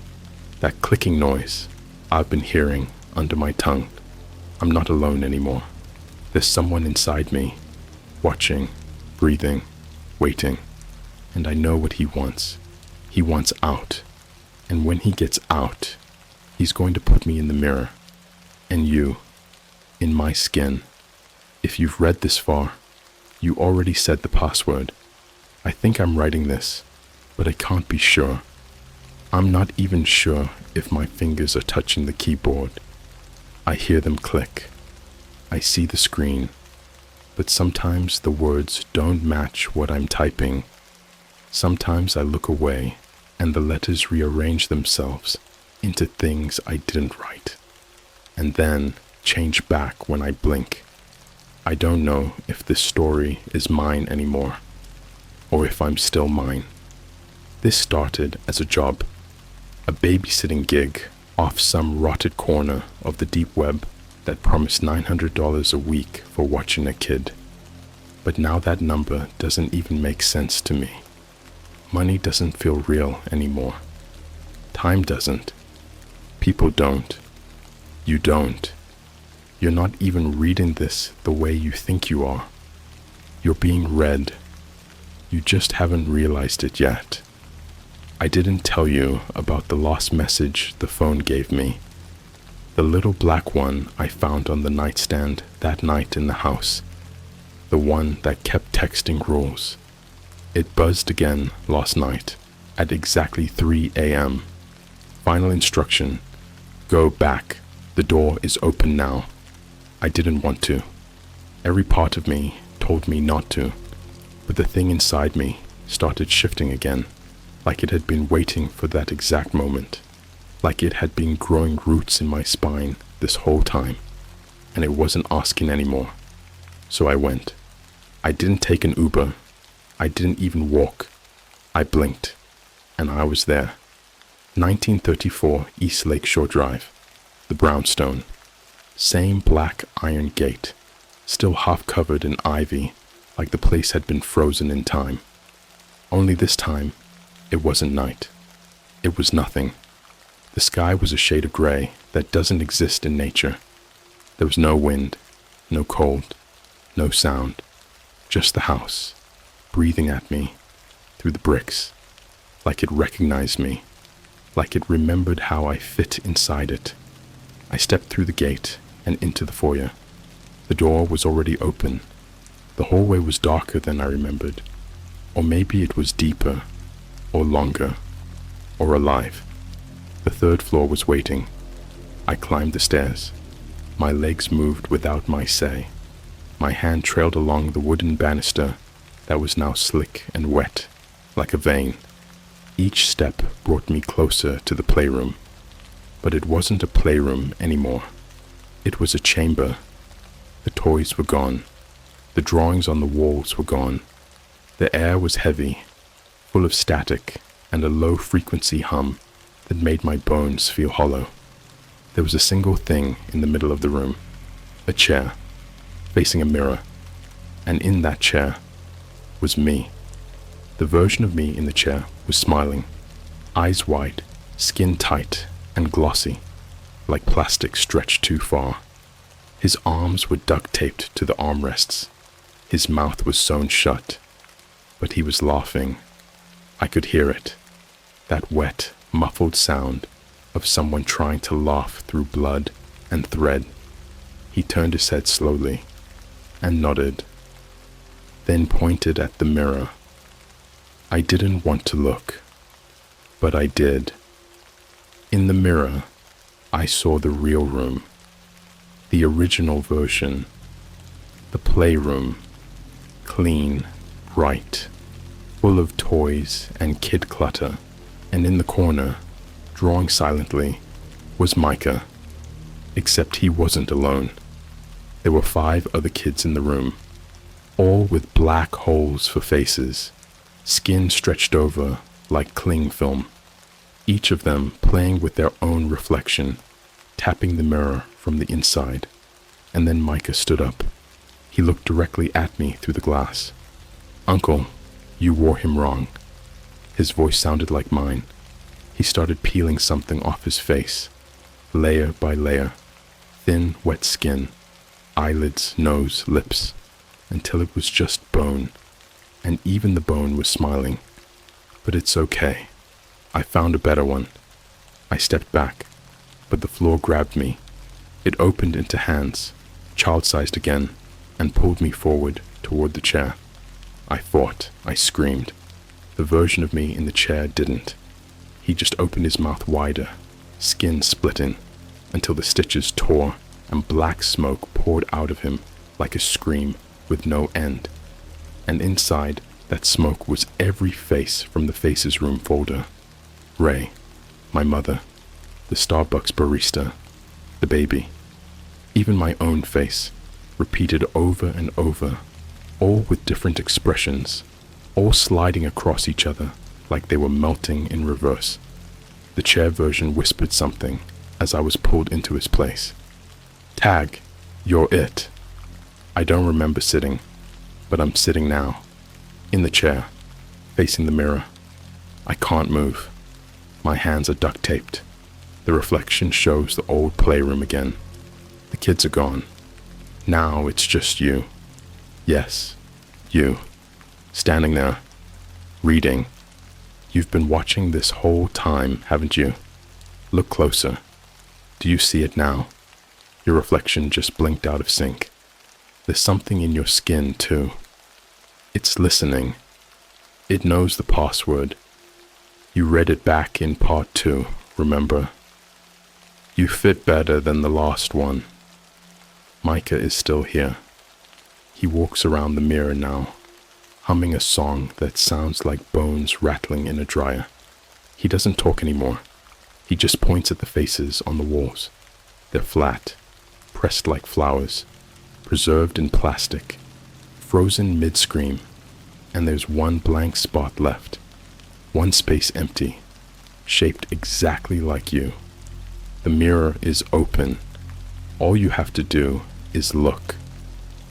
That clicking noise I've been hearing under my tongue. I'm not alone anymore. There's someone inside me, watching, breathing, waiting. And I know what he wants. He wants out. And when he gets out, he's going to put me in the mirror. And you, in my skin. If you've read this far, you already said the password. I think I'm writing this, but I can't be sure. I'm not even sure if my fingers are touching the keyboard. I hear them click. I see the screen, but sometimes the words don't match what I'm typing. Sometimes I look away, and the letters rearrange themselves into things I didn't write, and then change back when I blink. I don't know if this story is mine anymore. or if I'm still mine. This started as a job, a babysitting gig off some rotted corner of the deep web that promised $900 a week for watching a kid. But now that number doesn't even make sense to me. Money doesn't feel real anymore. Time doesn't. People don't. You don't. You're not even reading this the way you think you are. You're being read. You just haven't realized it yet. I didn't tell you about the lost message the phone gave me. The little black one I found on the nightstand that night in the house. The one that kept texting rules. It buzzed again last night at exactly 3 a.m. Final instruction: go back. The door is open now. I didn't want to. Every part of me told me not to, but the thing inside me started shifting again, like it had been waiting for that exact moment, like it had been growing roots in my spine this whole time, and it wasn't asking anymore. So I went. I didn't take an Uber. I didn't even walk. I blinked, and I was there. 1934 East Lakeshore Drive, the brownstone. Same black iron gate, still half covered in ivy, like the place had been frozen in time. Only this time, it wasn't night. It was nothing. The sky was a shade of gray that doesn't exist in nature. There was no wind, no cold, no sound, just the house, breathing at me through the bricks, like it recognized me, like it remembered how I fit inside it. I stepped through the gate and into the foyer. The door was already open. The hallway was darker than I remembered, or maybe it was deeper, or longer, or alive. The third floor was waiting. I climbed the stairs. My legs moved without my say. My hand trailed along the wooden banister that was now slick and wet, like a vein. Each step brought me closer to the playroom. But it wasn't a playroom anymore. It was a chamber. The toys were gone. The drawings on the walls were gone. The air was heavy, full of static and a low-frequency hum that made my bones feel hollow. There was a single thing in the middle of the room, a chair, facing a mirror, and in that chair was me. The version of me in the chair was smiling, eyes wide, skin tight and glossy, like plastic stretched too far. His arms were duct-taped to the armrests. His mouth was sewn shut, but he was laughing. I could hear it, that wet, muffled sound of someone trying to laugh through blood and thread. He turned his head slowly and nodded, then pointed at the mirror. I didn't want to look, but I did. In the mirror, I saw the real room, the original version, the playroom, clean, bright, full of toys and kid clutter, and in the corner, drawing silently, was Micah. Except he wasn't alone. There were 5 other kids in the room, all with black holes for faces, skin stretched over like cling film, each of them playing with their own reflection, tapping the mirror from the inside. And then Micah stood up. He looked directly at me through the glass. "Uncle, you wore him wrong." His voice sounded like mine. He started peeling something off his face, layer by layer, thin, wet skin, eyelids, nose, lips, until it was just bone, and even the bone was smiling. But it's okay. I found a better one. I stepped back, but the floor grabbed me. It opened into hands, child-sized again, and pulled me forward toward the chair. I fought. I screamed. The version of me in the chair didn't. He just opened his mouth wider, skin splitting, until the stitches tore and black smoke poured out of him like a scream with no end. And inside that smoke was every face from the Faces Room folder. Ray, my mother, the Starbucks barista, the baby, even my own face, repeated over and over, all with different expressions, all sliding across each other like they were melting in reverse. The chair version whispered something as I was pulled into his place. Tag, you're it. I don't remember sitting, but I'm sitting now, in the chair, facing the mirror. I can't move. My hands are duct taped. The reflection shows the old playroom again. The kids are gone. Now it's just you. Yes, you. Standing there, reading. You've been watching this whole time, haven't you? Look closer. Do you see it now? Your reflection just blinked out of sync. There's something in your skin, too. It's listening. It knows the password. You read it back in part 2, remember? You fit better than the last one. Micah is still here. He walks around the mirror now, humming a song that sounds like bones rattling in a dryer. He doesn't talk anymore. He just points at the faces on the walls. They're flat, pressed like flowers, preserved in plastic, frozen mid-scream, and there's one blank spot left, one space empty, shaped exactly like you. The mirror is open. All you have to do is look.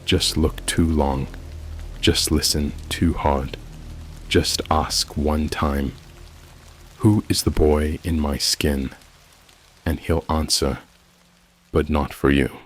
Just look too long. Just listen too hard. Just ask one time, who is the boy in my skin? And he'll answer, but not for you.